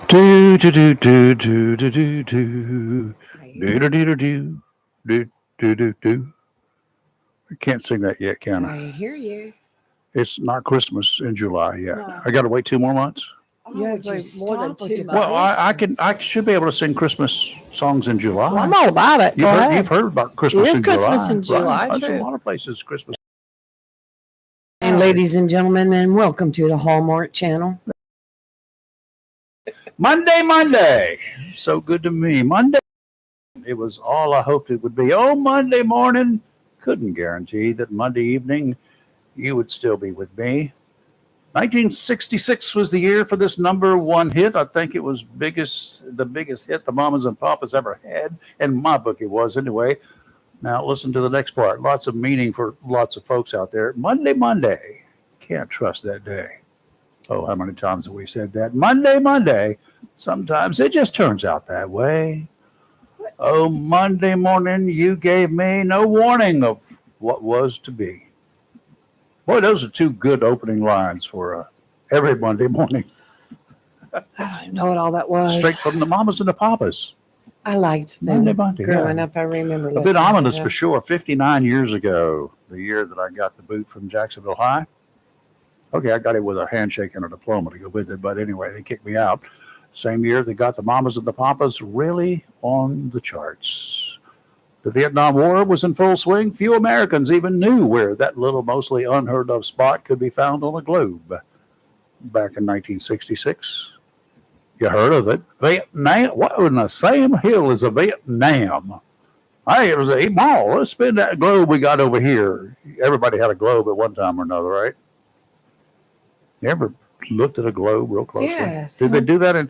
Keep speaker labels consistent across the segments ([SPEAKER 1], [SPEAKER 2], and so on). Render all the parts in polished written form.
[SPEAKER 1] Do do do do do do do do do do do do do do do do. I can't sing that yet, can I?
[SPEAKER 2] I hear you.
[SPEAKER 1] It's not Christmas in July yet.
[SPEAKER 3] No.
[SPEAKER 1] I got to wait 2 more months.
[SPEAKER 2] Oh,
[SPEAKER 3] You have
[SPEAKER 2] would
[SPEAKER 3] to
[SPEAKER 2] you
[SPEAKER 3] wait more than
[SPEAKER 2] stop with
[SPEAKER 3] 2
[SPEAKER 2] the
[SPEAKER 3] months.
[SPEAKER 1] Well, I can
[SPEAKER 2] Christmas?
[SPEAKER 1] I should be able to sing Christmas songs in July.
[SPEAKER 3] Well, I'm all about it. Go ahead.
[SPEAKER 1] You've heard about Christmas
[SPEAKER 3] It is
[SPEAKER 1] in
[SPEAKER 3] Christmas
[SPEAKER 1] July,
[SPEAKER 3] in July,
[SPEAKER 1] right? There's
[SPEAKER 3] true.
[SPEAKER 1] a lot of places Christmas.
[SPEAKER 2] And ladies and gentlemen, and welcome to the Hallmark Channel.
[SPEAKER 1] Monday, so good to me. Monday, it was all I hoped it would be. Oh, Monday morning, couldn't guarantee that Monday evening you would still be with me. 1966 was the year for this #1 hit. I think it was the biggest hit the Mamas and Papas ever had. In my book, it was anyway. Now listen to the next part. Lots of meaning for lots of folks out there. Monday. Can't trust that day. Oh, how many times have we said that? Monday. Sometimes it just turns out that way. Oh, Monday morning, you gave me no warning of what was to be. Boy, those are two good opening lines for every Monday morning.
[SPEAKER 3] I don't even know what all that was.
[SPEAKER 1] Straight from the Mamas and the Papas.
[SPEAKER 2] I liked them.
[SPEAKER 1] Monday,
[SPEAKER 2] Growing
[SPEAKER 1] yeah.
[SPEAKER 2] up, I remember
[SPEAKER 1] A bit
[SPEAKER 2] listening to
[SPEAKER 1] ominous
[SPEAKER 2] them.
[SPEAKER 1] for sure. 59 years ago, the year that I got the boot from Jacksonville High. Okay, I got it with a handshake and a diploma to go with it, but anyway, they kicked me out. Same year they got the Mamas and the Papas really on the charts. The Vietnam War was in full swing. Few Americans even knew where that little, mostly unheard of spot could be found on the globe. Back in 1966, you heard of it. Vietnam. What in the same hill is a Vietnam? Hey, it was a mall. Let's spin that globe we got over here. Everybody had a globe at one time or another, right? You ever looked at a globe real closely?
[SPEAKER 2] Yes.
[SPEAKER 1] Did they do that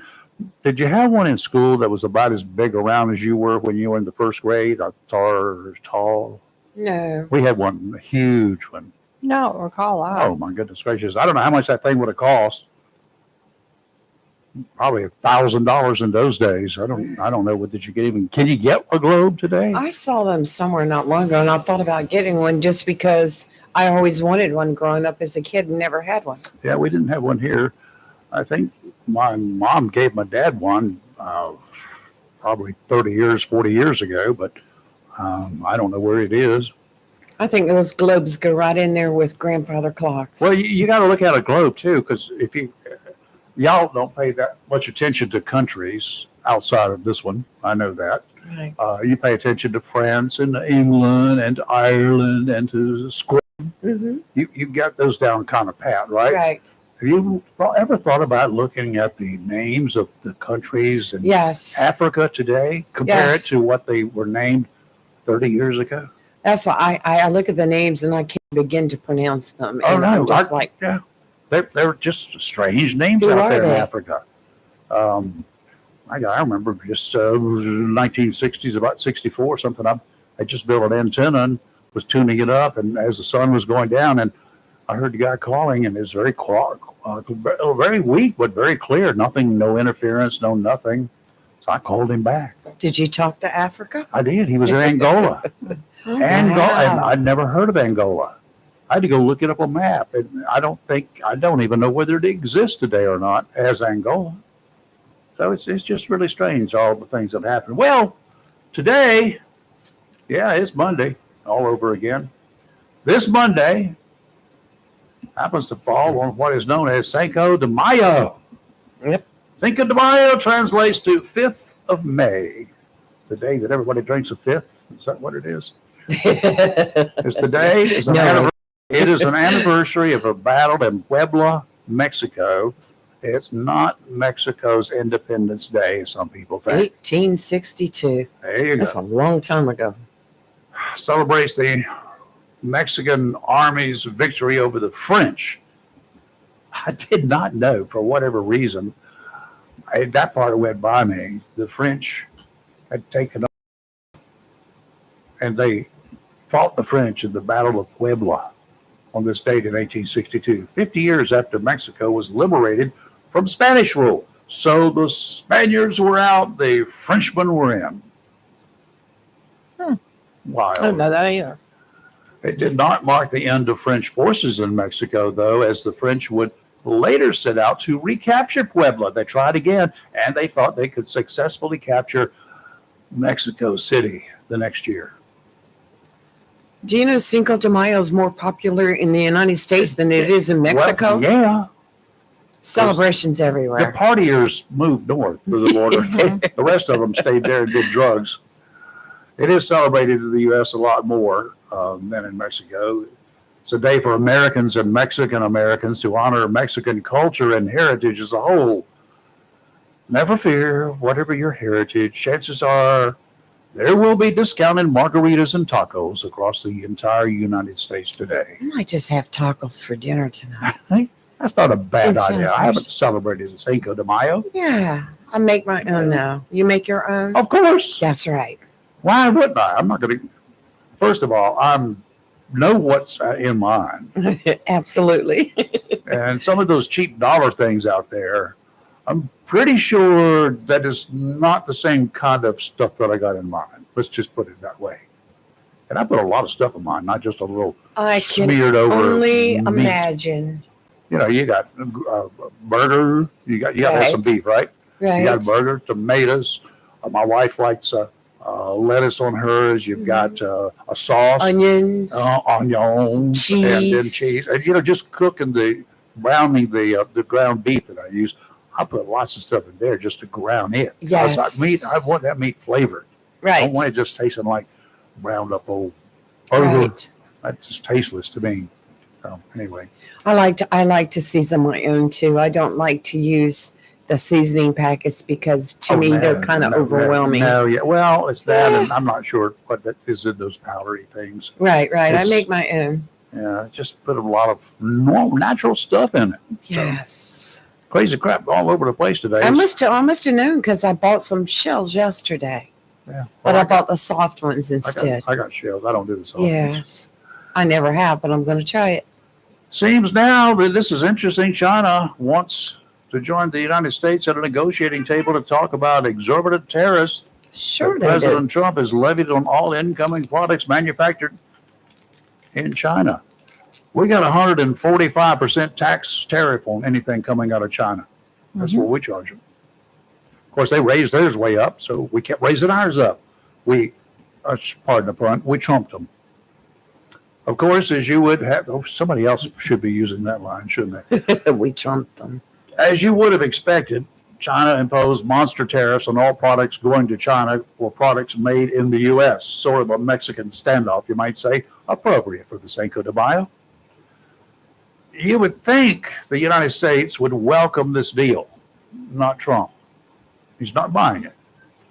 [SPEAKER 1] did you have one in school that was about as big around as you were when you were in the first grade? A tall?
[SPEAKER 2] No.
[SPEAKER 1] We had one, a huge one.
[SPEAKER 3] No, I don't recall that.
[SPEAKER 1] Oh my goodness gracious! I don't know how much that thing would have cost. Probably $1,000 in those days. I don't know. What did you get? Can you get a globe today?
[SPEAKER 2] I saw them somewhere not long ago, and I thought about getting one just because I always wanted one growing up as a kid and never had one.
[SPEAKER 1] Yeah, we didn't have one here. I think my mom gave my dad one probably 30 years, 40 years ago, but I don't know where it is.
[SPEAKER 2] I think those globes go right in there with grandfather clocks.
[SPEAKER 1] Well, you got to look at a globe too, because if y'all don't pay that much attention to countries outside of this one, I know that.
[SPEAKER 2] Right.
[SPEAKER 1] You pay attention to France and to England and to Ireland and to Scotland.
[SPEAKER 2] Mm-hmm.
[SPEAKER 1] You got those down kind of pat, right?
[SPEAKER 2] Right.
[SPEAKER 1] Have you ever thought about looking at the names of the countries in
[SPEAKER 2] Yes.
[SPEAKER 1] Africa today? Compare
[SPEAKER 2] Yes.
[SPEAKER 1] it to what they were named 30 years ago?
[SPEAKER 2] That's why I look at the names and I can't begin to pronounce them.
[SPEAKER 1] Oh,
[SPEAKER 2] And
[SPEAKER 1] no.
[SPEAKER 2] I'm just
[SPEAKER 1] Yeah. They're just strange names
[SPEAKER 2] Who
[SPEAKER 1] out
[SPEAKER 2] are
[SPEAKER 1] there in
[SPEAKER 2] they?
[SPEAKER 1] Africa. I remember just 1960s, about 64 or something. I just built an antenna and was tuning it up, and as the sun was going down, and I heard the guy calling, and it was very weak, but very clear. Nothing, no interference, no nothing. So I called him back.
[SPEAKER 2] Did you talk to Africa?
[SPEAKER 1] I did. He was in Angola. Angola, and
[SPEAKER 2] Wow.
[SPEAKER 1] I'd never heard of Angola. I had to go look it up on a map, and I don't even know whether it exists today or not as Angola. So it's just really strange, all the things that happen. Well, today, yeah, it's Monday all over again. This Monday happens to fall on what is known as Cinco de Mayo.
[SPEAKER 2] Yep.
[SPEAKER 1] Cinco de Mayo translates to 5th of May, the day that everybody drinks a fifth. Is that what it is? It's the day. It is an anniversary of a battle in Puebla, Mexico. It's not Mexico's Independence Day, some people think.
[SPEAKER 2] 1862.
[SPEAKER 1] There you
[SPEAKER 2] That's
[SPEAKER 1] go.
[SPEAKER 2] a long time ago.
[SPEAKER 1] Celebrates the Mexican Army's victory over the French. I did not know, for whatever reason, that part went by me. The French had taken over, and they fought the French in the Battle of Puebla on this date in 1862, 50 years after Mexico was liberated from Spanish rule. So the Spaniards were out, the Frenchmen were in. Wild.
[SPEAKER 3] I don't know that either.
[SPEAKER 1] It did not mark the end of French forces in Mexico, though, as the French would later set out to recapture Puebla. They tried again, and they thought they could successfully capture Mexico City the next year.
[SPEAKER 2] Do you know Cinco de Mayo is more popular in the United States than it is in Mexico?
[SPEAKER 1] Well, yeah.
[SPEAKER 2] Celebrations
[SPEAKER 1] The
[SPEAKER 2] everywhere.
[SPEAKER 1] partiers moved north through the border. The rest of them stayed there and did drugs. It is celebrated in the U.S. a lot more than in Mexico. It's a day for Americans and Mexican Americans to honor Mexican culture and heritage as a whole. Never fear, whatever your heritage, chances are there will be discounted margaritas and tacos across the entire United States today.
[SPEAKER 2] I might just have tacos for dinner tonight.
[SPEAKER 1] That's not a bad
[SPEAKER 2] It's
[SPEAKER 1] idea. I
[SPEAKER 2] ours.
[SPEAKER 1] haven't celebrated the Cinco de Mayo.
[SPEAKER 2] Yeah, I make my own now. You make your own?
[SPEAKER 1] Of course.
[SPEAKER 2] That's right.
[SPEAKER 1] Why wouldn't I? I'm not going to. First of all, I know what's in mind.
[SPEAKER 2] Absolutely.
[SPEAKER 1] And some of those cheap dollar things out there, I'm pretty sure that is not the same kind of stuff that I got in mind. Let's just put it that way. And I put a lot of stuff in mine, not just a little
[SPEAKER 2] I can
[SPEAKER 1] smeared over
[SPEAKER 2] only
[SPEAKER 1] meat.
[SPEAKER 2] imagine.
[SPEAKER 1] You know, you got a burger, you got
[SPEAKER 2] Right.
[SPEAKER 1] some beef, right? You got
[SPEAKER 2] Right.
[SPEAKER 1] a burger, tomatoes. My wife likes lettuce on hers. You've got a sauce,
[SPEAKER 2] Onions.
[SPEAKER 1] onion, and then
[SPEAKER 2] Cheese.
[SPEAKER 1] cheese. And just cooking browning the ground beef that I use. I put lots of stuff in there just to ground it.
[SPEAKER 2] Yes.
[SPEAKER 1] I want that meat flavored. I
[SPEAKER 2] Right.
[SPEAKER 1] don't want it just tasting like ground up old burger.
[SPEAKER 2] Right.
[SPEAKER 1] That's just tasteless to me. So anyway,
[SPEAKER 2] I like to season my own too. I don't like to use the seasoning packets because to me they're kind of overwhelming.
[SPEAKER 1] No, yeah. Well, it's that, and I'm not sure what that is in those powdery things.
[SPEAKER 2] Right. I
[SPEAKER 1] It's-
[SPEAKER 2] make my own.
[SPEAKER 1] Yeah, just put a lot of normal, natural stuff in it.
[SPEAKER 2] Yes.
[SPEAKER 1] Crazy crap all over the place today.
[SPEAKER 2] I must have known because I bought some shells yesterday,
[SPEAKER 1] Yeah.
[SPEAKER 2] but
[SPEAKER 1] Well,
[SPEAKER 2] I bought the soft ones instead.
[SPEAKER 1] I got shells. I don't do the soft ones.
[SPEAKER 2] Yes. I never have, but I'm going to try it.
[SPEAKER 1] Seems now that this is interesting. China wants to join the United States at a negotiating table to talk about exorbitant tariffs
[SPEAKER 2] Sure,
[SPEAKER 1] that
[SPEAKER 2] they do.
[SPEAKER 1] President Trump has levied on all incoming products manufactured in China. We got 145% tax tariff on anything coming out of China. That's what we charge them. Of course, they raised theirs way up, so we kept raising ours up. Pardon the pun, we trumped them. Of course, as you would have, somebody else should be using that line, shouldn't they?
[SPEAKER 2] We trumped them.
[SPEAKER 1] As you would have expected, China imposed monster tariffs on all products going to China for products made in the U.S., sort of a Mexican standoff, you might say, appropriate for the Cinco de Mayo. You would think the United States would welcome this deal, not Trump. He's not buying it.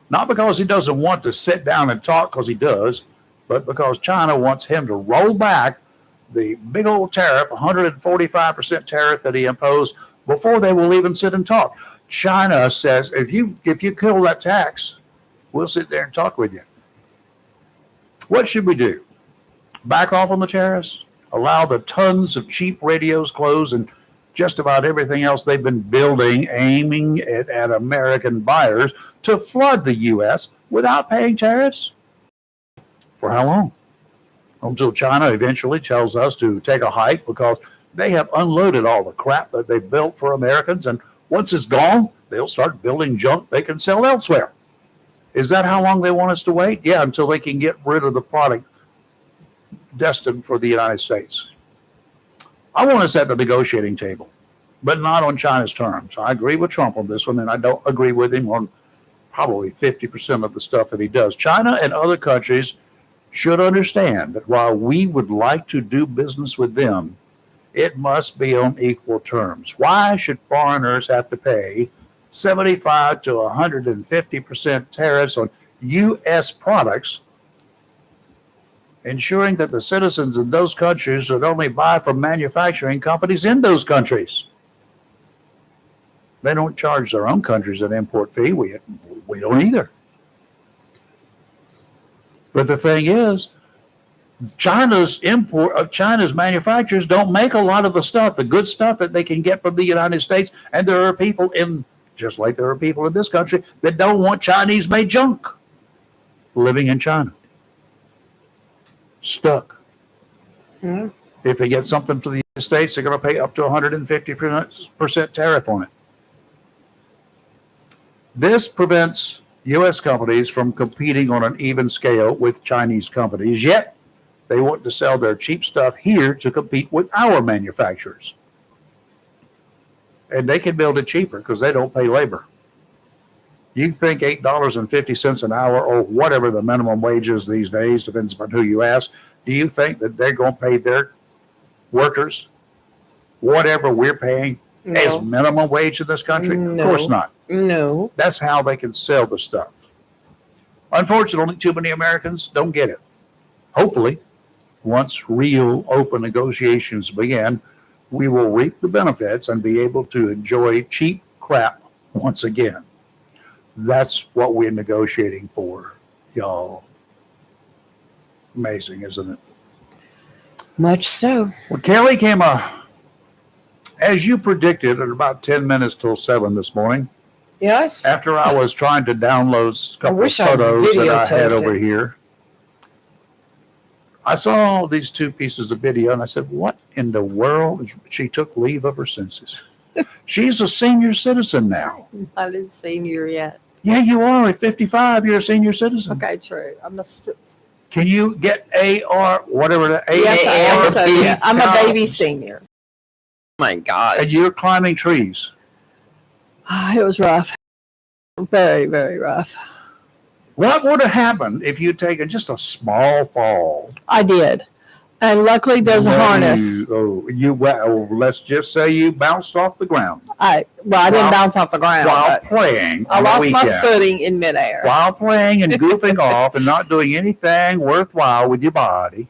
[SPEAKER 1] Not because he doesn't want to sit down and talk, because he does, but because China wants him to roll back the big old tariff, 145% tariff that he imposed before they will even sit and talk. China says, if you kill that tax, we'll sit there and talk with you. What should we do? Back off on the tariffs? Allow the tons of cheap radios, clothes, and just about everything else they've been building, aiming at American buyers, to flood the U.S. without paying tariffs? For how long? Until China eventually tells us to take a hike because they have unloaded all the crap that they built for Americans, and once it's gone, they'll start building junk they can sell elsewhere. Is that how long they want us to wait? Yeah, until they can get rid of the product destined for the United States. I want us at the negotiating table, but not on China's terms. I agree with Trump on this one, and I don't agree with him on probably 50% of the stuff that he does. China and other countries should understand that while we would like to do business with them, it must be on equal terms. Why should foreigners have to pay 75 to 150% tariffs on U.S. products, ensuring that the citizens in those countries should only buy from manufacturing companies in those countries? They don't charge their own countries an import fee. We don't either. But the thing is, China's manufacturers don't make a lot of the stuff, the good stuff that they can get from the United States. And there are people just like there are people in this country that don't want Chinese-made junk living in China. Stuck.
[SPEAKER 2] Hmm.
[SPEAKER 1] If they get something from the United States, they're going to pay up to 150% tariff on it. This prevents U.S. companies from competing on an even scale with Chinese companies, yet they want to sell their cheap stuff here to compete with our manufacturers. And they can build it cheaper because they don't pay labor. You think $8.50 an hour or whatever the minimum wage is these days, depends upon who you ask, do you think that they're going to pay their workers whatever we're paying as minimum wage in this country?
[SPEAKER 2] No.
[SPEAKER 1] Of course not.
[SPEAKER 2] No.
[SPEAKER 1] That's how they can sell the stuff. Unfortunately, too many Americans don't get it. Hopefully, once real open negotiations begin, we will reap the benefits and be able to enjoy cheap crap once again. That's what we're negotiating for, y'all. Amazing, isn't it?
[SPEAKER 2] Much so.
[SPEAKER 1] Well, Kelly came as you predicted, at about 10 minutes till 7 this morning.
[SPEAKER 2] Yes.
[SPEAKER 1] After I was trying to download a couple of
[SPEAKER 2] wish I
[SPEAKER 1] photos that I had
[SPEAKER 2] videotaped
[SPEAKER 1] over
[SPEAKER 2] it.
[SPEAKER 1] here, I saw these two pieces of video and I said, what in the world? She took leave of her senses. She's a senior citizen now.
[SPEAKER 3] I didn't senior yet.
[SPEAKER 1] Yeah, you are. At 55, you're a senior citizen.
[SPEAKER 3] Okay, true.
[SPEAKER 1] Can you get AR, whatever the
[SPEAKER 3] Yes, I am. So, yeah, I'm a
[SPEAKER 1] now?
[SPEAKER 3] baby senior.
[SPEAKER 2] Oh my God.
[SPEAKER 1] And you're climbing trees.
[SPEAKER 3] It was rough. Very, very rough.
[SPEAKER 1] What would have happened if you'd taken just a small fall?
[SPEAKER 3] I did. And luckily there's a harness.
[SPEAKER 1] Well, let's just say you bounced off the ground
[SPEAKER 3] I didn't bounce off the ground.
[SPEAKER 1] while
[SPEAKER 3] But
[SPEAKER 1] playing.
[SPEAKER 3] I
[SPEAKER 1] on the
[SPEAKER 3] lost my
[SPEAKER 1] weekend.
[SPEAKER 3] footing in midair.
[SPEAKER 1] While playing and goofing off and not doing anything worthwhile with your body.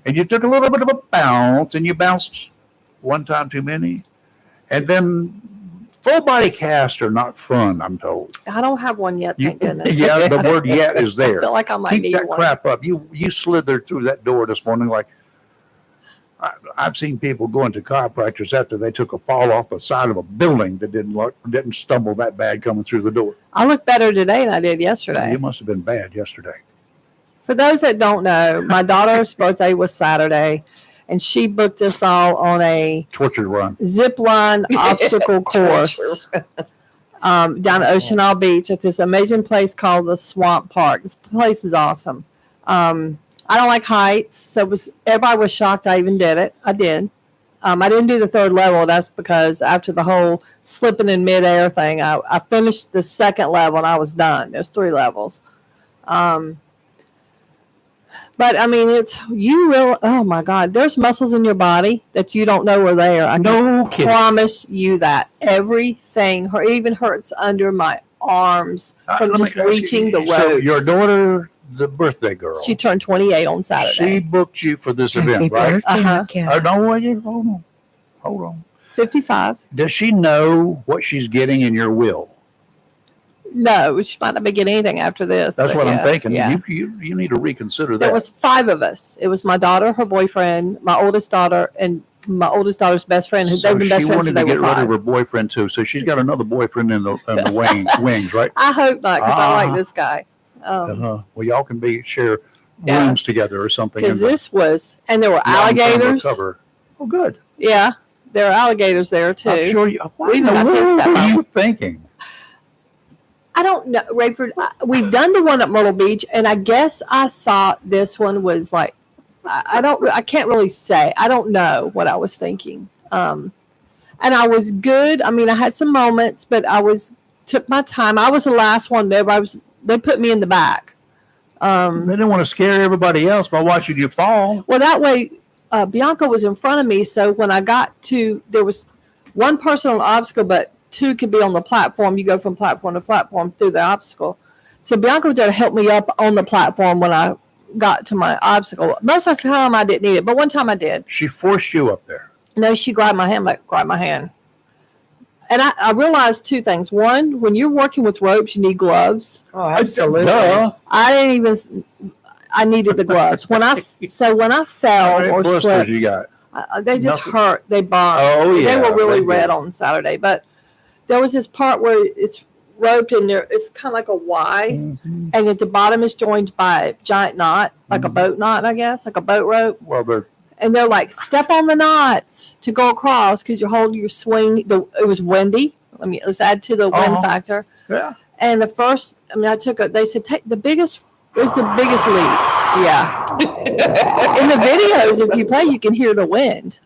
[SPEAKER 1] And you took a little bit of a bounce and you bounced one time too many. And then full body casts are not fun, I'm told.
[SPEAKER 3] I don't have one yet, thank goodness.
[SPEAKER 1] Yeah, the word yet is
[SPEAKER 3] I
[SPEAKER 1] there.
[SPEAKER 3] feel like I might
[SPEAKER 1] Keep
[SPEAKER 3] need
[SPEAKER 1] that
[SPEAKER 3] one.
[SPEAKER 1] crap up. You slithered through that door this morning like I've seen people going to chiropractors after they took a fall off the side of a building that didn't stumble that bad coming through the door.
[SPEAKER 3] I look better today than I did yesterday.
[SPEAKER 1] You must have been bad yesterday.
[SPEAKER 3] For those that don't know, my daughter's birthday was Saturday, and she booked us all on a
[SPEAKER 1] Tortured run.
[SPEAKER 3] zip line obstacle course down at Ocean Isle Beach at this amazing place called the Swamp Park. This place is awesome. I don't like heights, so everybody was shocked I even did it. I did. I didn't do the third level. That's because after the whole slipping in midair thing, I finished the second level and I was done. There's 3 levels. But I mean, oh my God, there's muscles in your body that you don't know are there. I
[SPEAKER 1] No kidding.
[SPEAKER 3] promise you that. Everything even hurts under my arms from
[SPEAKER 1] Let me
[SPEAKER 3] just
[SPEAKER 1] ask you,
[SPEAKER 3] reaching the ropes.
[SPEAKER 1] So your daughter, the birthday girl,
[SPEAKER 3] She turned 28 on Saturday.
[SPEAKER 1] she booked you for this
[SPEAKER 2] Happy
[SPEAKER 1] event, right?
[SPEAKER 2] birthday,
[SPEAKER 3] Uh-huh.
[SPEAKER 2] Ken.
[SPEAKER 1] Oh, no, wait, hold on.
[SPEAKER 3] 55.
[SPEAKER 1] Does she know what she's getting in your will?
[SPEAKER 3] No, she might not be getting anything after this.
[SPEAKER 1] That's
[SPEAKER 3] but
[SPEAKER 1] what I'm
[SPEAKER 3] yeah,
[SPEAKER 1] thinking.
[SPEAKER 3] Yeah.
[SPEAKER 1] You need to reconsider that.
[SPEAKER 3] There was 5 of us. It was my daughter, her boyfriend, my oldest daughter, and my oldest daughter's best friend.
[SPEAKER 1] So
[SPEAKER 3] They've been best
[SPEAKER 1] she
[SPEAKER 3] friends
[SPEAKER 1] wanted
[SPEAKER 3] since
[SPEAKER 1] to
[SPEAKER 3] they
[SPEAKER 1] get
[SPEAKER 3] were
[SPEAKER 1] rid
[SPEAKER 3] 5.
[SPEAKER 1] of her boyfriend too. So she's got another boyfriend in the wings, right?
[SPEAKER 3] I hope not, because I
[SPEAKER 1] Ah.
[SPEAKER 3] like this guy.
[SPEAKER 1] Well, y'all can share
[SPEAKER 3] Yeah.
[SPEAKER 1] rooms together or something.
[SPEAKER 3] Because
[SPEAKER 1] in the
[SPEAKER 3] this was, and there were
[SPEAKER 1] long-term
[SPEAKER 3] alligators.
[SPEAKER 1] recover. Oh, good.
[SPEAKER 3] Yeah, there are alligators there too.
[SPEAKER 1] I'm sure you. What
[SPEAKER 3] We
[SPEAKER 1] in
[SPEAKER 3] even
[SPEAKER 1] the
[SPEAKER 3] got pissed
[SPEAKER 1] world
[SPEAKER 3] at
[SPEAKER 1] were
[SPEAKER 3] them.
[SPEAKER 1] you thinking?
[SPEAKER 3] I don't know, Rayford. We've done the one at Myrtle Beach, and I guess I thought this one was like, I can't really say. I don't know what I was thinking. And I was good. I mean, I had some moments, but took my time. I was the last one. They put me in the back.
[SPEAKER 1] They didn't want to scare everybody else by watching you fall.
[SPEAKER 3] Well, that way, Bianca was in front of me. So when I got there was one person on the obstacle, but 2 could be on the platform. You go from platform to platform through the obstacle. So Bianca was there to help me up on the platform when I got to my obstacle. Most of the time I didn't need it, but one time I did.
[SPEAKER 1] She forced you up there.
[SPEAKER 3] No, she grabbed my hand. And I realized 2 things. One, when you're working with ropes, you need gloves.
[SPEAKER 2] Oh, absolutely.
[SPEAKER 1] Duh.
[SPEAKER 3] I needed the gloves. When I
[SPEAKER 1] How
[SPEAKER 3] fell
[SPEAKER 1] many
[SPEAKER 3] or
[SPEAKER 1] blisters
[SPEAKER 3] slipped,
[SPEAKER 1] you got?
[SPEAKER 3] they just
[SPEAKER 1] Nothing.
[SPEAKER 3] hurt. They burned.
[SPEAKER 1] Oh, yeah.
[SPEAKER 3] They were really
[SPEAKER 1] they
[SPEAKER 3] red
[SPEAKER 1] did.
[SPEAKER 3] on Saturday. But there was this part where it's roped in there. It's kind of like a Y.
[SPEAKER 1] Mhm.
[SPEAKER 3] And at the bottom is joined by a giant knot, like a boat knot, I guess, like a boat rope.
[SPEAKER 1] Well, they're
[SPEAKER 3] and they're like, step on the knots to go across because you're holding your swing. It was windy. Let's add to the wind factor.
[SPEAKER 1] Yeah.
[SPEAKER 3] And the first, they said, take the biggest, it was the biggest leap. Yeah. In the videos, if you play, you can hear the wind.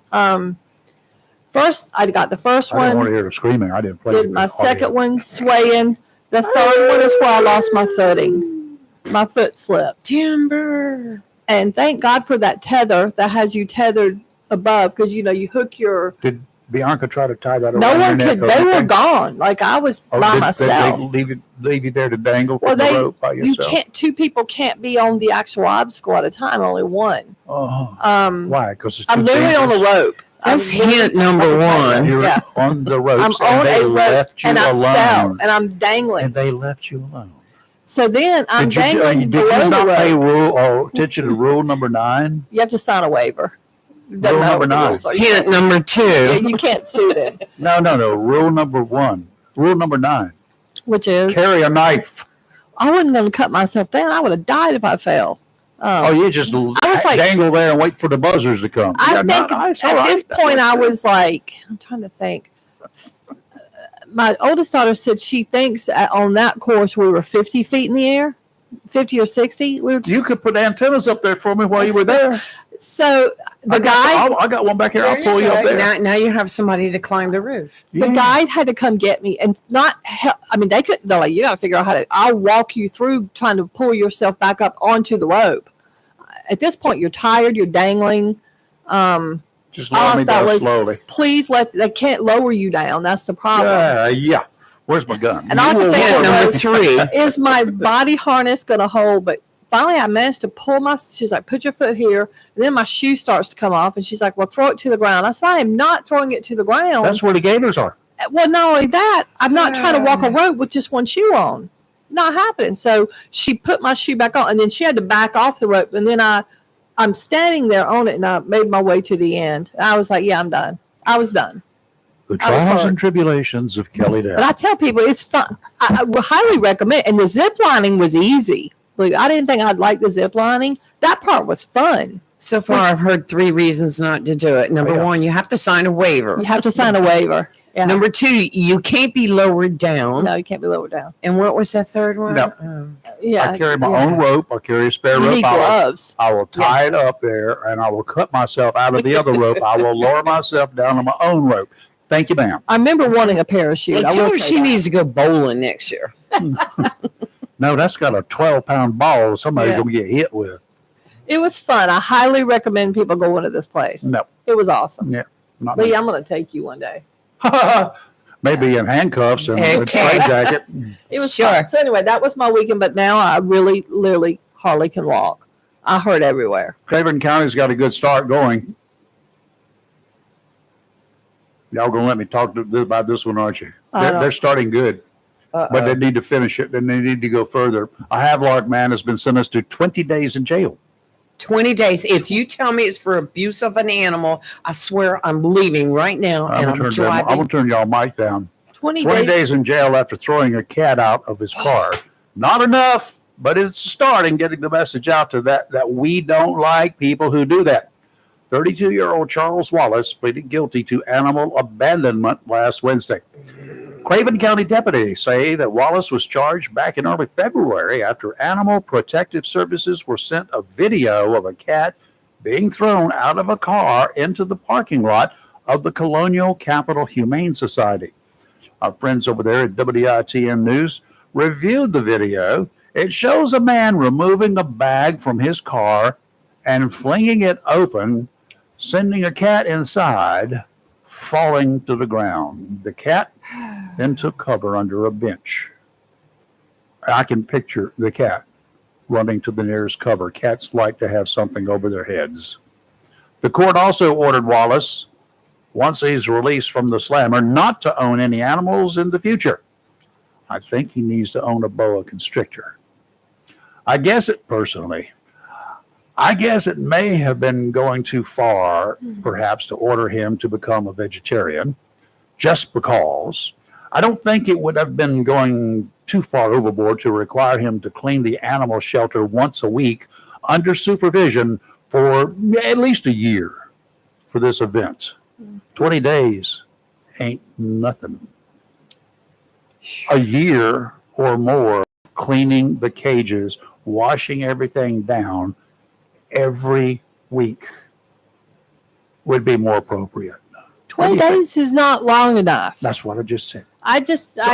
[SPEAKER 3] First, I got the first
[SPEAKER 1] I
[SPEAKER 3] one.
[SPEAKER 1] didn't want to hear the screaming. I didn't play.
[SPEAKER 3] Did my second one swaying. The third one is where I lost my footing. My foot slipped.
[SPEAKER 2] Timber.
[SPEAKER 3] And thank God for that tether that has you tethered above because, you hook your.
[SPEAKER 1] Did Bianca try to tie that around
[SPEAKER 3] No
[SPEAKER 1] your
[SPEAKER 3] one
[SPEAKER 1] neck
[SPEAKER 3] could.
[SPEAKER 1] or
[SPEAKER 3] They were
[SPEAKER 1] anything?
[SPEAKER 3] gone. Like I was by myself.
[SPEAKER 1] Did they leave you there to dangle
[SPEAKER 3] Well,
[SPEAKER 1] from the rope by
[SPEAKER 3] you
[SPEAKER 1] yourself?
[SPEAKER 3] can't. Two people can't be on the actual obstacle at a time. Only one.
[SPEAKER 1] Oh,
[SPEAKER 3] Why?
[SPEAKER 1] Because it's
[SPEAKER 3] I'm
[SPEAKER 1] too
[SPEAKER 3] literally on the
[SPEAKER 1] dangerous?
[SPEAKER 3] rope.
[SPEAKER 2] That's
[SPEAKER 3] I'm literally
[SPEAKER 2] hint number
[SPEAKER 3] at the tether.
[SPEAKER 2] one.
[SPEAKER 1] You're
[SPEAKER 3] Yeah.
[SPEAKER 1] on the
[SPEAKER 3] I'm
[SPEAKER 1] ropes,
[SPEAKER 3] on
[SPEAKER 1] and they
[SPEAKER 3] a rope
[SPEAKER 1] left you
[SPEAKER 3] and I
[SPEAKER 1] alone.
[SPEAKER 3] fell and I'm dangling.
[SPEAKER 1] And they left you alone.
[SPEAKER 3] So then I'm
[SPEAKER 1] Did you,
[SPEAKER 3] dangling
[SPEAKER 1] did
[SPEAKER 3] below
[SPEAKER 1] you not
[SPEAKER 3] the
[SPEAKER 1] pay
[SPEAKER 3] rope.
[SPEAKER 1] attention to rule number 9?
[SPEAKER 3] You have to sign a waiver. Doesn't
[SPEAKER 1] Rule
[SPEAKER 3] matter
[SPEAKER 1] number
[SPEAKER 3] what the
[SPEAKER 1] 9.
[SPEAKER 3] rules are.
[SPEAKER 2] Hint number
[SPEAKER 3] Yeah,
[SPEAKER 2] 2.
[SPEAKER 3] you can't sue them.
[SPEAKER 1] No. Rule number 1. Rule number 9.
[SPEAKER 3] Which is,
[SPEAKER 1] Carry a knife.
[SPEAKER 3] I wasn't going to cut myself down. I would have died if I fell.
[SPEAKER 1] You just
[SPEAKER 3] I was like-
[SPEAKER 1] dangle there and wait for the buzzers to come.
[SPEAKER 3] I
[SPEAKER 1] Yeah,
[SPEAKER 3] think
[SPEAKER 1] not nice. All
[SPEAKER 3] at
[SPEAKER 1] right.
[SPEAKER 3] this point I was like, I'm trying to think. My oldest daughter said she thinks on that course we were 50 feet in the air, 50 or 60.
[SPEAKER 1] You could put antennas up there for me while you were there.
[SPEAKER 3] So the
[SPEAKER 1] I got one back here. I'll pull you up there.
[SPEAKER 2] Now you have somebody to climb the roof.
[SPEAKER 3] The guide had to come get me and not help. They couldn't. They're like, you got to figure out how to. I'll walk you through trying to pull yourself back up onto the rope. At this point, you're tired. You're dangling.
[SPEAKER 1] Just lower me down
[SPEAKER 3] was,
[SPEAKER 1] slowly.
[SPEAKER 3] Please they can't lower you down. That's the problem.
[SPEAKER 1] Yeah. Where's my gun?
[SPEAKER 3] And all the thing
[SPEAKER 2] Hint number
[SPEAKER 3] was,
[SPEAKER 2] 3.
[SPEAKER 3] is my body harness going to hold? But finally, I managed to pull she's like, put your foot here. And then my shoe starts to come off. And she's like, well, throw it to the ground. I said, I am not throwing it to the ground.
[SPEAKER 1] That's where the gators are.
[SPEAKER 3] Well, not only that, I'm not trying to walk a rope with just one shoe on. Not happening. So she put my shoe back on. And then she had to back off the rope. And then I'm standing there on it. And I made my way to the end. I was like, yeah, I'm done. I was done.
[SPEAKER 1] The
[SPEAKER 3] I was
[SPEAKER 1] trials
[SPEAKER 3] hurt.
[SPEAKER 1] and tribulations of Kelly Dow.
[SPEAKER 3] But I tell people it's fun. I would highly recommend. And the zip lining was easy. Like, I didn't think I'd like the zip lining. That part was fun.
[SPEAKER 2] So far, I've heard 3 reasons not to do it. Number 1, you have to sign a waiver.
[SPEAKER 3] You have to sign a waiver. Yeah.
[SPEAKER 2] Number 2, you can't be lowered down.
[SPEAKER 3] No, you can't be lowered down.
[SPEAKER 2] And what was that third one?
[SPEAKER 1] No.
[SPEAKER 3] Yeah.
[SPEAKER 1] I carry my own rope. I carry a spare
[SPEAKER 3] You
[SPEAKER 1] rope.
[SPEAKER 3] need gloves.
[SPEAKER 1] I will tie it up there, and I will cut myself out of the other rope. I will lower myself down on my own rope. Thank you, ma'am.
[SPEAKER 3] I remember wanting a parachute.
[SPEAKER 2] Well,
[SPEAKER 3] I
[SPEAKER 2] tell
[SPEAKER 3] will
[SPEAKER 2] her
[SPEAKER 3] say
[SPEAKER 2] she
[SPEAKER 3] that.
[SPEAKER 2] needs to go bowling next year.
[SPEAKER 1] No, that's got a 12-pound ball somebody's
[SPEAKER 3] Yeah.
[SPEAKER 1] going to get hit with.
[SPEAKER 3] It was fun. I highly recommend people going to this place.
[SPEAKER 1] No.
[SPEAKER 3] It was awesome.
[SPEAKER 1] Yeah. Not
[SPEAKER 3] Lee, I'm going to take you one day.
[SPEAKER 1] Maybe in handcuffs and a
[SPEAKER 2] Okay.
[SPEAKER 1] straight jacket.
[SPEAKER 3] It was
[SPEAKER 2] Sure.
[SPEAKER 3] fun. So anyway, that was my weekend, but now I really, literally hardly can walk. I hurt everywhere.
[SPEAKER 1] Craven County's got a good start going. Y'all going to let me talk about this one, aren't you? They're starting good. But they need to finish it, and they need to go further. A Havelock man has been sentenced to 20 days in jail.
[SPEAKER 2] 20 days. If you tell me it's for abuse of an animal, I swear I'm leaving right now and I'm
[SPEAKER 1] I'm
[SPEAKER 2] driving.
[SPEAKER 1] going to turn y'all mic down.
[SPEAKER 3] 20
[SPEAKER 1] 20
[SPEAKER 3] days.
[SPEAKER 1] days in jail after throwing a cat out of his car. Not enough, but it's a start in getting the message out to that we don't like people who do that. 32-year-old Charles Wallace pleaded guilty to animal abandonment last Wednesday. Craven County deputies say that Wallace was charged back in early February after Animal Protective Services were sent a video of a cat being thrown out of a car into the parking lot of the Colonial Capital Humane Society. Our friends over there at WITN News reviewed the video. It shows a man removing a bag from his car and flinging it open, sending a cat inside, falling to the ground. The cat then took cover under a bench. I can picture the cat running to the nearest cover. Cats like to have something over their heads. The court also ordered Wallace, once he's released from the slammer, not to own any animals in the future. I think he needs to own a boa constrictor. I guess it may have been going too far, perhaps, to order him to become a vegetarian, just because. I don't think it would have been going too far overboard to require him to clean the animal shelter once a week under supervision for at least a year. for this event. 20 days ain't nothing. A year or more cleaning the cages, washing everything down every week would be more appropriate.
[SPEAKER 3] 20 days is not long enough.
[SPEAKER 1] That's what I just said.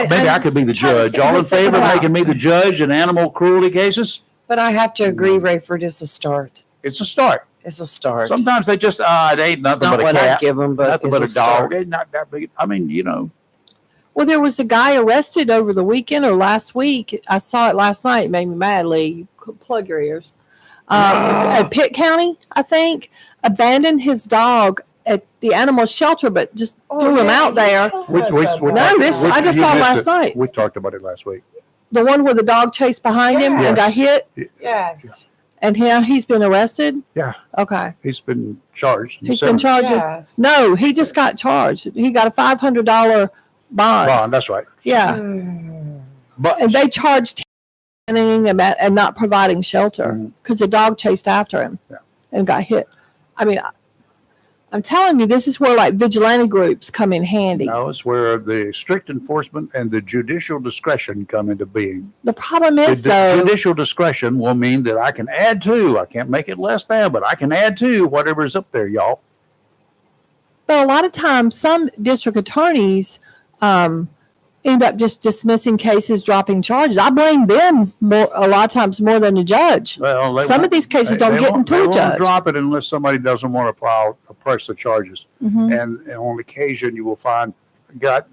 [SPEAKER 3] Maybe
[SPEAKER 1] I could be the judge. All in favor of making me the judge in animal cruelty cases?
[SPEAKER 2] But I have to agree, Rayford, it's a start.
[SPEAKER 1] It's a start.
[SPEAKER 2] It's a start.
[SPEAKER 1] Sometimes they just, it ain't nothing but a
[SPEAKER 2] what
[SPEAKER 1] cat.
[SPEAKER 2] I give them, but
[SPEAKER 1] Nothing but a
[SPEAKER 2] it's
[SPEAKER 1] dog.
[SPEAKER 2] start.
[SPEAKER 1] It's not that big. I mean, you know.
[SPEAKER 3] Well, there was a guy arrested over the weekend or last week. I saw it last night. It made me mad, Lee. Plug your ears. At Pitt County, I think, abandoned his dog at the animal shelter, but just threw him out there. I just saw it last night.
[SPEAKER 1] We talked about it last week.
[SPEAKER 3] The one where the dog chased behind him and got hit?
[SPEAKER 2] Yes.
[SPEAKER 3] And he's been arrested?
[SPEAKER 1] Yeah.
[SPEAKER 3] Okay.
[SPEAKER 1] He's been charged.
[SPEAKER 3] He's been charged.
[SPEAKER 2] Yes.
[SPEAKER 3] No, he just got charged. He got a $500 bond.
[SPEAKER 1] That's right.
[SPEAKER 3] Yeah.
[SPEAKER 1] But
[SPEAKER 3] And they charged him and not providing shelter because the dog chased after him and got hit. I mean, I'm telling you, this is where like vigilante groups come in handy.
[SPEAKER 1] no, it's where the strict enforcement and the judicial discretion come into being.
[SPEAKER 3] The problem is,
[SPEAKER 1] The
[SPEAKER 3] though,
[SPEAKER 1] judicial discretion will mean that I can add to. I can't make it less than, but I can add to whatever's up there, y'all.
[SPEAKER 3] but a lot of times some district attorneys end up just dismissing cases, dropping charges. I blame them a lot of times more than the judge.
[SPEAKER 1] Well,
[SPEAKER 3] Some of these cases don't get into a
[SPEAKER 1] They
[SPEAKER 3] judge.
[SPEAKER 1] won't drop it unless somebody doesn't want to press the charges.
[SPEAKER 3] Mhm.
[SPEAKER 1] And on occasion, you will find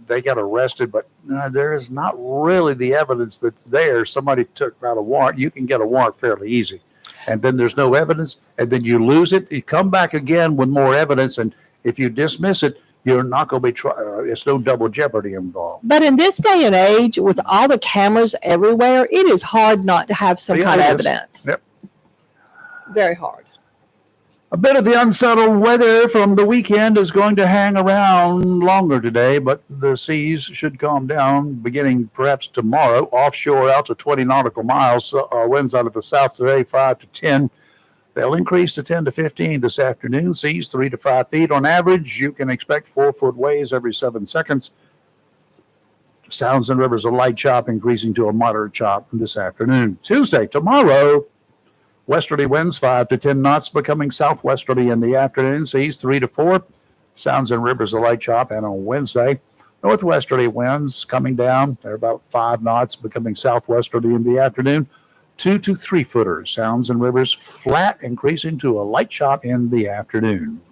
[SPEAKER 1] they got arrested, but there is not really the evidence that's there. Somebody took out a warrant. You can get a warrant fairly easy, and then there's no evidence, and then you lose it. You come back again with more evidence, and if you dismiss it, you're not going to be it's no double jeopardy involved.
[SPEAKER 3] But in this day and age, with all the cameras everywhere, it is hard not to have some kind of evidence.
[SPEAKER 1] Yep.
[SPEAKER 3] Very hard.
[SPEAKER 1] A bit of the unsettled weather from the weekend is going to hang around longer today, but the seas should calm down beginning perhaps tomorrow. Offshore out to 20 nautical miles. Winds out of the south today, 5 to 10. They'll increase to 10 to 15 this afternoon. Seas 3 to 5 feet. On average, you can expect 4-foot waves every 7 seconds. Sounds and rivers, a light chop increasing to a moderate chop this afternoon. Tuesday, tomorrow, westerly winds 5 to 10 knots, becoming southwesterly in the afternoon. Seas 3 to 4. Sounds and rivers, a light chop. And on Wednesday, northwesterly winds coming down. They're about 5 knots, becoming southwesterly in the afternoon. 2 to 3 footers. Sounds and rivers flat, increasing to a light chop in the afternoon.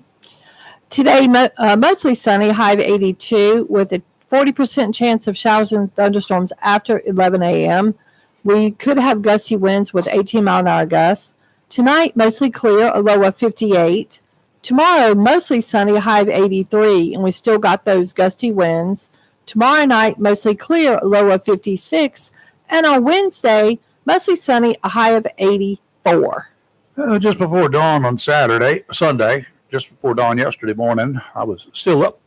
[SPEAKER 3] Today, mostly sunny, high of 82, with a 40% chance of showers and thunderstorms after 11 a.m. We could have gusty winds with 18-mile-an-hour gusts. Tonight, mostly clear, a low of 58. Tomorrow, mostly sunny, high of 83, and we still got those gusty winds. Tomorrow night, mostly clear, a low of 56. And on Wednesday, mostly sunny, a high of 84.
[SPEAKER 1] Just before dawn on Sunday, just before dawn yesterday morning, I was still up,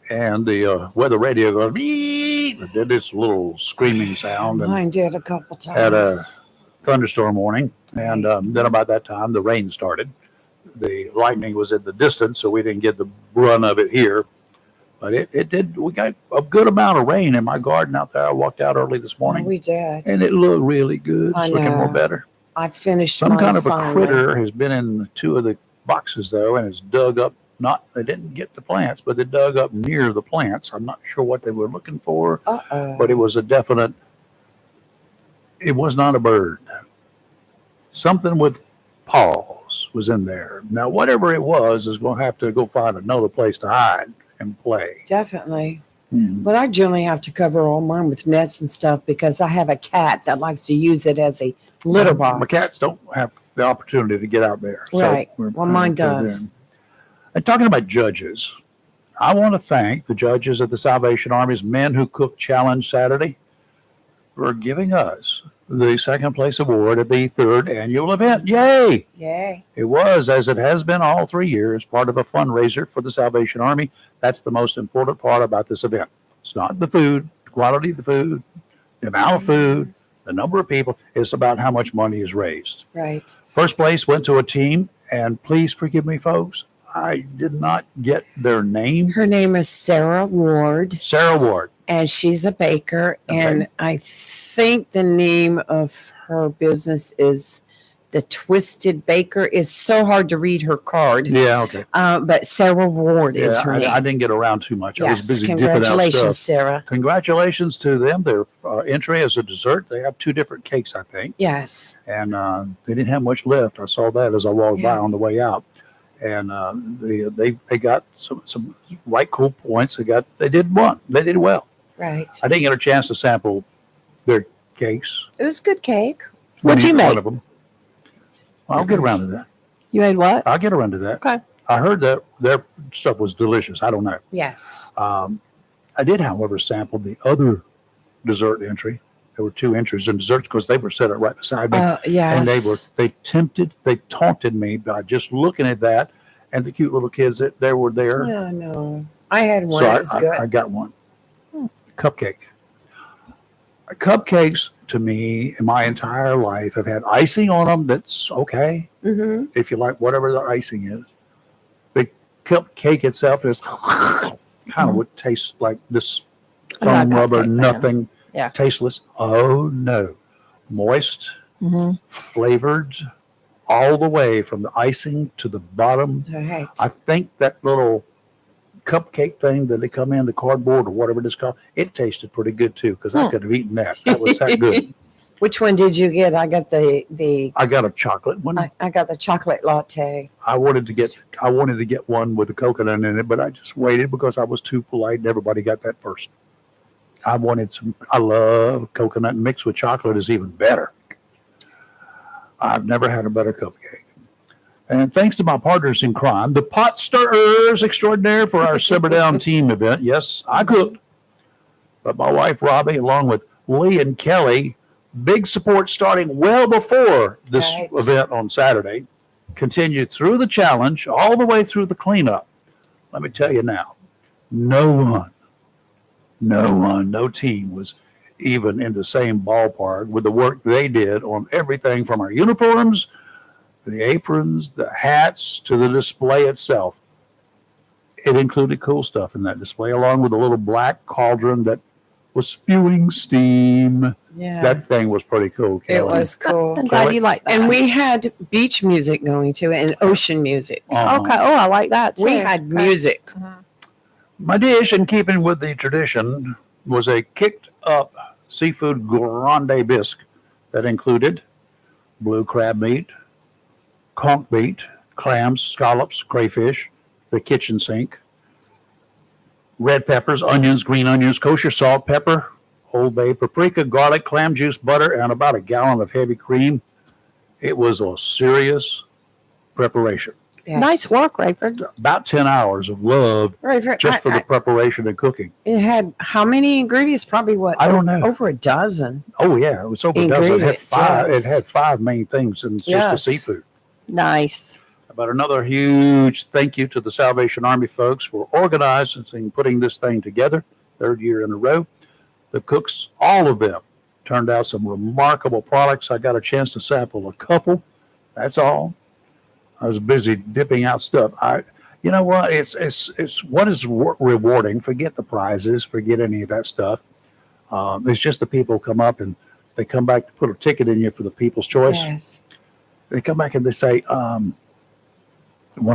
[SPEAKER 1] and the weather radio goes, beep, it did this little screaming sound. And
[SPEAKER 2] Mine did a couple times.
[SPEAKER 1] had a thunderstorm warning, and then about that time, the rain started. The lightning was in the distance, so we didn't get the run of it here. But it did. We got a good amount of rain in my garden out there. I walked out early this morning,
[SPEAKER 2] We did.
[SPEAKER 1] and it looked really good.
[SPEAKER 2] I
[SPEAKER 1] It's looking more
[SPEAKER 2] know.
[SPEAKER 1] better.
[SPEAKER 2] I finished
[SPEAKER 1] Some
[SPEAKER 2] mine
[SPEAKER 1] kind of a
[SPEAKER 2] finally.
[SPEAKER 1] critter has been in 2 of the boxes, though, and it's dug up. They didn't get the plants, but they dug up near the plants. I'm not sure what they were looking for,
[SPEAKER 2] Uh-oh.
[SPEAKER 1] but it was it was not a bird. Something with paws was in there. Now, whatever it was is going to have to go find another place to hide and play.
[SPEAKER 2] Definitely.
[SPEAKER 1] Hmm.
[SPEAKER 2] But I generally have to cover all mine with nets and stuff because I have a cat that likes to use it as a litter box.
[SPEAKER 1] My cats don't have the opportunity to get out there.
[SPEAKER 2] Right.
[SPEAKER 1] we're
[SPEAKER 2] Well, mine
[SPEAKER 1] trying to
[SPEAKER 2] does.
[SPEAKER 1] do that. And talking about judges, I want to thank the judges of the Salvation Army's Men Who Cook Challenge Saturday for giving us the second place award at the 3rd annual event. Yay!
[SPEAKER 2] Yay.
[SPEAKER 1] It was, as it has been all 3 years, part of a fundraiser for the Salvation Army. That's the most important part about this event. It's not the food, the quality of the food, the amount of food, the number of people. It's about how much money is raised.
[SPEAKER 2] Right.
[SPEAKER 1] First place went to a team, and please forgive me, folks. I did not get their name.
[SPEAKER 2] Her name is Sarah Ward,
[SPEAKER 1] Sarah Ward.
[SPEAKER 2] and she's a baker.
[SPEAKER 1] Okay.
[SPEAKER 2] And I think the name of her business is The Twisted Baker. Is so hard to read her card.
[SPEAKER 1] Yeah, okay.
[SPEAKER 2] But Sarah Ward is
[SPEAKER 1] Yeah,
[SPEAKER 2] her name.
[SPEAKER 1] I didn't get around too much. I was
[SPEAKER 2] Yes,
[SPEAKER 1] busy dipping out
[SPEAKER 2] congratulations,
[SPEAKER 1] stuff.
[SPEAKER 2] Sarah.
[SPEAKER 1] Congratulations to them. Their entry as a dessert. They have 2 different cakes, I think.
[SPEAKER 2] Yes.
[SPEAKER 1] And they didn't have much left. I saw that as I walked by
[SPEAKER 2] Yeah.
[SPEAKER 1] on the way out. And they got some right cool points. They did well.
[SPEAKER 2] Right.
[SPEAKER 1] I didn't get a chance to sample their cakes.
[SPEAKER 2] It was good cake.
[SPEAKER 3] What'd you
[SPEAKER 1] One
[SPEAKER 3] make?
[SPEAKER 1] of them. I'll get around to that.
[SPEAKER 3] You made what?
[SPEAKER 1] I'll get around to that.
[SPEAKER 3] Okay.
[SPEAKER 1] I heard that their stuff was delicious. I don't know.
[SPEAKER 2] Yes.
[SPEAKER 1] I did, however, sample the other dessert entry. There were 2 entries in desserts because they were set up right beside me.
[SPEAKER 2] Yes.
[SPEAKER 1] And they taunted me by just looking at that and the cute little kids that they were there.
[SPEAKER 2] Oh, no. I had one.
[SPEAKER 1] So
[SPEAKER 2] It was good.
[SPEAKER 1] I got one. Cupcake. Cupcakes to me in my entire life have had icing on them. That's okay.
[SPEAKER 2] Mm-hmm.
[SPEAKER 1] If you like whatever the icing is. The cupcake itself is kind of what tastes like this
[SPEAKER 3] I'm not a
[SPEAKER 1] foam rubber,
[SPEAKER 3] cupcake fan.
[SPEAKER 1] nothing,
[SPEAKER 3] Yeah.
[SPEAKER 1] tasteless. Oh no. Moist,
[SPEAKER 3] Mm-hmm.
[SPEAKER 1] flavored, all the way from the icing to the bottom.
[SPEAKER 2] All right.
[SPEAKER 1] I think that little cupcake thing that they come in the cardboard or whatever it is called, it tasted pretty good too because I could have eaten that. That was that good.
[SPEAKER 2] Which one did you get? I got the
[SPEAKER 1] I got a chocolate one.
[SPEAKER 2] I got the chocolate latte.
[SPEAKER 1] I wanted to get one with a coconut in it, but I just waited because I was too polite and everybody got that first. I love coconut mixed with chocolate is even better. I've never had a better cupcake. And thanks to my partners in crime, the pot stirrers extraordinaire for our Simmer Down team event. Yes, I cooked. But my wife, Robbie, along with Lee and Kelly, big support starting well before this
[SPEAKER 2] Right.
[SPEAKER 1] event on Saturday, continued through the challenge, all the way through the cleanup. Let me tell you now, no team was even in the same ballpark with the work they did on everything from our uniforms, the aprons, the hats, to the display itself. It included cool stuff in that display, along with a little black cauldron that was spewing steam.
[SPEAKER 2] Yeah.
[SPEAKER 1] That thing was pretty cool,
[SPEAKER 2] It
[SPEAKER 1] Kelly.
[SPEAKER 2] was cool.
[SPEAKER 3] I'm glad you like that.
[SPEAKER 2] And we had beach music going to it and ocean music.
[SPEAKER 1] Uh-huh.
[SPEAKER 3] Okay. Oh, I like that too.
[SPEAKER 2] We had
[SPEAKER 3] Okay.
[SPEAKER 2] music.
[SPEAKER 1] My dish, in keeping with the tradition, was a kicked up seafood grande bisque that included blue crab meat, conch meat, clams, scallops, crayfish, the kitchen sink, red peppers, onions, green onions, kosher salt, pepper, Old Bay, paprika, garlic, clam juice, butter, and about a gallon of heavy cream. It was a serious preparation.
[SPEAKER 2] Yes.
[SPEAKER 3] Nice work, Rayford.
[SPEAKER 1] About 10 hours of love
[SPEAKER 2] Right,
[SPEAKER 1] just for the preparation and cooking.
[SPEAKER 2] it had how many ingredients? Probably what?
[SPEAKER 1] I don't know.
[SPEAKER 2] Over a dozen.
[SPEAKER 1] Oh yeah, it was over a dozen. It had
[SPEAKER 2] Ingredients,
[SPEAKER 1] five.
[SPEAKER 2] yes.
[SPEAKER 1] It had 5 main things, and it's just the
[SPEAKER 2] Yes.
[SPEAKER 1] seafood.
[SPEAKER 3] Nice.
[SPEAKER 1] But another huge thank you to the Salvation Army folks for organizing and putting this thing together. 3rd year in a row. The cooks, all of them, turned out some remarkable products. I got a chance to sample a couple. That's all. I was busy dipping out stuff. You know what? It's what is rewarding. Forget the prizes. Forget any of that stuff. It's just the people come up and they come back to put a ticket in you for the People's Choice.
[SPEAKER 2] Yes.
[SPEAKER 1] They come back and they say, one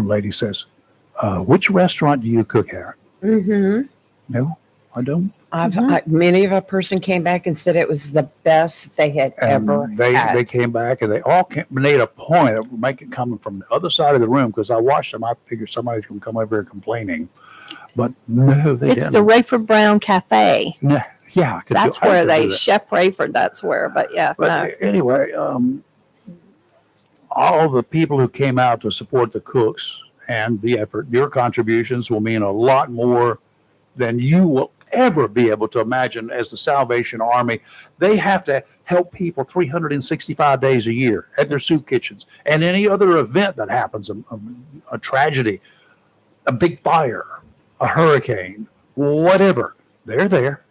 [SPEAKER 1] lady says, which restaurant do you cook at?
[SPEAKER 2] Mm-hmm.
[SPEAKER 1] No, I don't.
[SPEAKER 2] Many of a person came back and said it was the best they had ever
[SPEAKER 1] And they
[SPEAKER 2] had.
[SPEAKER 1] came back and they all made a point of making coming from the other side of the room because I watched them. I figured somebody's going to come over here complaining, but no, they
[SPEAKER 3] It's
[SPEAKER 1] didn't.
[SPEAKER 3] the Rayford Brown Cafe.
[SPEAKER 1] Nah, yeah, I could
[SPEAKER 3] That's
[SPEAKER 1] I
[SPEAKER 3] where
[SPEAKER 1] could
[SPEAKER 3] they,
[SPEAKER 1] do that.
[SPEAKER 3] Chef Rayford, that's where. But yeah,
[SPEAKER 1] But
[SPEAKER 3] no.
[SPEAKER 1] anyway, all the people who came out to support the cooks and the effort, your contributions will mean a lot more than you will ever be able to imagine as the Salvation Army. They have to help people 365 days a year at their soup kitchens and any other event that happens, a tragedy, a big fire, a hurricane, whatever. They're there.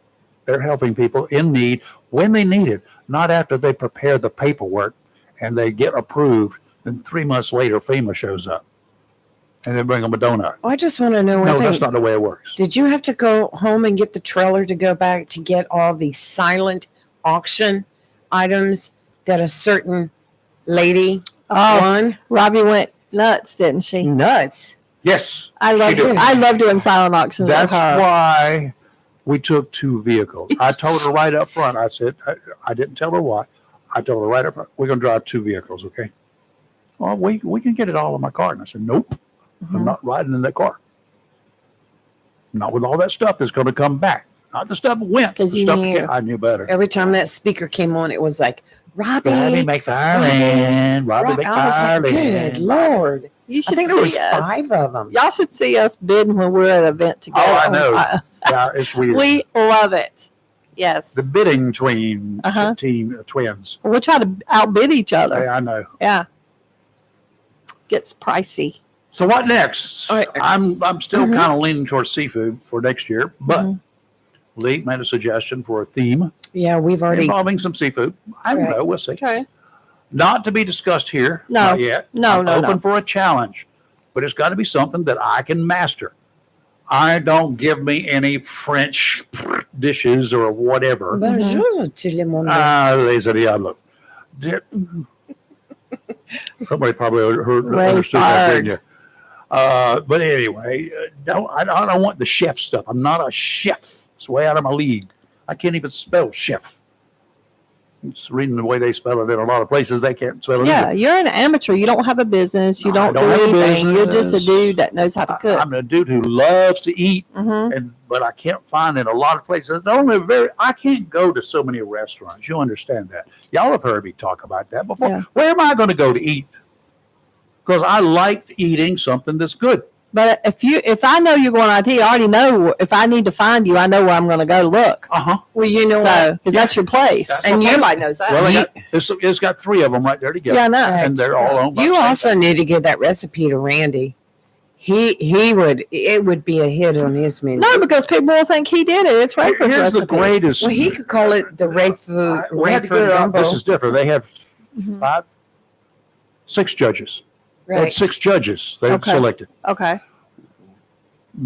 [SPEAKER 1] They're helping people in need when they need it, not after they prepare the paperwork and they get approved. Then 3 months later, FEMA shows up. and then bring them a donut.
[SPEAKER 2] I just want to know one
[SPEAKER 1] No,
[SPEAKER 2] thing.
[SPEAKER 1] that's not the way it works.
[SPEAKER 2] Did you have to go home and get the trailer to go back to get all the silent auction items that a certain lady
[SPEAKER 3] Oh,
[SPEAKER 2] won?
[SPEAKER 3] Robbie went nuts, didn't she?
[SPEAKER 2] Nuts.
[SPEAKER 1] Yes.
[SPEAKER 3] I love
[SPEAKER 1] did.
[SPEAKER 3] I love doing silent auctions with
[SPEAKER 1] That's
[SPEAKER 3] her.
[SPEAKER 1] why we took 2 vehicles. I told her right up front. I said, I didn't tell her why. I told her right up front, we're going to drive 2 vehicles, okay? Well, we can get it all in my car. And I said, nope, I'm not riding in that car. Not with all that stuff that's going to come back. Not the stuff that went.
[SPEAKER 3] 'Cause
[SPEAKER 1] The
[SPEAKER 3] you
[SPEAKER 1] stuff
[SPEAKER 3] knew.
[SPEAKER 1] that came, I knew better.
[SPEAKER 2] Every time that speaker came on, it was like,
[SPEAKER 1] Robbie
[SPEAKER 2] Robbie.
[SPEAKER 1] McFarlane. Robbie
[SPEAKER 2] I was like,
[SPEAKER 1] McFarlane.
[SPEAKER 2] good Lord.
[SPEAKER 3] You
[SPEAKER 2] I
[SPEAKER 3] should
[SPEAKER 2] think
[SPEAKER 3] see
[SPEAKER 2] there was
[SPEAKER 3] us.
[SPEAKER 2] 5 of them.
[SPEAKER 3] Y'all should see us bidding when we're at an event together.
[SPEAKER 1] I know. Yeah, it's weird.
[SPEAKER 3] We love it. Yes.
[SPEAKER 1] The bidding between
[SPEAKER 3] Uh-huh.
[SPEAKER 1] team twins.
[SPEAKER 3] We'll try to outbid each other.
[SPEAKER 1] Hey, I know.
[SPEAKER 3] Yeah. Gets pricey.
[SPEAKER 1] So what next?
[SPEAKER 2] All right.
[SPEAKER 1] I'm still
[SPEAKER 2] Mhm.
[SPEAKER 1] kind of leaning towards seafood for next year, but
[SPEAKER 3] Mhm.
[SPEAKER 1] Lee made a suggestion for a theme
[SPEAKER 2] Yeah, we've already.
[SPEAKER 1] involving some seafood. I don't
[SPEAKER 2] Right.
[SPEAKER 1] know. We'll see.
[SPEAKER 3] Okay.
[SPEAKER 1] Not to be discussed here.
[SPEAKER 3] No.
[SPEAKER 1] Not yet.
[SPEAKER 3] No,
[SPEAKER 1] I'm
[SPEAKER 3] no,
[SPEAKER 1] open
[SPEAKER 3] no.
[SPEAKER 1] for a challenge, but it's got to be something that I can master. I don't give me any French dishes or whatever.
[SPEAKER 2] Bonjour, tout le monde.
[SPEAKER 1] Les diables. Somebody probably
[SPEAKER 3] Ray
[SPEAKER 1] understood that,
[SPEAKER 3] Fard.
[SPEAKER 1] didn't you? But anyway, I don't want the chef stuff. I'm not a chef. It's way out of my league. I can't even spell chef. It's reading the way they spell it in a lot of places. They can't spell it.
[SPEAKER 3] Yeah,
[SPEAKER 1] either.
[SPEAKER 3] you're an amateur. You don't have a business. You
[SPEAKER 1] No, I
[SPEAKER 3] don't
[SPEAKER 1] don't
[SPEAKER 3] do
[SPEAKER 1] have a
[SPEAKER 3] anything. You're just a
[SPEAKER 1] business.
[SPEAKER 3] dude that knows how to cook.
[SPEAKER 1] I'm a dude who loves to eat,
[SPEAKER 3] Mm-hmm.
[SPEAKER 1] but I can't find in a lot of places. I can't go to so many restaurants. You understand that? Y'all have heard me talk about that before.
[SPEAKER 3] Yeah.
[SPEAKER 1] Where am I going to go to eat? Because I like eating something that's good.
[SPEAKER 3] But if I know you're going out to eat, I already know if I need to find you, I know where I'm going to go look.
[SPEAKER 2] Well, you know what?
[SPEAKER 3] So, because that's your place,
[SPEAKER 1] That's
[SPEAKER 3] and
[SPEAKER 1] okay.
[SPEAKER 3] everybody knows that.
[SPEAKER 1] Well, it's got 3 of them right there together.
[SPEAKER 3] yeah, I know.
[SPEAKER 1] And they're all owned by
[SPEAKER 2] You
[SPEAKER 1] the same
[SPEAKER 2] also need to give that recipe to Randy. It would be a hit on his menu.
[SPEAKER 3] No, because people will think he did it. It's right for
[SPEAKER 1] Here's the
[SPEAKER 3] recipe.
[SPEAKER 1] greatest.
[SPEAKER 2] Well, he could call it the Ray Food.
[SPEAKER 1] We had to get it up.
[SPEAKER 2] Gumbo.
[SPEAKER 1] This is different. They have
[SPEAKER 3] Mhm.
[SPEAKER 1] 6 judges. They had
[SPEAKER 2] Right.
[SPEAKER 1] 6 judges they
[SPEAKER 3] Okay.
[SPEAKER 1] selected.
[SPEAKER 3] Okay.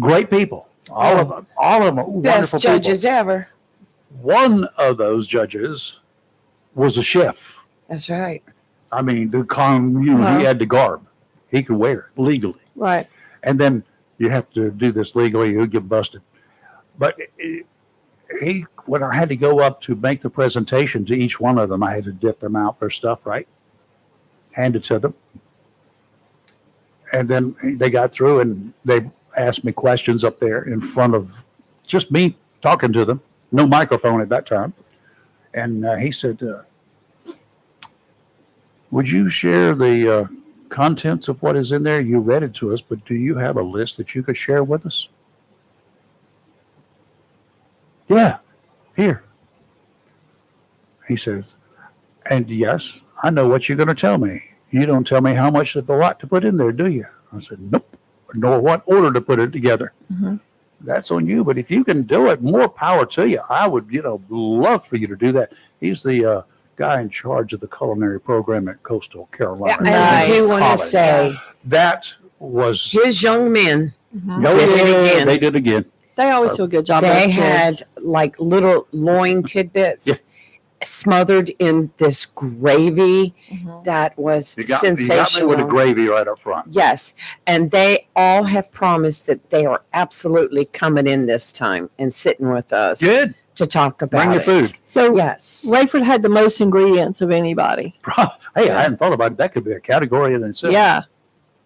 [SPEAKER 1] Great people. All of them are wonderful
[SPEAKER 2] Best judges ever.
[SPEAKER 1] people. One of those judges was a chef.
[SPEAKER 2] That's right.
[SPEAKER 1] I mean,
[SPEAKER 3] Wow.
[SPEAKER 1] he had the garb. He could wear it legally.
[SPEAKER 3] Right.
[SPEAKER 1] And then you have to do this legally, you'll get busted. But when I had to go up to make the presentation to each one of them, I had to dip them out their stuff, right? Hand it to them. And then they got through and they asked me questions up there in front of just me talking to them. No microphone at that time. And he said, would you share the contents of what is in there? You read it to us, but do you have a list that you could share with us? Yeah, here. He says, and yes, I know what you're going to tell me. You don't tell me how much of what to put in there, do you? I said, nope, nor what order to put it together.
[SPEAKER 3] Mm-hmm.
[SPEAKER 1] That's on you. But if you can do it, more power to you. I would, love for you to do that. He's the guy in charge of the culinary program at Coastal Carolina.
[SPEAKER 2] And I do want to
[SPEAKER 1] College.
[SPEAKER 2] say,
[SPEAKER 1] That was
[SPEAKER 2] his young men,
[SPEAKER 3] Mm-hmm.
[SPEAKER 1] no,
[SPEAKER 2] did it again.
[SPEAKER 1] They did again.
[SPEAKER 3] They always
[SPEAKER 1] So,
[SPEAKER 3] do a good job.
[SPEAKER 2] they
[SPEAKER 3] those
[SPEAKER 2] had
[SPEAKER 3] kids.
[SPEAKER 2] like little loin tidbits
[SPEAKER 1] Yeah.
[SPEAKER 2] smothered in this gravy
[SPEAKER 3] Mhm.
[SPEAKER 2] that was
[SPEAKER 1] You got me
[SPEAKER 2] sensational.
[SPEAKER 1] with the gravy right up front.
[SPEAKER 2] Yes. And they all have promised that they are absolutely coming in this time and sitting with us
[SPEAKER 1] Good.
[SPEAKER 2] to talk about
[SPEAKER 1] Bring your
[SPEAKER 2] it.
[SPEAKER 1] food.
[SPEAKER 3] So
[SPEAKER 2] Yes.
[SPEAKER 3] Rayford had the most ingredients of anybody.
[SPEAKER 1] Hey, I hadn't thought about it. That could be a category in itself.
[SPEAKER 3] Yeah,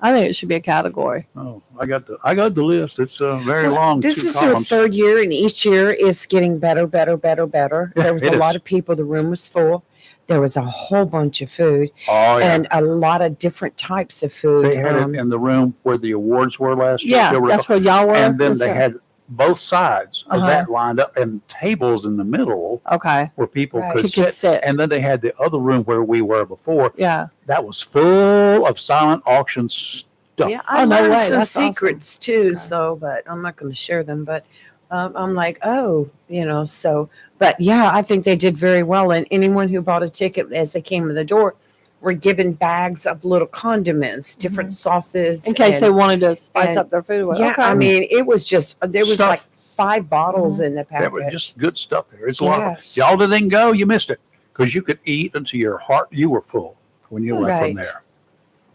[SPEAKER 3] I think it should be a category.
[SPEAKER 1] Oh, I got the list. It's very long.
[SPEAKER 2] This
[SPEAKER 1] 2
[SPEAKER 2] is their
[SPEAKER 1] columns.
[SPEAKER 2] 3rd year, and each year is getting better.
[SPEAKER 1] Yeah,
[SPEAKER 2] There was
[SPEAKER 1] it
[SPEAKER 2] a lot
[SPEAKER 1] is.
[SPEAKER 2] of people. The room was full. There was a whole bunch of food
[SPEAKER 1] Oh yeah.
[SPEAKER 2] and a lot of different types of food.
[SPEAKER 1] They had it in the room where the awards were last year.
[SPEAKER 3] Yeah,
[SPEAKER 1] You'll
[SPEAKER 3] that's
[SPEAKER 1] recall.
[SPEAKER 3] where y'all were.
[SPEAKER 1] And then
[SPEAKER 3] Was
[SPEAKER 1] they
[SPEAKER 3] that-
[SPEAKER 1] had both sides of
[SPEAKER 3] Uh-huh.
[SPEAKER 1] that lined up and tables in the middle
[SPEAKER 3] Okay.
[SPEAKER 1] where people
[SPEAKER 2] Right.
[SPEAKER 1] could
[SPEAKER 3] Could sit.
[SPEAKER 1] And then they had the other room where we were before.
[SPEAKER 3] Yeah.
[SPEAKER 1] That was full of silent auction stuff.
[SPEAKER 2] Yeah, I
[SPEAKER 3] Oh, no
[SPEAKER 2] learned
[SPEAKER 3] way.
[SPEAKER 2] some
[SPEAKER 3] That's awesome.
[SPEAKER 2] secrets too.
[SPEAKER 3] Okay.
[SPEAKER 2] So, but I'm not going to share them. But I'm like, oh, so. But yeah, I think they did very well. And anyone who bought a ticket as they came to the door were given bags of little condiments, different sauces.
[SPEAKER 3] In case
[SPEAKER 2] and-
[SPEAKER 3] they wanted to spice
[SPEAKER 2] and-
[SPEAKER 3] up their food.
[SPEAKER 2] Yeah,
[SPEAKER 3] Okay.
[SPEAKER 2] I mean, it was just, there was
[SPEAKER 1] Stuff.
[SPEAKER 2] like 5 bottles in the
[SPEAKER 1] That was
[SPEAKER 2] packet.
[SPEAKER 1] just good stuff there. It's a lot of
[SPEAKER 2] Yes.
[SPEAKER 1] y'all didn't go, you missed it because you could eat until your heart, you were full when you left from
[SPEAKER 2] Right.
[SPEAKER 1] there.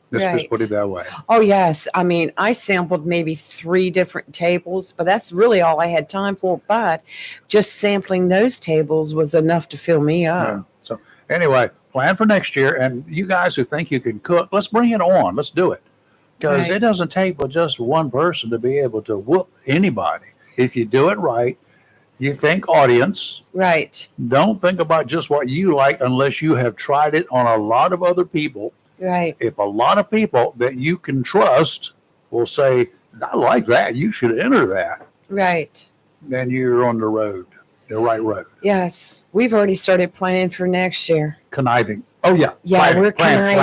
[SPEAKER 1] Let's just
[SPEAKER 2] Right.
[SPEAKER 1] put it that way.
[SPEAKER 2] Oh, yes. I mean, I sampled maybe 3 different tables, but that's really all I had time for. But just sampling those tables was enough to fill me up.
[SPEAKER 1] Yeah. So anyway, plan for next year. And you guys who think you can cook, let's bring it on. Let's do it. Because
[SPEAKER 2] Right.
[SPEAKER 1] it doesn't take but just one person to be able to whoop anybody. If you do it right, you think audience.
[SPEAKER 2] Right.
[SPEAKER 1] Don't think about just what you like unless you have tried it on a lot of other people.
[SPEAKER 2] Right.
[SPEAKER 1] If a lot of people that you can trust will say, I like that, you should enter that,
[SPEAKER 2] Right.
[SPEAKER 1] then you're on the road, the right road.
[SPEAKER 2] Yes. We've already started planning for next year.
[SPEAKER 1] Conniving. Oh, yeah.
[SPEAKER 2] Yeah, we're
[SPEAKER 1] planning.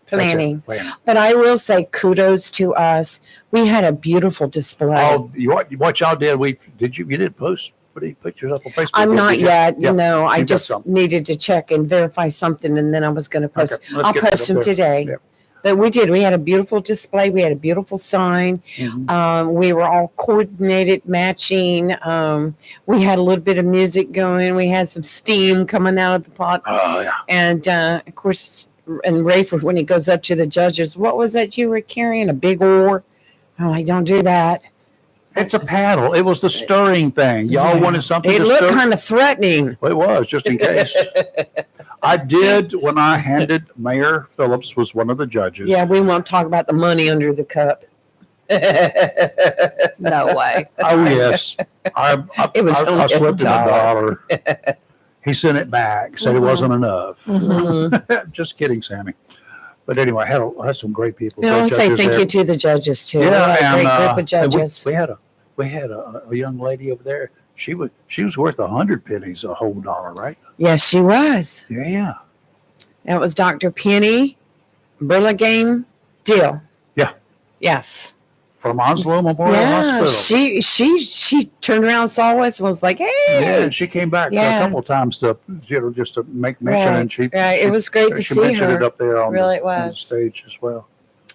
[SPEAKER 1] That's it,
[SPEAKER 2] planning.
[SPEAKER 1] planning.
[SPEAKER 2] But I will say kudos to us. We had a beautiful display.
[SPEAKER 1] Oh, what y'all did, you didn't post any pictures up on Facebook?
[SPEAKER 2] I'm not
[SPEAKER 1] did you?
[SPEAKER 2] yet.
[SPEAKER 1] Yeah.
[SPEAKER 2] No, I
[SPEAKER 1] You got
[SPEAKER 2] just
[SPEAKER 1] some.
[SPEAKER 2] needed to check and verify something, and then I was going to post.
[SPEAKER 1] Okay, let's
[SPEAKER 2] I'll
[SPEAKER 1] get that
[SPEAKER 2] post
[SPEAKER 1] up
[SPEAKER 2] them
[SPEAKER 1] there.
[SPEAKER 2] today.
[SPEAKER 1] Yep.
[SPEAKER 2] But we did. We had a beautiful display. We had a beautiful sign.
[SPEAKER 1] Mhm.
[SPEAKER 2] We were all coordinated, matching. We had a little bit of music going. We had some steam coming out of the pot.
[SPEAKER 1] Oh, yeah.
[SPEAKER 2] And of course, and Rayford, when he goes up to the judges, what was that you were carrying? A big oar? I'm like, don't do that.
[SPEAKER 1] It's a paddle. It was the stirring thing. Y'all
[SPEAKER 2] Yeah.
[SPEAKER 1] wanted something
[SPEAKER 2] It
[SPEAKER 1] to
[SPEAKER 2] looked
[SPEAKER 1] stir.
[SPEAKER 2] kind of threatening.
[SPEAKER 1] Well, it was, just in case. I did when I handed Mayor Phillips was one of the judges.
[SPEAKER 2] Yeah, we won't talk about the money under the cup.
[SPEAKER 3] No way.
[SPEAKER 1] Oh, yes. I
[SPEAKER 2] It was only
[SPEAKER 1] I
[SPEAKER 2] a
[SPEAKER 1] slipped him
[SPEAKER 2] dollar.
[SPEAKER 1] $1. He sent it back, said it wasn't enough.
[SPEAKER 2] Mhm.
[SPEAKER 1] Just kidding, Sammy. But anyway, I had some great people.
[SPEAKER 2] I
[SPEAKER 1] great
[SPEAKER 2] want to say
[SPEAKER 1] judges
[SPEAKER 2] thank
[SPEAKER 1] there.
[SPEAKER 2] you to the judges too.
[SPEAKER 1] Yeah,
[SPEAKER 2] we had a
[SPEAKER 1] and,
[SPEAKER 2] great group of
[SPEAKER 1] and
[SPEAKER 2] judges.
[SPEAKER 1] we had a young lady over there. She was worth 100 pennies, a whole dollar, right?
[SPEAKER 2] Yes, she was.
[SPEAKER 1] Yeah.
[SPEAKER 2] That was Dr. Penny Burlingame Dill.
[SPEAKER 1] Yeah.
[SPEAKER 2] Yes.
[SPEAKER 1] From Onslow Memorial
[SPEAKER 2] Yeah.
[SPEAKER 1] Hospital.
[SPEAKER 2] She turned around and saw us and was like, "Hey."
[SPEAKER 1] Yeah, and she came back
[SPEAKER 2] Yeah.
[SPEAKER 1] a couple of times to, just to make mention, and she
[SPEAKER 2] Right. It was great to
[SPEAKER 1] she
[SPEAKER 2] see
[SPEAKER 1] mentioned it
[SPEAKER 2] her.
[SPEAKER 1] up there on,
[SPEAKER 2] Really,
[SPEAKER 1] the,
[SPEAKER 2] it
[SPEAKER 1] on the
[SPEAKER 2] was.
[SPEAKER 1] stage as well.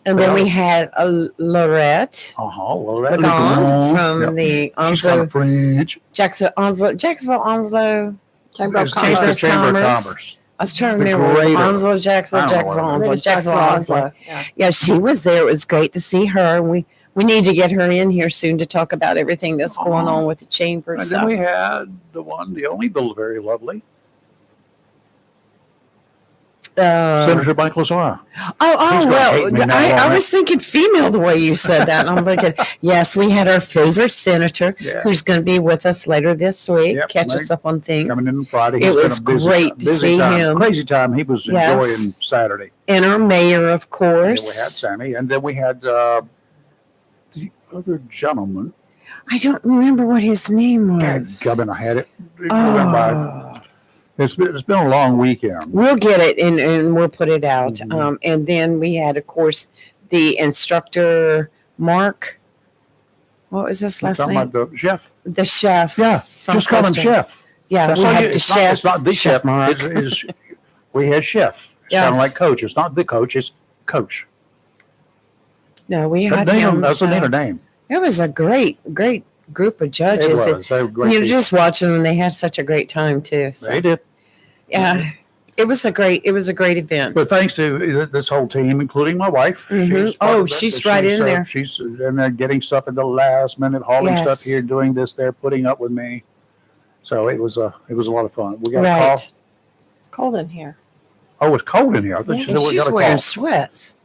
[SPEAKER 2] And then
[SPEAKER 1] Yeah.
[SPEAKER 2] we had a Lorette
[SPEAKER 1] Well, that
[SPEAKER 2] Lagon from
[SPEAKER 1] Yep.
[SPEAKER 2] the
[SPEAKER 1] She's kind
[SPEAKER 2] Onslow,
[SPEAKER 1] of French.
[SPEAKER 2] Jacksonville Onslow.
[SPEAKER 3] Chamber of
[SPEAKER 1] It's
[SPEAKER 2] Chamber
[SPEAKER 1] just
[SPEAKER 3] Commerce.
[SPEAKER 1] the
[SPEAKER 2] of
[SPEAKER 1] Chamber of
[SPEAKER 2] Commerce.
[SPEAKER 1] Commerce.
[SPEAKER 2] I was trying to
[SPEAKER 1] The
[SPEAKER 2] remember. It was
[SPEAKER 1] greater-
[SPEAKER 2] Onslow,
[SPEAKER 1] I
[SPEAKER 2] Jacksonville,
[SPEAKER 1] don't know
[SPEAKER 2] Jacksonville,
[SPEAKER 1] what it
[SPEAKER 2] Onslow,
[SPEAKER 3] It's
[SPEAKER 2] Jacksonville, Onslow.
[SPEAKER 3] Yeah.
[SPEAKER 2] Yeah, she was there. It was great to see her. We need to get her in here soon to talk about everything that's going on with the chamber.
[SPEAKER 1] And
[SPEAKER 2] So.
[SPEAKER 1] then we had the one, the only, the very lovely Senator Mike Lazar. He's
[SPEAKER 2] Oh,
[SPEAKER 1] gonna
[SPEAKER 2] well,
[SPEAKER 1] hate me now,
[SPEAKER 2] I
[SPEAKER 1] won't
[SPEAKER 2] was thinking female the way you said that. And I'm thinking, yes, we had our favorite senator
[SPEAKER 1] Yeah.
[SPEAKER 2] who's going to be with us later this week,
[SPEAKER 1] Yep,
[SPEAKER 2] catch
[SPEAKER 1] Mike
[SPEAKER 2] us up on things.
[SPEAKER 1] Coming in Friday.
[SPEAKER 2] It
[SPEAKER 1] He's
[SPEAKER 2] was
[SPEAKER 1] been a busy
[SPEAKER 2] great
[SPEAKER 1] time,
[SPEAKER 2] to
[SPEAKER 1] busy
[SPEAKER 2] see
[SPEAKER 1] time.
[SPEAKER 2] him.
[SPEAKER 1] Crazy time. He was
[SPEAKER 2] Yes.
[SPEAKER 1] enjoying Saturday.
[SPEAKER 2] And our mayor, of
[SPEAKER 1] And then we had
[SPEAKER 2] course.
[SPEAKER 1] Sammy, and then we had the other gentleman.
[SPEAKER 2] I don't remember what his name was.
[SPEAKER 1] Gubbin, I had it. It went by.
[SPEAKER 2] Oh.
[SPEAKER 1] It's been a long weekend.
[SPEAKER 2] We'll get it and we'll put it out.
[SPEAKER 1] Mhm.
[SPEAKER 2] And then we had, of course, the instructor, Mark. What was his last
[SPEAKER 1] Talking
[SPEAKER 2] name?
[SPEAKER 1] about the chef.
[SPEAKER 2] The chef.
[SPEAKER 1] Yeah,
[SPEAKER 2] from
[SPEAKER 1] just call him
[SPEAKER 2] Costa.
[SPEAKER 1] chef.
[SPEAKER 2] Yeah,
[SPEAKER 1] That's
[SPEAKER 2] we
[SPEAKER 1] all
[SPEAKER 2] had
[SPEAKER 1] you-
[SPEAKER 2] the
[SPEAKER 1] it's
[SPEAKER 2] chef.
[SPEAKER 1] Not, it's not the chef.
[SPEAKER 2] Mark.
[SPEAKER 1] We had chef. It's kind
[SPEAKER 2] Yes.
[SPEAKER 1] of like coach. It's not the coach. It's coach.
[SPEAKER 2] No, we
[SPEAKER 1] That
[SPEAKER 2] had
[SPEAKER 1] name,
[SPEAKER 2] him.
[SPEAKER 1] that's a
[SPEAKER 2] so-
[SPEAKER 1] neater name.
[SPEAKER 2] It was a great group of
[SPEAKER 1] It
[SPEAKER 2] judges.
[SPEAKER 1] was. They were
[SPEAKER 2] And
[SPEAKER 1] great
[SPEAKER 2] you're
[SPEAKER 1] people.
[SPEAKER 2] just watching them. They had such a great time too. So,
[SPEAKER 1] They did.
[SPEAKER 2] yeah, it was a great event.
[SPEAKER 1] But thanks to this whole team, including my wife.
[SPEAKER 2] Mhm.
[SPEAKER 1] She's part
[SPEAKER 2] Oh,
[SPEAKER 1] of that.
[SPEAKER 2] she's right in there.
[SPEAKER 1] She's in there getting stuff at the last minute, hauling
[SPEAKER 2] Yes.
[SPEAKER 1] stuff here, doing this there, putting up with me. So it was a lot of fun. We got a call.
[SPEAKER 2] Right.
[SPEAKER 3] Cold in here.
[SPEAKER 1] Oh, it's cold in here. I thought
[SPEAKER 3] Yeah.
[SPEAKER 1] you
[SPEAKER 2] And
[SPEAKER 1] said we
[SPEAKER 2] she's
[SPEAKER 1] got a
[SPEAKER 2] wearing
[SPEAKER 1] call.
[SPEAKER 2] sweats.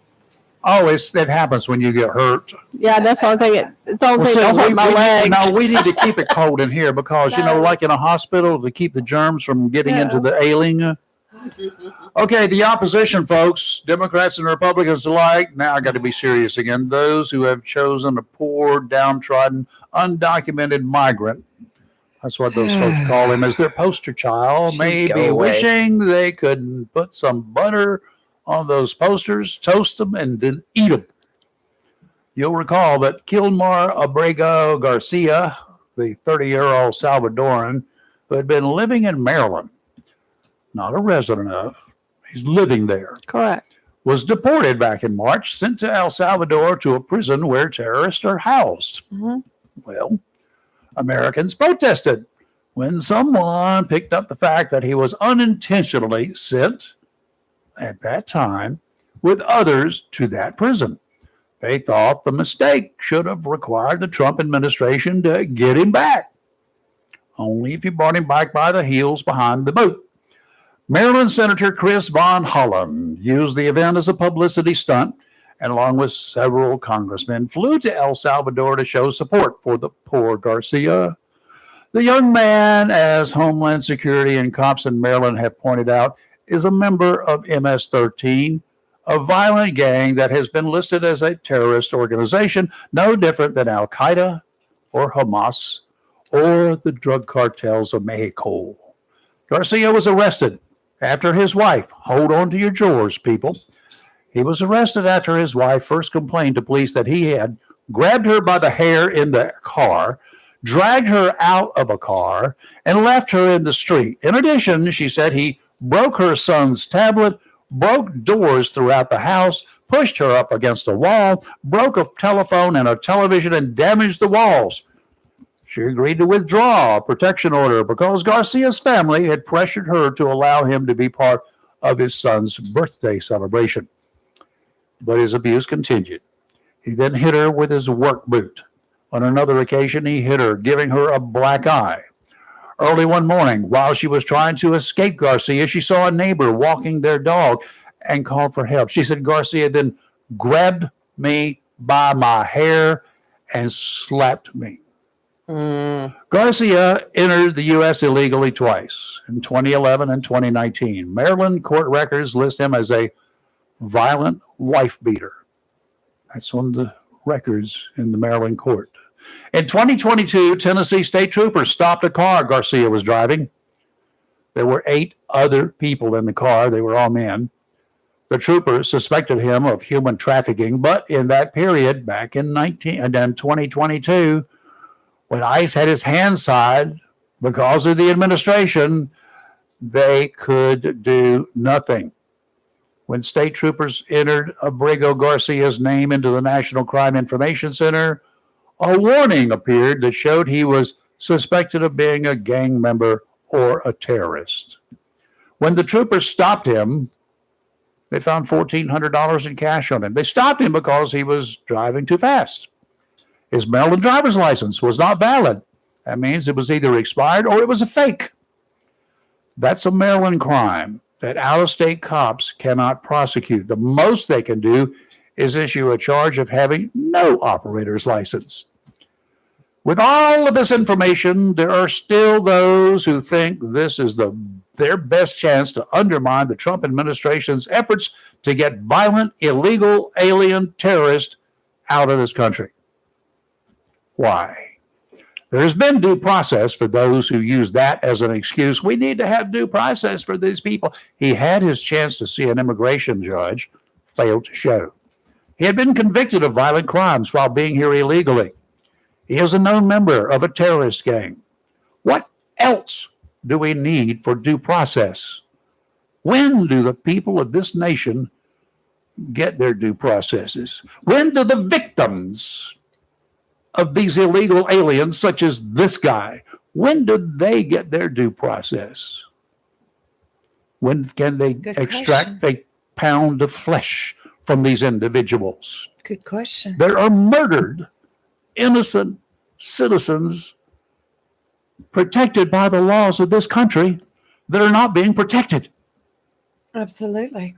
[SPEAKER 1] Oh, it happens when you get hurt.
[SPEAKER 3] Yeah, that's the only thing. It's the only thing
[SPEAKER 1] see,
[SPEAKER 3] don't hurt my legs.
[SPEAKER 1] No, we need to keep it cold in here because,
[SPEAKER 3] No.
[SPEAKER 1] like in a hospital, to keep the germs from getting
[SPEAKER 3] Yeah.
[SPEAKER 1] into the ailing. Okay, the opposition, folks, Democrats and Republicans alike. Now I got to be serious again. Those who have chosen a poor, downtrodden, undocumented migrant. That's what those folks call him as their poster child.
[SPEAKER 2] Should
[SPEAKER 1] Maybe
[SPEAKER 2] go away.
[SPEAKER 1] wishing they could put some butter on those posters, toast them, and then eat them. You'll recall that Kilmar Abrego Garcia, the 30-year-old Salvadoran who had been living in Maryland, not a resident of, he's living there,
[SPEAKER 3] Correct.
[SPEAKER 1] was deported back in March, sent to El Salvador to a prison where terrorists are housed.
[SPEAKER 2] Mhm.
[SPEAKER 1] Well, Americans protested when someone picked up the fact that he was unintentionally sent at that time with others to that prison. They thought the mistake should have required the Trump administration to get him back. Only if you brought him back by the heels behind the boot. Maryland Senator Chris Von Holland used the event as a publicity stunt and, along with several congressmen, flew to El Salvador to show support for the poor Garcia. The young man, as Homeland Security and cops in Maryland have pointed out, is a member of MS-13, a violent gang that has been listed as a terrorist organization, no different than Al-Qaeda or Hamas or the drug cartels of Mexico. Garcia was arrested after his wife, hold on to your drawers, people. He was arrested after his wife first complained to police that he had grabbed her by the hair in the car, dragged her out of a car, and left her in the street. In addition, she said he broke her son's tablet, broke doors throughout the house, pushed her up against a wall, broke a telephone and a television, and damaged the walls. She agreed to withdraw a protection order because Garcia's family had pressured her to allow him to be part of his son's birthday celebration. But his abuse continued. He then hit her with his work boot. On another occasion, he hit her, giving her a black eye. Early one morning, while she was trying to escape Garcia, she saw a neighbor walking their dog and called for help. She said Garcia then grabbed me by my hair and slapped me. Garcia entered the U.S. illegally twice, in 2011 and 2019. Maryland court records list him as a violent wife beater. That's on the records in the Maryland court. In 2022, Tennessee state troopers stopped a car Garcia was driving. There were 8 other people in the car. They were all men. The troopers suspected him of human trafficking, but in that period, back in 2022, when ICE had his hands tied because of the administration, they could do nothing. When state troopers entered Abrigo Garcia's name into the National Crime Information Center, a warning appeared that showed he was suspected of being a gang member or a terrorist. When the troopers stopped him, they found $1,400 in cash on him. They stopped him because he was driving too fast. His Maryland driver's license was not valid. That means it was either expired or it was a fake. That's a Maryland crime that out-of-state cops cannot prosecute. The most they can do is issue a charge of having no operator's license. With all of this information, there are still those who think this is their best chance to undermine the Trump administration's efforts to get violent, illegal, alien terrorists out of this country. Why? There has been due process for those who use that as an excuse. We need to have due process for these people. He had his chance to see an immigration judge, failed to show. He had been convicted of violent crimes while being here illegally. He is a known member of a terrorist gang. What else do we need for due process? When do the people of this nation get their due processes? When do the victims of these illegal aliens, such as this guy, when do they get their due process? When can they extract a pound of flesh from these individuals?
[SPEAKER 2] Good question.
[SPEAKER 1] There are murdered, innocent citizens protected by the laws of this country that are not being protected.
[SPEAKER 2] Absolutely.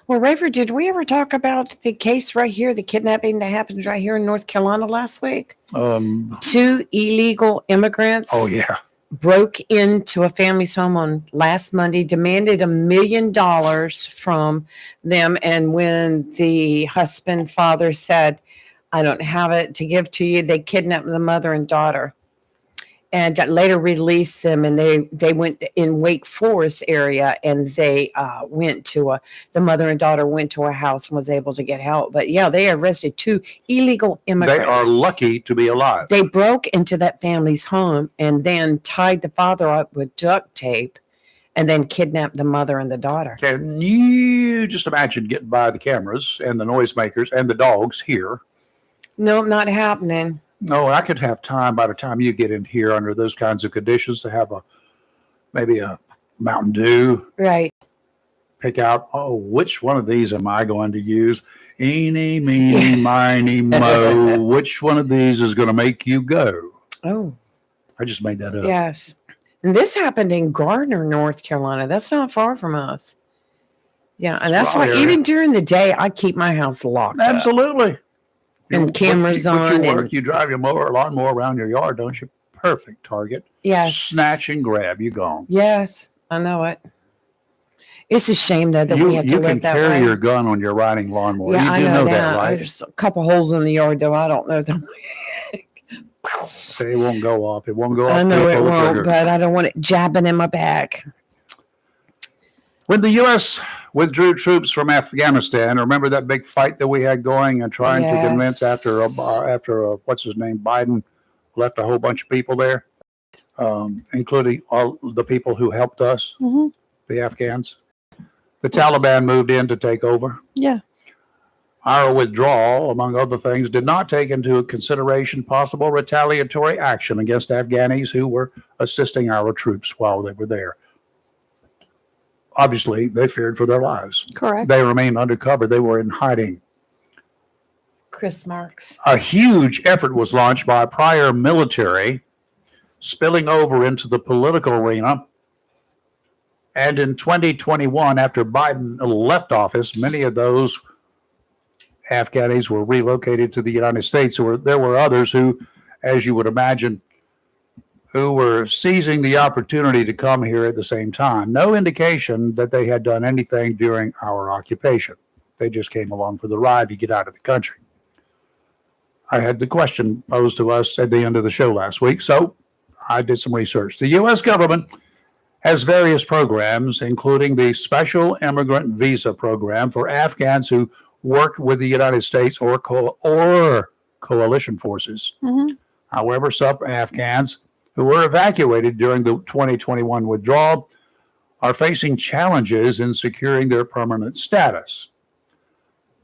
[SPEAKER 2] Well, Rayford, did we ever talk about the case right here, the kidnapping that happened right here in North Carolina last week? 2 illegal immigrants.
[SPEAKER 1] Oh, yeah.
[SPEAKER 2] Broke into a family's home on last Monday, demanded $1 million from them. And when the father said, I don't have it to give to you, they kidnapped the mother and daughter and later released them. And they went in Wake Forest area, and they the mother and daughter went to a house and was able to get help. But yeah, they arrested 2 illegal immigrants.
[SPEAKER 1] They are lucky to be alive.
[SPEAKER 2] They broke into that family's home and then tied the father up with duct tape and then kidnap the mother and the daughter.
[SPEAKER 1] Can you just imagine getting by the cameras and the noisemakers and the dogs here?
[SPEAKER 2] No, not happening.
[SPEAKER 1] No, I could have time by the time you get in here under those kinds of conditions to have maybe a Mountain Dew.
[SPEAKER 2] Right.
[SPEAKER 1] Pick out, which one of these am I going to use? Eeny, meeny, miny, mo. Which one of these is going to make you go?
[SPEAKER 2] Oh,
[SPEAKER 1] I just made that up.
[SPEAKER 2] yes. And this happened in Gardner, North Carolina. That's not far from us. Yeah, and that's why
[SPEAKER 1] area.
[SPEAKER 2] even during the day, I keep my house locked up.
[SPEAKER 1] Absolutely.
[SPEAKER 2] And cameras
[SPEAKER 1] you
[SPEAKER 2] on
[SPEAKER 1] Your work,
[SPEAKER 2] and-
[SPEAKER 1] you drive your lawnmower around your yard, don't you? Perfect target.
[SPEAKER 2] Yes.
[SPEAKER 1] Snatch and grab. You gone.
[SPEAKER 2] Yes, I know it. It's a shame though that
[SPEAKER 1] You,
[SPEAKER 2] we have to
[SPEAKER 1] you can
[SPEAKER 2] live that
[SPEAKER 1] carry
[SPEAKER 2] way.
[SPEAKER 1] your gun on your riding lawnmower.
[SPEAKER 2] Yeah,
[SPEAKER 1] You
[SPEAKER 2] I
[SPEAKER 1] do
[SPEAKER 2] know
[SPEAKER 1] that,
[SPEAKER 2] that.
[SPEAKER 1] right?
[SPEAKER 2] There's a couple holes in the yard though. I don't know them.
[SPEAKER 1] It won't go off. It won't go off.
[SPEAKER 2] I know
[SPEAKER 1] till
[SPEAKER 2] it
[SPEAKER 1] pull the
[SPEAKER 2] won't,
[SPEAKER 1] trigger.
[SPEAKER 2] but I don't want it jabbing in my back.
[SPEAKER 1] When the U.S. withdrew troops from Afghanistan, remember that big fight that we had going and trying to convince after what's his name, Biden left a whole bunch of people there, including all the people who helped us,
[SPEAKER 3] Mhm.
[SPEAKER 1] the Afghans. The Taliban moved in to take over.
[SPEAKER 3] Yeah.
[SPEAKER 1] Our withdrawal, among other things, did not take into consideration possible retaliatory action against Afghanis who were assisting our troops while they were there. Obviously, they feared for their lives.
[SPEAKER 3] Correct.
[SPEAKER 1] They remained undercover. They were in hiding.
[SPEAKER 2] Chris Marks.
[SPEAKER 1] A huge effort was launched by prior military, spilling over into the political arena. And in 2021, after Biden left office, many of those Afghanis were relocated to the United States. There were others who, as you would imagine, who were seizing the opportunity to come here at the same time. No indication that they had done anything during our occupation. They just came along for the ride to get out of the country. I had the question posed to us at the end of the show last week, so I did some research. The U.S. government has various programs, including the Special Immigrant Visa Program for Afghans who worked with the United States or coalition forces.
[SPEAKER 3] Mm-hmm.
[SPEAKER 1] However, some Afghans who were evacuated during the 2021 withdrawal are facing challenges in securing their permanent status.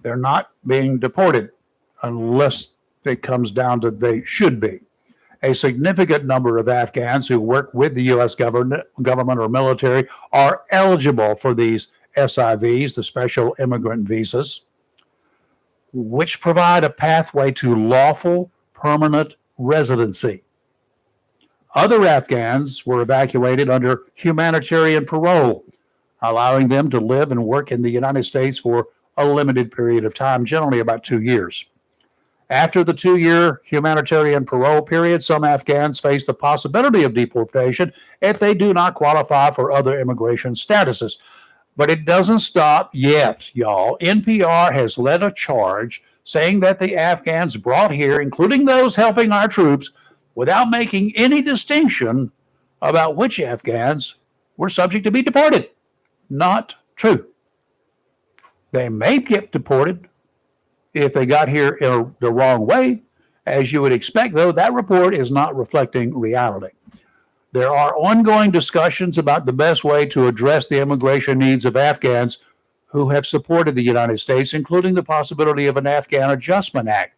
[SPEAKER 1] They're not being deported unless it comes down to they should be. A significant number of Afghans who work with the U.S. government or military are eligible for these SIVs, the Special Immigrant Visas, which provide a pathway to lawful permanent residency. Other Afghans were evacuated under humanitarian parole, allowing them to live and work in the United States for a limited period of time, generally about 2 years. After the 2-year humanitarian parole period, some Afghans face the possibility of deportation if they do not qualify for other immigration statuses. But it doesn't stop yet, y'all. NPR has led a charge saying that the Afghans brought here, including those helping our troops, without making any distinction about which Afghans were subject to be deported. Not true. They may get deported if they got here in the wrong way. As you would expect, though, that report is not reflecting reality. There are ongoing discussions about the best way to address the immigration needs of Afghans who have supported the United States, including the possibility of an Afghan Adjustment Act.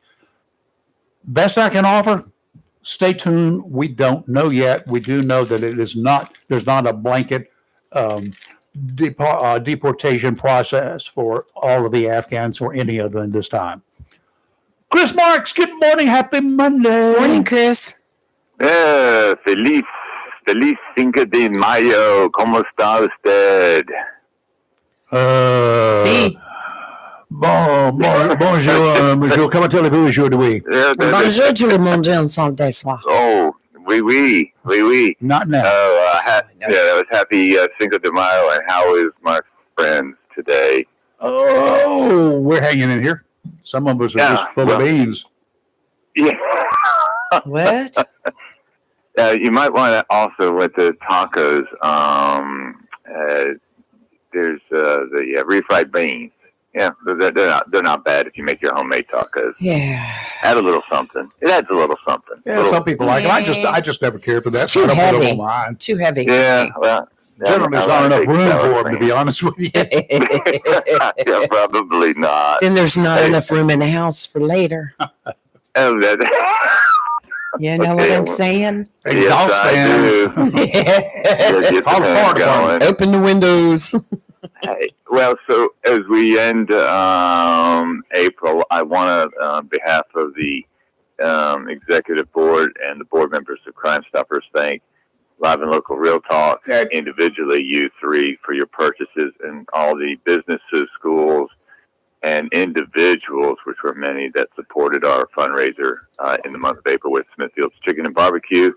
[SPEAKER 1] Best I can offer, stay tuned. We don't know yet. We do know that there's not a blanket deportation process for all of the Afghans or any of them this time. Chris Marks, good morning. Happy Monday.
[SPEAKER 2] Morning, Chris.
[SPEAKER 4] Feliz 5 de Mayo. ¿Cómo está usted?
[SPEAKER 2] Si.
[SPEAKER 1] Bonjour, monsieur. Comment allez-vous aujourd'hui?
[SPEAKER 2] Bonjour tout le monde ensemble ce soir.
[SPEAKER 4] Oh, oui.
[SPEAKER 1] Not now.
[SPEAKER 4] That was happy 5 de Mayo. And how is my friends today?
[SPEAKER 1] Oh, we're hanging in here. Some of us are just full of beans.
[SPEAKER 4] Yeah.
[SPEAKER 2] What?
[SPEAKER 4] You might want to also with the tacos. There's the refried beans. Yeah, they're not bad if you make your homemade tacos.
[SPEAKER 2] Yeah.
[SPEAKER 4] Add a little something. It adds a little something.
[SPEAKER 1] Yeah, some people like it. I just never cared for that.
[SPEAKER 2] It's too
[SPEAKER 1] so I don't put
[SPEAKER 2] heavy.
[SPEAKER 1] it on mine.
[SPEAKER 2] Too heavy.
[SPEAKER 4] Yeah, well,
[SPEAKER 1] Generally, there's not enough room for them, to be honest with you.
[SPEAKER 4] Yeah, probably not.
[SPEAKER 2] Then there's not enough room in the house for later.
[SPEAKER 4] Oh, that,
[SPEAKER 2] You know
[SPEAKER 4] Okay,
[SPEAKER 2] what I'm
[SPEAKER 4] well,
[SPEAKER 2] saying?
[SPEAKER 1] Exhaust
[SPEAKER 4] yes, I
[SPEAKER 1] fans.
[SPEAKER 4] do. Yeah, get the
[SPEAKER 1] Call the
[SPEAKER 4] fan
[SPEAKER 1] fire department.
[SPEAKER 4] going.
[SPEAKER 2] Open the windows.
[SPEAKER 4] Hey, well, so as we end April, I want to, on behalf of the executive board and the board members of Crime Stoppers, thank Live and Local Real Talk, individually you three, for your purchases, and all the businesses, schools, and individuals, which were many, that supported our fundraiser in the month of April with Smithfield's Chicken and Barbecue.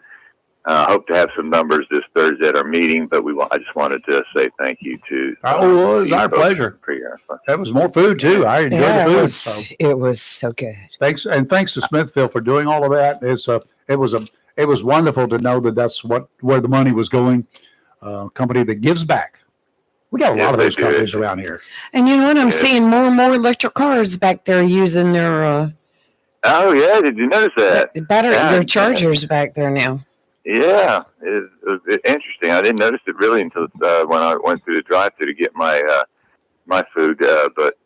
[SPEAKER 4] Hope to have some numbers this Thursday at our meeting, but I just wanted to say thank you to.
[SPEAKER 1] Oh, it was our pleasure. That was more food too. I enjoyed the food.
[SPEAKER 2] It was so good.
[SPEAKER 1] Thanks to Smithfield for doing all of that. It was wonderful to know that that's where the money was going. Company that gives back. We got a lot of those companies around here.
[SPEAKER 2] And you know what? I'm seeing more and more electric cars back there using their
[SPEAKER 4] oh yeah, did you notice that?
[SPEAKER 2] their chargers back there now.
[SPEAKER 4] Yeah, it was interesting. I didn't notice it really until when I went through the drive-thru to get my my food, but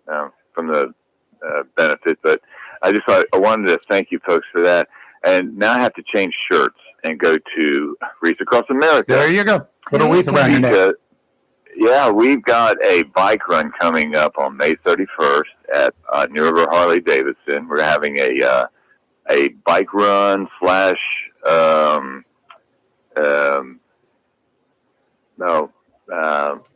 [SPEAKER 4] from the benefit. But I wanted to thank you folks for that. And now I have to change shirts and go to Wreath Across America.
[SPEAKER 1] There you go. Put a wreath around your neck.
[SPEAKER 4] Yeah, we've got a bike run coming up on May 31st at New River Harley Davidson. We're having a bike run /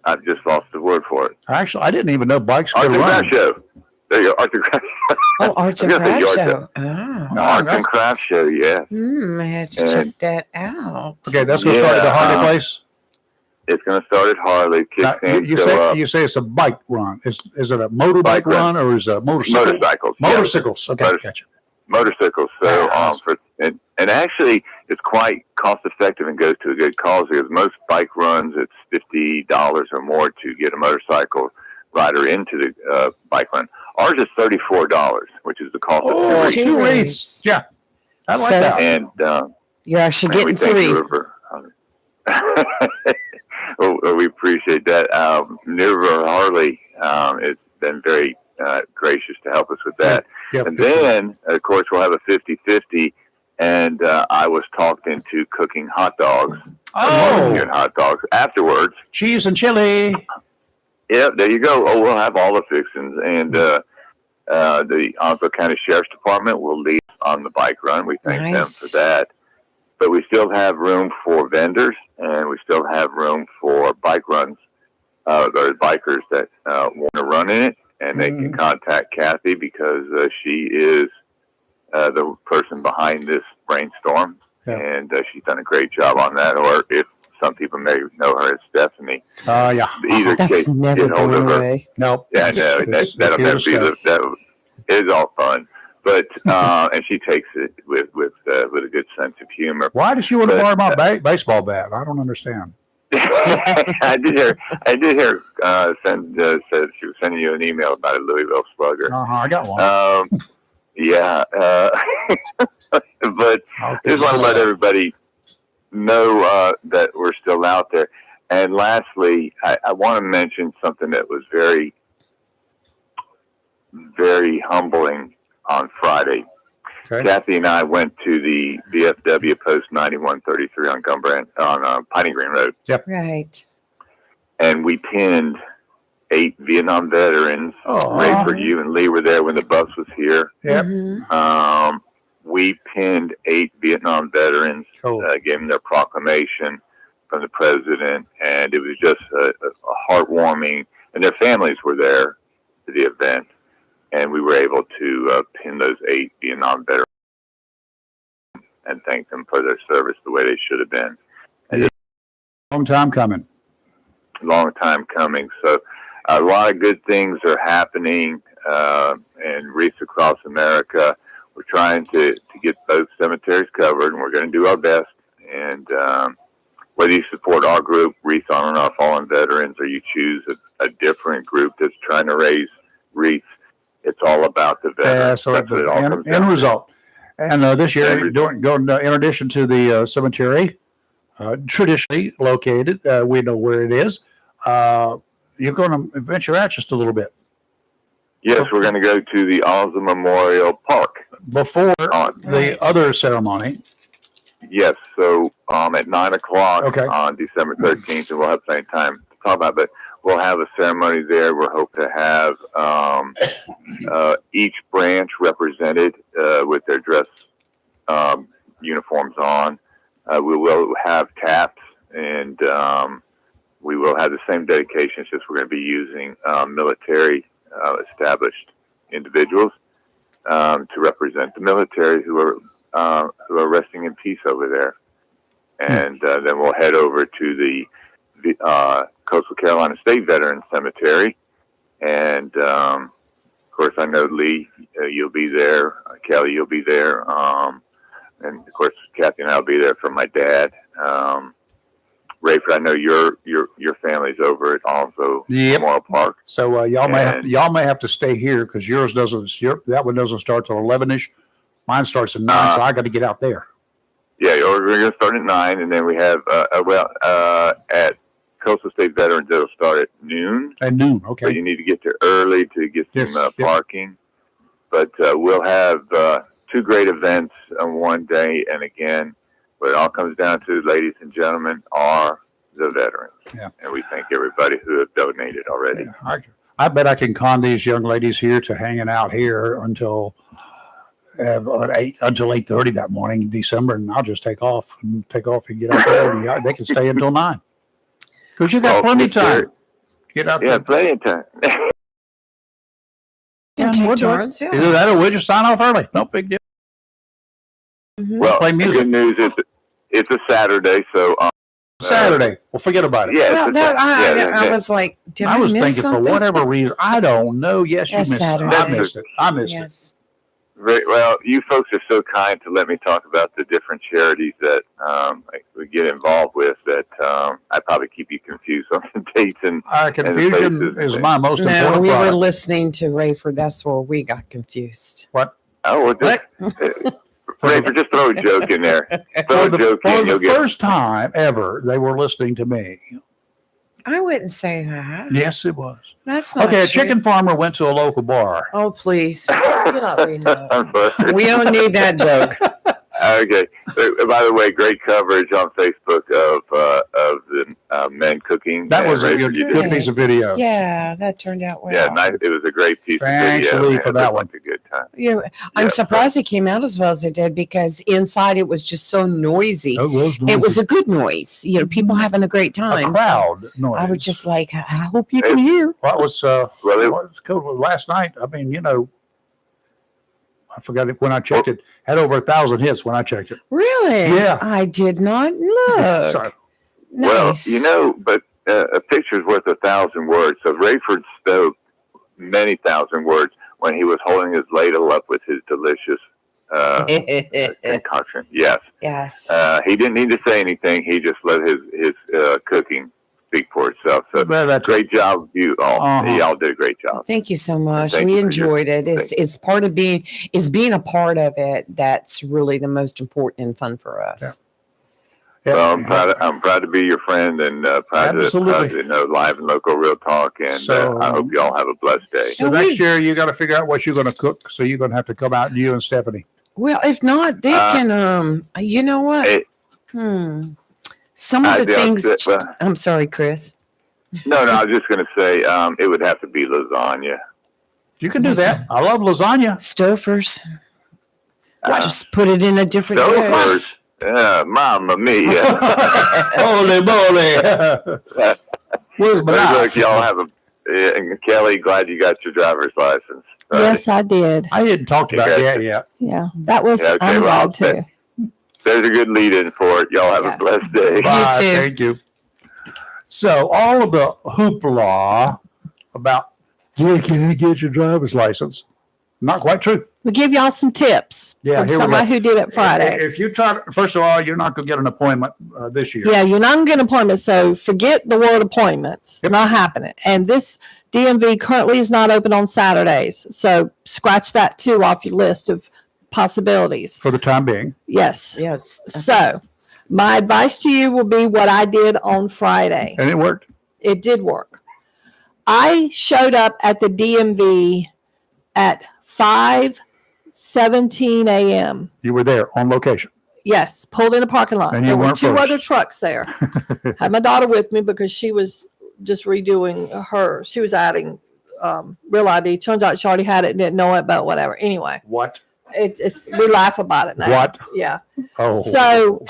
[SPEAKER 4] I've just lost the word for it.
[SPEAKER 1] Actually, I didn't even know bikes could run.
[SPEAKER 4] Arts and Craft Show. There you go, Arts and Craft Show.
[SPEAKER 2] Oh, Arts and Craft Show. Oh.
[SPEAKER 4] Arts and Craft Show, yeah.
[SPEAKER 2] I had to check that out.
[SPEAKER 1] Okay, that's going to start at the Harley place?
[SPEAKER 4] It's going to start at Harley.
[SPEAKER 1] You say it's a bike run. Is it a motorbike run or is it a motorcycle?
[SPEAKER 4] Motorcycles.
[SPEAKER 1] Motorcycles. Okay, gotcha.
[SPEAKER 4] Motorcycles. So, and actually, it's quite cost effective and goes to a good cause, because most bike runs, it's $50 or more to get a motorcycle rider into the bike run. Ours is $34, which is the cost of
[SPEAKER 1] two wreaths. Yeah, I like that.
[SPEAKER 4] And
[SPEAKER 2] you're actually getting three.
[SPEAKER 4] Well, we appreciate that. New River Harley has been very gracious to help us with that.
[SPEAKER 1] Yep.
[SPEAKER 4] And then, of course, we'll have a 50-50. And I was talked into cooking hot dogs.
[SPEAKER 1] Oh,
[SPEAKER 4] hot dogs afterwards.
[SPEAKER 1] Cheese and chili.
[SPEAKER 4] Yeah, there you go. Oh, we'll have all the fixings. And the Onslow County Sheriff's Department will lead on the bike run. We thank them for that. But we still have room for vendors, and we still have room for bike runs. There are bikers that want to run in it, and they can contact Kathy, because she is the person behind this brainstorm, and she's done a great job on that. Or if some people may know her as Stephanie.
[SPEAKER 1] Yeah.
[SPEAKER 4] Either
[SPEAKER 2] That's
[SPEAKER 4] case,
[SPEAKER 2] never
[SPEAKER 4] get hold
[SPEAKER 2] going
[SPEAKER 4] of her.
[SPEAKER 2] away.
[SPEAKER 1] No.
[SPEAKER 4] Yeah, no, that'll never be that is all fun. But and she takes it with a good sense of humor.
[SPEAKER 1] Why does she want to borrow my baseball bat? I don't understand.
[SPEAKER 4] I did hear said she was sending you an email about a Louisville Slugger.
[SPEAKER 1] I got one.
[SPEAKER 4] Yeah, but just want to let everybody know that we're still out there. And lastly, I want to mention something that was very, very humbling on Friday.
[SPEAKER 1] Okay.
[SPEAKER 4] Kathy and I went to the VFW Post 9133 on Piney Green Road.
[SPEAKER 1] Yep.
[SPEAKER 2] Right.
[SPEAKER 4] And we pinned 8 Vietnam veterans. Rayford, you and Lee were there when the bus was here.
[SPEAKER 1] Yep.
[SPEAKER 4] We pinned 8 Vietnam veterans, gave them their proclamation from the president, and it was just a heartwarming, and their families were there to the event, and we were able to pin those 8 Vietnam veterans and thank them for their service the way they should have been. And
[SPEAKER 1] long time coming.
[SPEAKER 4] Long time coming. So a lot of good things are happening in Wreaths Across America. We're trying to get both cemeteries covered, and we're going to do our best. And whether you support our group, Wreaths Honoring Our Fallen Veterans, or you choose a different group that's trying to raise wreaths, it's all about the veterans.
[SPEAKER 1] So that's what it all comes down to. End result. And this year, in addition to the cemetery, traditionally located. We know where it is. You're going to venture out just a little bit.
[SPEAKER 4] Yes, we're going to go to the Alza Memorial Park.
[SPEAKER 1] Before
[SPEAKER 4] On,
[SPEAKER 1] the other ceremony.
[SPEAKER 4] yes, so at 9 o'clock
[SPEAKER 1] Okay.
[SPEAKER 4] on December 13th, and we'll have plenty of time to talk about it, but we'll have a ceremony there. We're hoping to have each branch represented with their dress uniforms on. We will have taps, and we will have the same dedications, just we're going to be using military established individuals to represent the military who are resting in peace over there. And then we'll head over to the Coastal Carolina State Veterans Cemetery. And, of course, I know Lee, you'll be there. Kelly, you'll be there. And, of course, Kathy and I will be there for my dad. Rayford, I know your family's over at also Memorial Park.
[SPEAKER 1] So y'all may have to stay here because yours doesn't. That one doesn't start till 11ish. Mine starts at 9, so I got to get out there.
[SPEAKER 4] Yeah, we're going to start at 9, and then we have at Coastal State Veterans it'll start at noon.
[SPEAKER 1] At noon, okay.
[SPEAKER 4] So you need to get there early to get some parking. But we'll have 2 great events on one day, and again, what it all comes down to, ladies and gentlemen, are the veterans. Yeah. And we thank everybody who have donated already.
[SPEAKER 1] Yeah, I bet I can con these young ladies here to hanging out here until 8:30 that morning in December, and I'll just take off and get out there. And they can stay until 9 because you got plenty of time. Get out there.
[SPEAKER 4] Yeah, plenty of time.
[SPEAKER 2] And take turns, yeah.
[SPEAKER 1] Either that or we'll just sign off early. No big deal.
[SPEAKER 2] Mm-hmm.
[SPEAKER 4] Well,
[SPEAKER 1] play music.
[SPEAKER 4] The good news is it's a Saturday, so
[SPEAKER 1] Saturday. Well, forget about it.
[SPEAKER 4] Yeah,
[SPEAKER 2] I was like, did I
[SPEAKER 1] was
[SPEAKER 2] miss
[SPEAKER 1] thinking
[SPEAKER 2] something?
[SPEAKER 1] for whatever reason. I don't know. Yes, you
[SPEAKER 2] That's
[SPEAKER 1] missed
[SPEAKER 2] Saturday.
[SPEAKER 1] it. I missed it. I missed it.
[SPEAKER 4] Very well. You folks are so kind to let me talk about the different charities that we get involved with. That I probably keep you confused on the dates and
[SPEAKER 1] confusion is my most important.
[SPEAKER 2] No, we
[SPEAKER 1] product.
[SPEAKER 2] were listening to Rayford. That's where we got confused.
[SPEAKER 1] What?
[SPEAKER 4] Oh, well, Rayford, just throw a joke in there. For the
[SPEAKER 1] first time ever, they were listening to me.
[SPEAKER 2] I wouldn't say that.
[SPEAKER 1] Yes, it was.
[SPEAKER 2] That's not
[SPEAKER 1] okay. A
[SPEAKER 2] true.
[SPEAKER 1] chicken farmer went to a local bar.
[SPEAKER 2] Oh, please.
[SPEAKER 3] You're not reading that.
[SPEAKER 2] We don't need that joke.
[SPEAKER 4] Okay. By the way, great coverage on Facebook of the men cooking.
[SPEAKER 1] That was a good piece of video.
[SPEAKER 2] Yeah, that turned out well.
[SPEAKER 4] Yeah, nice. It was a great piece
[SPEAKER 1] Thanks,
[SPEAKER 4] of video.
[SPEAKER 1] Lee, for that one.
[SPEAKER 4] A good time.
[SPEAKER 2] Yeah, I'm surprised it came out as well as it did because inside it was just so noisy. It was a good noise. You know, people having a great time.
[SPEAKER 1] A crowd noise.
[SPEAKER 2] I was just like, I hope you can hear.
[SPEAKER 1] Well, it was cool last night. I mean, you know, I forgot it when I checked it. Had over 1,000 hits when I checked it.
[SPEAKER 2] Really?
[SPEAKER 1] Yeah.
[SPEAKER 2] I did not look.
[SPEAKER 1] Sorry.
[SPEAKER 2] Nice.
[SPEAKER 4] Well, you know, but a picture's worth 1,000 words. So Rayford spoke many thousand words when he was holding his ladle up with his delicious concoction. Yes.
[SPEAKER 2] Yes.
[SPEAKER 4] He didn't need to say anything. He just let his cooking speak for itself. So great job, you all. Y'all did a great job.
[SPEAKER 2] Thank you so much. We enjoyed it. It's part of being a part of it. That's really the most important and fun for us.
[SPEAKER 1] Yeah.
[SPEAKER 4] Well, I'm proud to be your friend and proud to know Live and Local Real Talk. And I hope you all have a blessed day.
[SPEAKER 1] So next year you got to figure out what you're going to cook. So you're going to have to come out, you and Stephanie.
[SPEAKER 2] Well, if not, they can. You know what? Some of the things. I'm sorry, Chris.
[SPEAKER 4] No, I was just going to say it would have to be lasagna.
[SPEAKER 1] You can do that. I love lasagna.
[SPEAKER 2] Stouffer's. Just put it in a different
[SPEAKER 4] Stouffer's. Mamma mia.
[SPEAKER 1] Holy moly. Where's my knife?
[SPEAKER 4] Look, y'all have and Kelly, glad you got your driver's license.
[SPEAKER 3] Yes, I did.
[SPEAKER 1] I didn't talk about that yet.
[SPEAKER 3] Yeah, that was, I'm glad too.
[SPEAKER 4] There's a good lead in for it. Y'all have a blessed day.
[SPEAKER 1] Bye.
[SPEAKER 2] You too.
[SPEAKER 1] Thank you. So all of the hoopla about can you get your driver's license? Not quite true.
[SPEAKER 3] We give y'all some tips from somebody who did it Friday.
[SPEAKER 1] If you try, first of all, you're not going to get an appointment this year.
[SPEAKER 3] Yeah, you're not going to get an appointment. So forget the word appointments. It's not happening. And this DMV currently is not open on Saturdays. So scratch that too off your list of possibilities.
[SPEAKER 1] For the time being.
[SPEAKER 3] Yes.
[SPEAKER 2] Yes.
[SPEAKER 3] So My advice to you will be what I did on Friday.
[SPEAKER 1] And it worked.
[SPEAKER 3] It did work. I showed up at the DMV at 5:17 a.m.
[SPEAKER 1] You were there on location.
[SPEAKER 3] Yes, pulled in a parking lot.
[SPEAKER 1] And you
[SPEAKER 3] There were
[SPEAKER 1] weren't
[SPEAKER 3] two
[SPEAKER 1] first.
[SPEAKER 3] other trucks there. Had my daughter with me because she was just redoing her. She was adding Real ID. Turns out she already had it and didn't know it, but whatever. Anyway,
[SPEAKER 1] What?
[SPEAKER 3] it's we laugh about it now.
[SPEAKER 1] What?
[SPEAKER 3] Yeah.
[SPEAKER 1] Oh.
[SPEAKER 3] So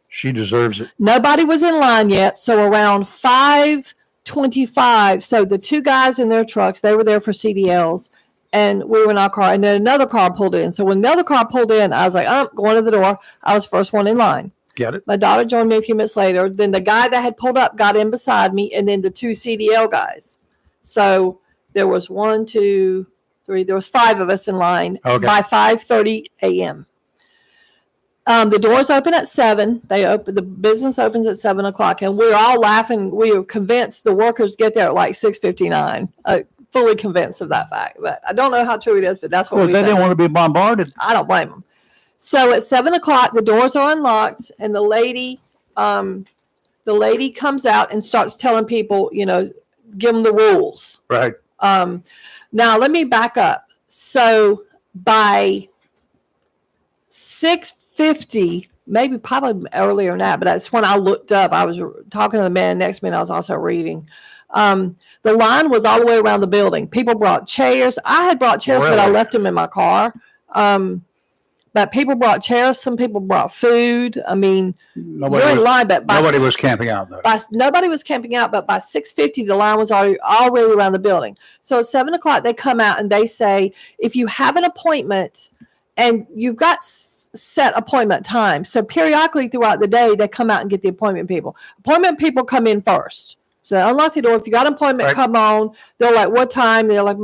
[SPEAKER 1] She deserves it.
[SPEAKER 3] nobody was in line yet. So around 5:25, so the two guys in their trucks, they were there for CDLs, and we were in our car, and then another car pulled in. So when another car pulled in, I was like, oh, going to the door. I was first one in line.
[SPEAKER 1] Get it?
[SPEAKER 3] My daughter joined me a few minutes later. Then the guy that had pulled up got in beside me, and then the two CDL guys. So there was 1, 2, 3. There was 5 of us in line by 5:30 a.m. The doors open at 7. The business opens at 7 o'clock, and we're all laughing. We were convinced the workers get there at like 6:59. Fully convinced of that fact, but I don't know how true it is. But that's what
[SPEAKER 1] Well,
[SPEAKER 3] we
[SPEAKER 1] they
[SPEAKER 3] think.
[SPEAKER 1] didn't want to be bombarded.
[SPEAKER 3] I don't blame them. So at 7 o'clock, the doors are unlocked, and the lady comes out and starts telling people, give them the rules.
[SPEAKER 1] Right.
[SPEAKER 3] Now let me back up. So by 6:50, maybe probably earlier than that, but that's when I looked up. I was talking to the man next to me, and I was also reading. The line was all the way around the building. People brought chairs. I had brought chairs, but I left them in my car. But people brought chairs. Some people brought food. I mean, you're in line, but
[SPEAKER 1] Nobody was camping out, though.
[SPEAKER 3] Nobody was camping out, but by 6:50, the line was already around the building. So at 7 o'clock, they come out and they say, if you have an appointment and you've got set appointment time, so periodically throughout the day, they come out and get the appointment people. Appointment people come in first. So unlock the door. If you got an appointment,
[SPEAKER 1] Right.
[SPEAKER 3] come on. They're like, what time? They're like,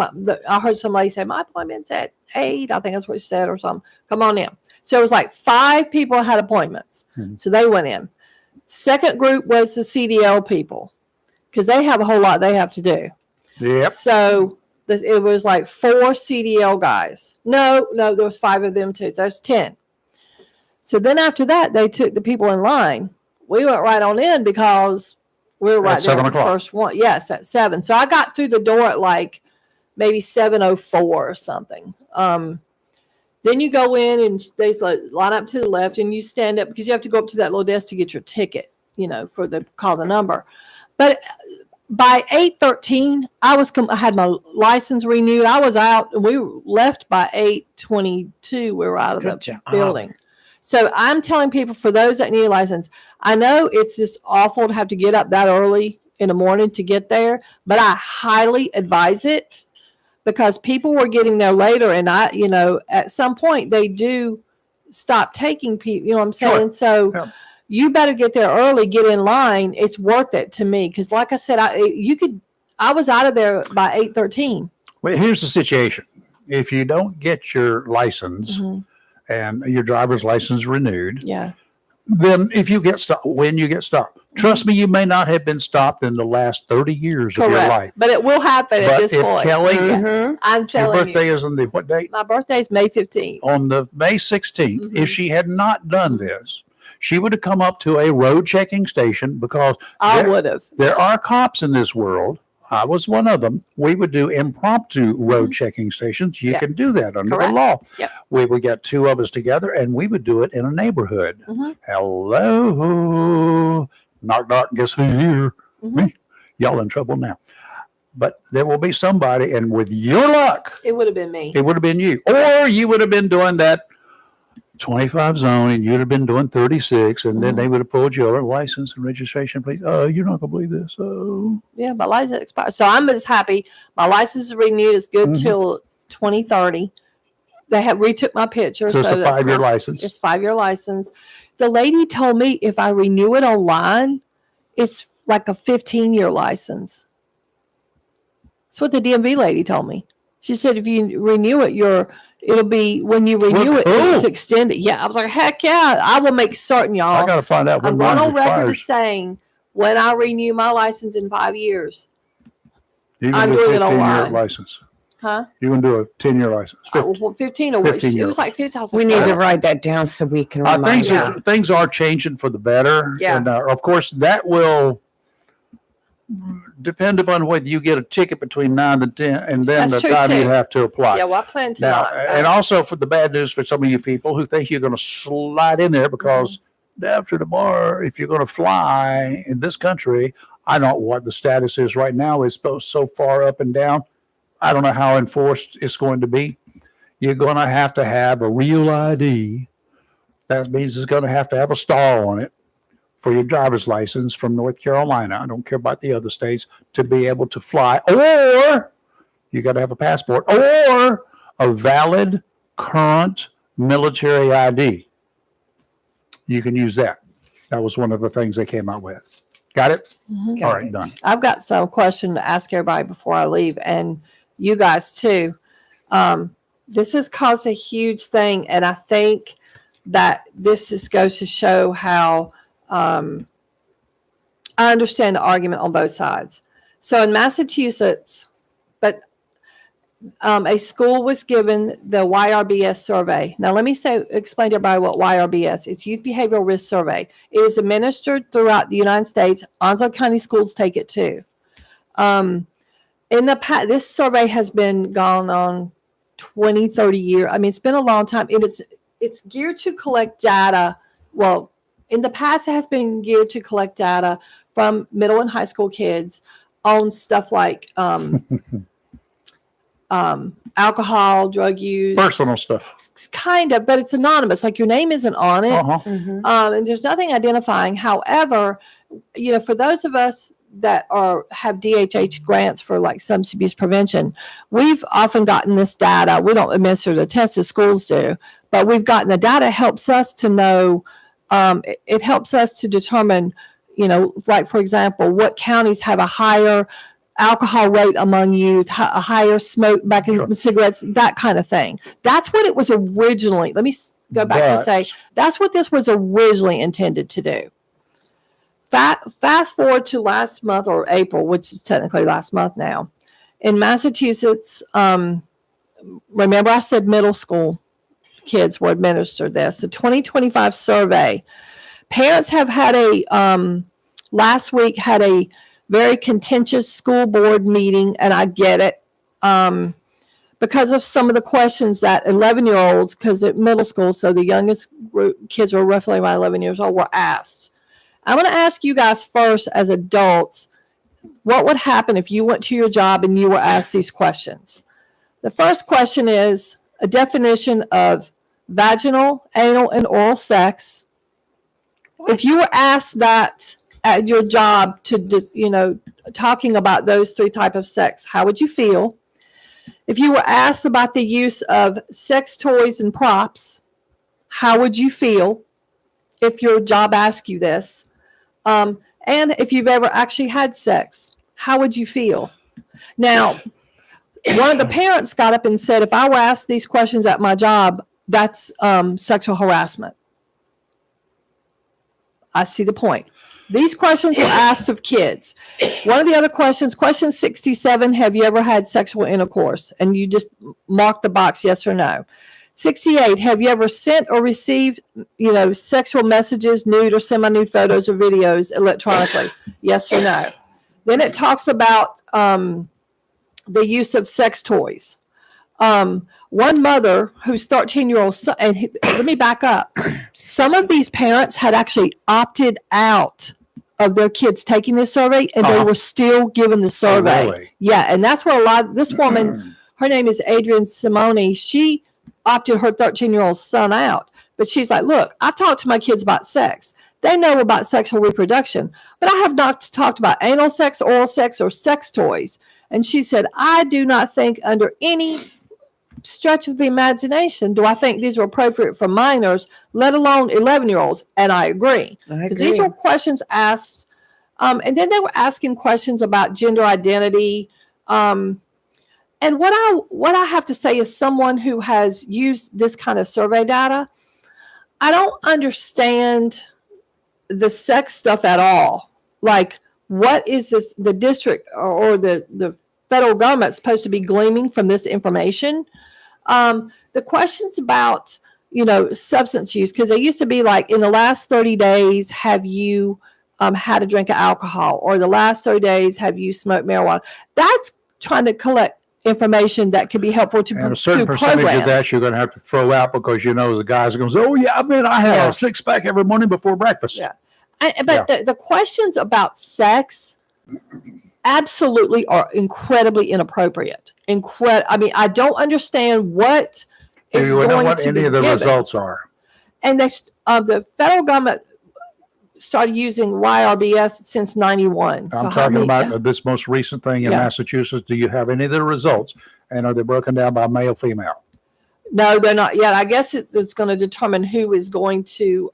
[SPEAKER 3] I heard some lady say, my appointment's at 8. I think that's what she said or something. Come on in. So it was like 5 people had appointments.
[SPEAKER 1] Mm-hmm.
[SPEAKER 3] So they went in. Second group was the CDL people because they have a whole lot they have to do.
[SPEAKER 1] Yep.
[SPEAKER 3] So it was like 4 CDL guys. No, there was 5 of them too. So there's 10. So then after that, they took the people in line. We went right on in because we were right
[SPEAKER 1] At
[SPEAKER 3] there
[SPEAKER 1] 7
[SPEAKER 3] at the
[SPEAKER 1] o'clock.
[SPEAKER 3] first one. Yes, at 7. So I got through the door at like maybe 7:04 or something. Then you go in and they line up to the left and you stand up because you have to go up to that little desk to get your ticket, call the number. But by 8:13, I had my license renewed. I was out. We left by 8:22. We were out of
[SPEAKER 2] Good
[SPEAKER 3] the
[SPEAKER 2] job.
[SPEAKER 3] building. So I'm telling people, for those that need a license, I know it's just awful to have to get up that early in the morning to get there, but I highly advise it because people were getting there later, and at some point they do stop taking people. You know what I'm saying?
[SPEAKER 1] Sure.
[SPEAKER 3] So
[SPEAKER 1] Yeah.
[SPEAKER 3] you better get there early, get in line. It's worth it to me because, like I said, I was out of there by 8:13.
[SPEAKER 1] Well, here's the situation. If you don't get your license and your driver's license renewed,
[SPEAKER 3] Yeah.
[SPEAKER 1] then if you get stopped, when you get stopped, trust me, you may not have been stopped in the last 30 years of your life.
[SPEAKER 3] But it will happen at
[SPEAKER 1] But
[SPEAKER 3] this
[SPEAKER 1] if
[SPEAKER 3] point.
[SPEAKER 1] Kelly,
[SPEAKER 3] I'm
[SPEAKER 1] your
[SPEAKER 3] telling you.
[SPEAKER 1] birthday is on the what date?
[SPEAKER 3] My birthday is May 15th.
[SPEAKER 1] On the May 16th. If she had not done this, she would have come up to a road checking station because
[SPEAKER 3] I would have.
[SPEAKER 1] there are cops in this world. I was one of them. We would do impromptu road checking stations. You
[SPEAKER 3] Yeah.
[SPEAKER 1] can do that under
[SPEAKER 3] Correct.
[SPEAKER 1] the law.
[SPEAKER 3] Yep.
[SPEAKER 1] We would get 2 of us together and we would do it in a neighborhood. Hello. Knock, knock. Guess who's here? Me. Y'all in trouble now. But there will be somebody, and with your luck,
[SPEAKER 3] It would have been me.
[SPEAKER 1] it would have been you. Or you would have been doing that 25 zone and you'd have been doing 36, and then they would have pulled your license and registration, please. Oh, you're not going to believe this. Oh.
[SPEAKER 3] Yeah, my license expired. So I'm just happy. My license is renewed. It's good till 2030. They have retook my picture.
[SPEAKER 1] So it's a
[SPEAKER 3] that's
[SPEAKER 1] 5-year
[SPEAKER 3] cool.
[SPEAKER 1] license.
[SPEAKER 3] It's 5-year license. The lady told me if I renew it online, it's like a 15-year license. That's what the DMV lady told me. She said if you renew it, it'll be when you renew it,
[SPEAKER 1] cool.
[SPEAKER 3] it's extended. Yeah, I was like, heck yeah! I will make certain, y'all.
[SPEAKER 1] I got to find out when
[SPEAKER 3] I'm going
[SPEAKER 1] mine
[SPEAKER 3] on record as
[SPEAKER 1] expires.
[SPEAKER 3] saying when I renew my license in 5 years,
[SPEAKER 1] Even
[SPEAKER 3] I'm
[SPEAKER 1] with
[SPEAKER 3] doing it
[SPEAKER 1] 15-year
[SPEAKER 3] online.
[SPEAKER 1] license.
[SPEAKER 3] Huh?
[SPEAKER 1] You're going to do a 10-year license.
[SPEAKER 3] 15 a week.
[SPEAKER 1] 15
[SPEAKER 3] It
[SPEAKER 1] year
[SPEAKER 3] was like 50. I was like,
[SPEAKER 2] We need to
[SPEAKER 3] "Oh."
[SPEAKER 2] write that down so we can remind you.
[SPEAKER 1] Things are changing for the better.
[SPEAKER 3] Yeah.
[SPEAKER 1] And of course, that will depend upon whether you get a ticket between 9 and 10 and then
[SPEAKER 3] That's
[SPEAKER 1] the
[SPEAKER 3] true,
[SPEAKER 1] time you
[SPEAKER 3] too.
[SPEAKER 1] have to apply.
[SPEAKER 3] Yeah, well, I plan to
[SPEAKER 1] Now,
[SPEAKER 3] not.
[SPEAKER 1] and also for the bad news for some of you people who think you're going to slide in there because day after tomorrow, if you're going to fly in this country, I don't know what the status is right now. It's so far up and down. I don't know how enforced it's going to be. You're going to have a real ID. That means it's going to have a star on it for your driver's license from North Carolina. I don't care about the other states to be able to fly. Or you got to have a passport or a valid current military ID. You can use that. That was one of the things they came out with. Got it?
[SPEAKER 3] Mhm.
[SPEAKER 1] All right, done.
[SPEAKER 3] I've got some question to ask everybody before I leave, and you guys too. This has caused a huge thing, and I think that this just goes to show how I understand the argument on both sides. So in Massachusetts, but a school was given the YRBS survey. Now, let me explain to everybody what YRBS is. It's Youth Behavioral Risk Survey. It is administered throughout the United States. Onslow County schools take it too. In the past, this survey has been gone on 20, 30 years. I mean, it's been a long time. It's geared to collect data. Well, in the past, it has been geared to collect data from middle and high school kids on stuff like alcohol, drug use,
[SPEAKER 1] Personal stuff.
[SPEAKER 3] kind of, but it's anonymous. Like your name isn't on it,
[SPEAKER 2] Mhm.
[SPEAKER 3] and there's nothing identifying. However, for those of us that have DHH grants for like substance abuse prevention, we've often gotten this data. We don't administer the tests as schools do, but we've gotten the data. Helps us to know. It helps us to determine, like for example, what counties have a higher alcohol rate among youth, a higher smoke back in cigarettes, that kind of thing. That's what it was originally. Let me go back to say that's what this was originally intended to do. Fast forward to last month or April, which is technically last month now. In Massachusetts, remember I said middle school kids were administered this. The 2025 survey, parents have had last week had a very contentious school board meeting, and I get it, because of some of the questions that 11-year-olds, because at middle school, so the youngest group, kids are roughly around 11 years old, were asked. I'm going to ask you guys first as adults, what would happen if you went to your job and you were asked these questions? The first question is a definition of vaginal, anal, and oral sex. If you were asked that at your job talking about those three types of sex, how would you feel? If you were asked about the use of sex toys and props, how would you feel if your job asked you this? And if you've ever actually had sex, how would you feel? Now, one of the parents got up and said, if I were asked these questions at my job, that's sexual harassment. I see the point. These questions were asked of kids. One of the other questions, question 67, have you ever had sexual intercourse? And you just mark the box, yes or no. 68, have you ever sent or received, sexual messages, nude or semi-nude photos or videos electronically? Yes or no. Then it talks about the use of sex toys. One mother whose 13-year-old son, and let me back up. Some of these parents had actually opted out of their kids taking this survey, and they were still given the survey.
[SPEAKER 1] Oh, really?
[SPEAKER 3] Yeah, and that's what this woman, her name is Adrienne Simone, she opted her 13-year-old son out. But she's like, look, I've talked to my kids about sex. They know about sexual reproduction, but I have not talked about anal sex, oral sex, or sex toys. And she said, I do not think under any stretch of the imagination do I think these are appropriate for minors, let alone 11-year-olds. And I agree. Because these were questions asked. And then they were asking questions about gender identity. And what I have to say is someone who has used this kind of survey data, I don't understand the sex stuff at all. Like, what is this, the district or the federal government's supposed to be gleaming from this information. The questions about, substance use, because they used to be like, in the last 30 days, have you had a drink of alcohol? Or the last 30 days, have you smoked marijuana? That's trying to collect information that could be helpful to
[SPEAKER 1] And a certain percentage of that you're going to have to throw out because the guys are going to say, "Oh yeah, I have a 6-pack every morning before breakfast."
[SPEAKER 3] Yeah. But the questions about sex absolutely are incredibly inappropriate. I don't understand what is
[SPEAKER 1] You know
[SPEAKER 3] going
[SPEAKER 1] what
[SPEAKER 3] to
[SPEAKER 1] any
[SPEAKER 3] be
[SPEAKER 1] of the
[SPEAKER 3] given.
[SPEAKER 1] results are.
[SPEAKER 3] And the federal government started using YRBS since 91.
[SPEAKER 1] I'm talking about this most recent thing in Massachusetts. Do you have any of the results? And are they broken down by male, female?
[SPEAKER 3] No, they're not yet. I guess it's going to determine who is going to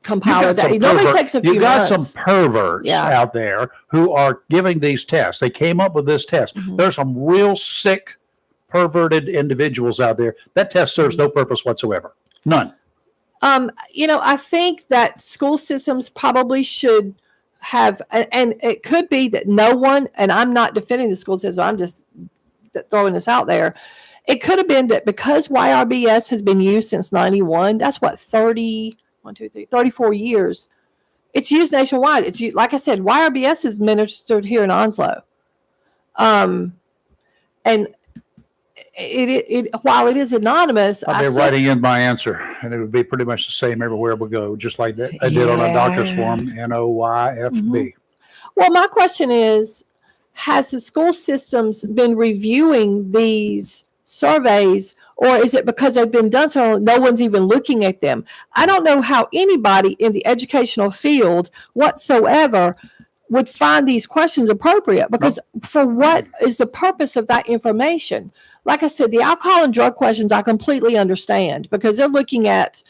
[SPEAKER 3] compile that. It normally takes a few
[SPEAKER 1] You got
[SPEAKER 3] months.
[SPEAKER 1] some perverts out there who are giving these tests. They came up with this test.
[SPEAKER 3] Mm-hmm.
[SPEAKER 1] There's some real sick, perverted individuals out there. That test serves no purpose whatsoever. None.
[SPEAKER 3] I think that school systems probably should have, and it could be that no one, and I'm not defending the school system, I'm just throwing this out there. It could have been that because YRBS has been used since 91, that's what, 34 years. It's used nationwide. It's used, like I said, YRBS is administered here in Onslow. And it while it is anonymous,
[SPEAKER 1] I'll be writing in my answer, and it would be pretty much the same everywhere we go, just like that I did on a doctor's form, NOYFB.
[SPEAKER 3] Mm-hmm. Well, my question is, has the school systems been reviewing these surveys, or is it because they've been done so no one's even looking at them? I don't know how anybody in the educational field whatsoever would find these questions appropriate, because for what is the purpose of that information? Like I said, the alcohol and drug questions I completely understand, because they're looking at,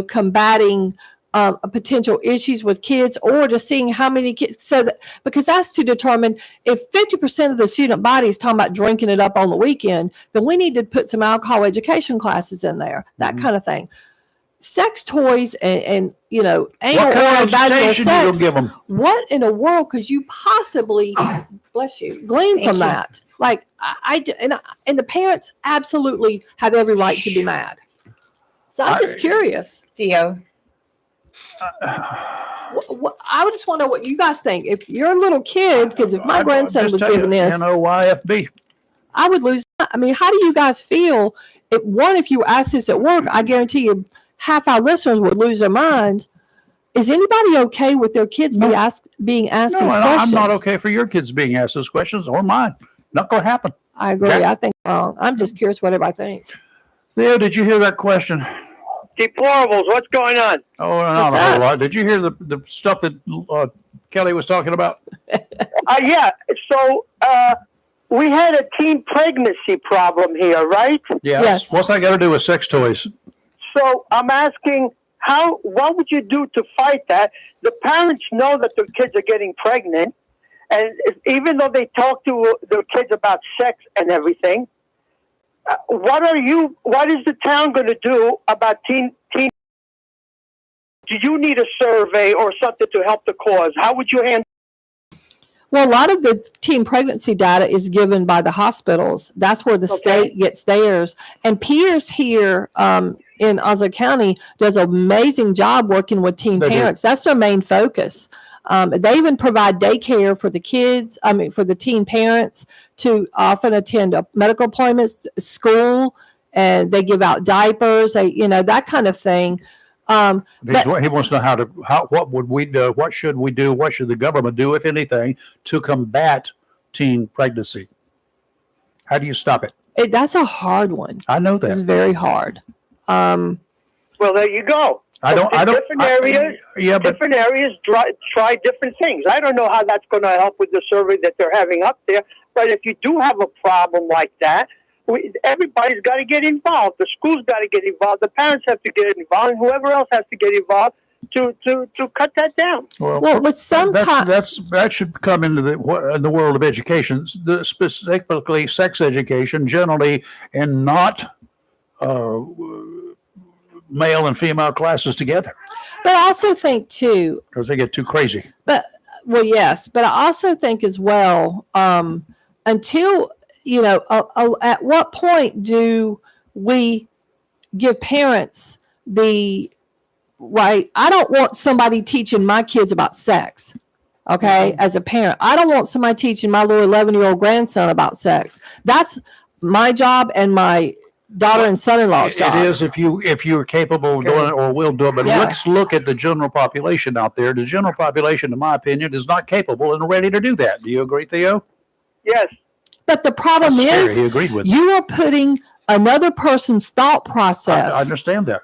[SPEAKER 3] combating potential issues with kids, or to seeing how many kids, because that's to determine if 50% of the student body is talking about drinking it up on the weekend, then we need to put some alcohol education classes in there, that kind of thing. Sex toys and anal or vaginal sex. What in the world could you possibly, bless you, glean from that? Like and the parents absolutely have every right to be mad. So I'm just curious,
[SPEAKER 2] Theo.
[SPEAKER 3] I just want to know what you guys think. If you're a little kid, because if my grandson was given this,
[SPEAKER 1] NOYFB.
[SPEAKER 3] I would lose. I mean, how do you guys feel? If you ask this at work, I guarantee you half our listeners would lose their mind. Is anybody okay with their kids being asked these questions?
[SPEAKER 1] I'm not okay for your kids being asked those questions, or mine. Not going to happen.
[SPEAKER 3] I agree. I think wrong. I'm just curious what everybody thinks.
[SPEAKER 1] Theo, did you hear that question?
[SPEAKER 5] Deplorables, what's going on?
[SPEAKER 1] Oh, not a whole lot. Did you hear the stuff that Kelly was talking about?
[SPEAKER 5] Yeah. So we had a teen pregnancy problem here, right?
[SPEAKER 3] Yes.
[SPEAKER 1] What's that got to do with sex toys?
[SPEAKER 5] So I'm asking, what would you do to fight that? The parents know that their kids are getting pregnant, and even though they talk to their kids about sex and everything, what is the town going to do about teen? Do you need a survey or something to help the cause? How would you handle?
[SPEAKER 3] Well, a lot of the teen pregnancy data is given by the hospitals. That's where the state gets theirs. And Pierce here in Onslow County does an amazing job working with teen parents. That's their main focus. They even provide daycare for the kids, for the teen parents to often attend medical appointments, school, and they give out diapers, that kind of thing.
[SPEAKER 1] He wants to know what would we do? What should we do? What should the government do, if anything, to combat teen pregnancy? How do you stop it?
[SPEAKER 3] That's a hard one.
[SPEAKER 1] I know that.
[SPEAKER 3] It's very hard.
[SPEAKER 5] Well, there you go. Different areas try different things. I don't know how that's going to help with the survey that they're having up there, but if you do have a problem like that, everybody's got to get involved. The school's got to get involved. The parents have to get involved, and whoever else has to get involved to cut that down.
[SPEAKER 3] Well, with some
[SPEAKER 1] that should come into the world of education, specifically sex education, generally, and not male and female classes together.
[SPEAKER 3] But I also think too,
[SPEAKER 1] because they get too crazy.
[SPEAKER 3] But Well, yes, but I also think as well, until, at what point do we give parents the right? I don't want somebody teaching my kids about sex. Okay. As a parent, I don't want somebody teaching my little 11-year-old grandson about sex. That's my job and my daughter and son-in-law's job.
[SPEAKER 1] It is if you're capable of doing it or will do it. But
[SPEAKER 3] Yeah.
[SPEAKER 1] let's look at the general population out there. The general population, in my opinion, is not capable and ready to do that. Do you agree, Theo?
[SPEAKER 5] Yes.
[SPEAKER 3] But the problem
[SPEAKER 1] That's scary.
[SPEAKER 3] is
[SPEAKER 1] He agreed with
[SPEAKER 3] you are putting another person's thought
[SPEAKER 1] I
[SPEAKER 3] process
[SPEAKER 1] understand that.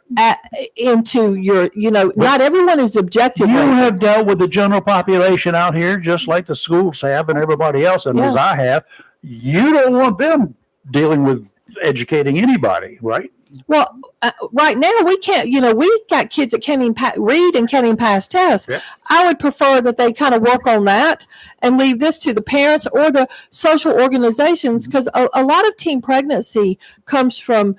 [SPEAKER 3] into your, not everyone is objective.
[SPEAKER 1] You
[SPEAKER 3] Nathan.
[SPEAKER 1] have dealt with the general population out here, just like the schools have and everybody else, and as I have. You don't want them dealing with educating anybody, right?
[SPEAKER 3] Well, right now we can't, we got kids that can't even read and can't even pass tests.
[SPEAKER 1] Yeah.
[SPEAKER 3] I would prefer that they kind of work on that and leave this to the parents or the social organizations, because a lot of teen pregnancy comes from,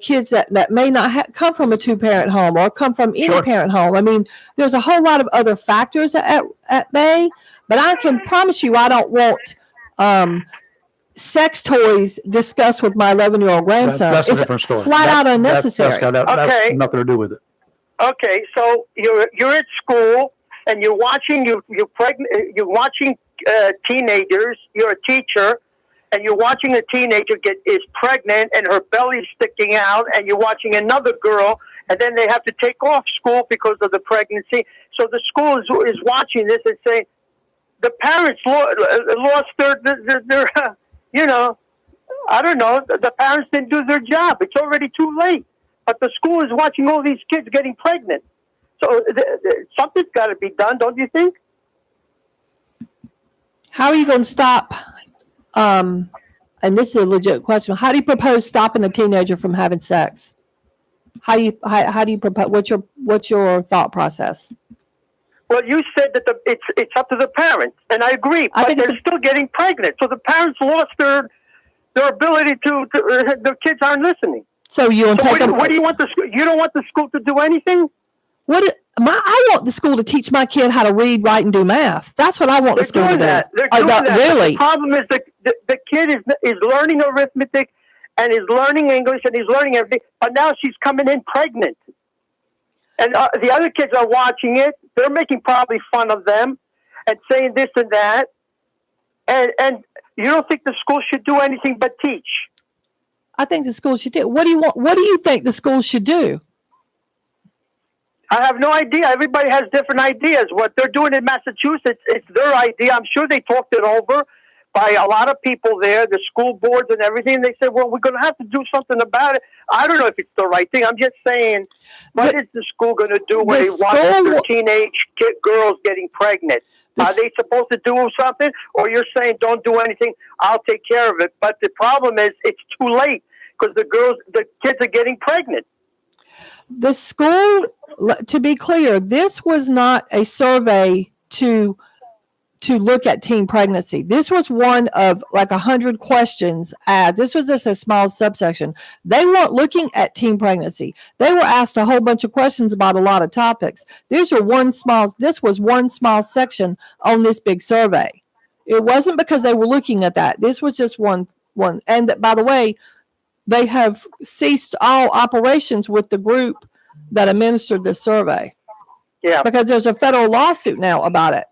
[SPEAKER 3] kids that may not come from a 2-parent home or come from any
[SPEAKER 1] Sure.
[SPEAKER 3] parent home. I mean, there's a whole lot of other factors at bay, but I can promise you I don't want sex toys discussed with my 11-year-old grandson.
[SPEAKER 1] That's a
[SPEAKER 3] It's
[SPEAKER 1] different story.
[SPEAKER 3] flat out unnecessary.
[SPEAKER 1] That's
[SPEAKER 5] Okay.
[SPEAKER 1] nothing to do with it.
[SPEAKER 5] Okay, so you're at school and you're watching you're pregnant. You're watching teenagers. You're a teacher, and you're watching a teenager is pregnant and her belly's sticking out, and you're watching another girl, and then they have to take off school because of the pregnancy. So the school is watching this and saying the parents lost their I don't know. The parents didn't do their job. It's already too late. But the school is watching all these kids getting pregnant. So something's got to be done, don't you think?
[SPEAKER 3] How are you going to stop? And this is a legit question. How do you propose stopping a teenager from having sex? How do you propose? What's your thought process?
[SPEAKER 5] Well, you said that it's up to the parents, and I agree. But they're still getting pregnant, so the parents lost their ability to their kids aren't listening.
[SPEAKER 3] So you want to take them?
[SPEAKER 5] What do you want the school? You don't want the school to do anything?
[SPEAKER 3] I want the school to teach my kid how to read, write, and do math. That's what I want the school to do.
[SPEAKER 5] They're doing that.
[SPEAKER 3] Really?
[SPEAKER 5] The problem is the kid is learning arithmetic and is learning English and he's learning everything. But now she's coming in pregnant, and the other kids are watching it. They're making probably fun of them and saying this and that. And you don't think the school should do anything but teach?
[SPEAKER 3] I think the school should do. What do you want? What do you think the school should do?
[SPEAKER 5] I have no idea. Everybody has different ideas. What they're doing in Massachusetts, it's their idea. I'm sure they talked it over by a lot of people there, the school boards and everything. They said, well, we're going to have to do something about it. I don't know if it's the right thing. I'm just saying, what is the school going to do when they watch their teenage girls getting pregnant? Are they supposed to do something? Or you're saying, don't do anything, I'll take care of it. But the problem is it's too late because the kids are getting pregnant.
[SPEAKER 3] The school, to be clear, this was not a survey to look at teen pregnancy. This was one of like 100 questions asked. This was just a small subsection. They weren't looking at teen pregnancy. They were asked a whole bunch of questions about a lot of topics. This was one small section on this big survey. It wasn't because they were looking at that. This was just one. And by the way, they have ceased all operations with the group that administered this survey.
[SPEAKER 5] Yeah.
[SPEAKER 3] Because there's a federal lawsuit now about it.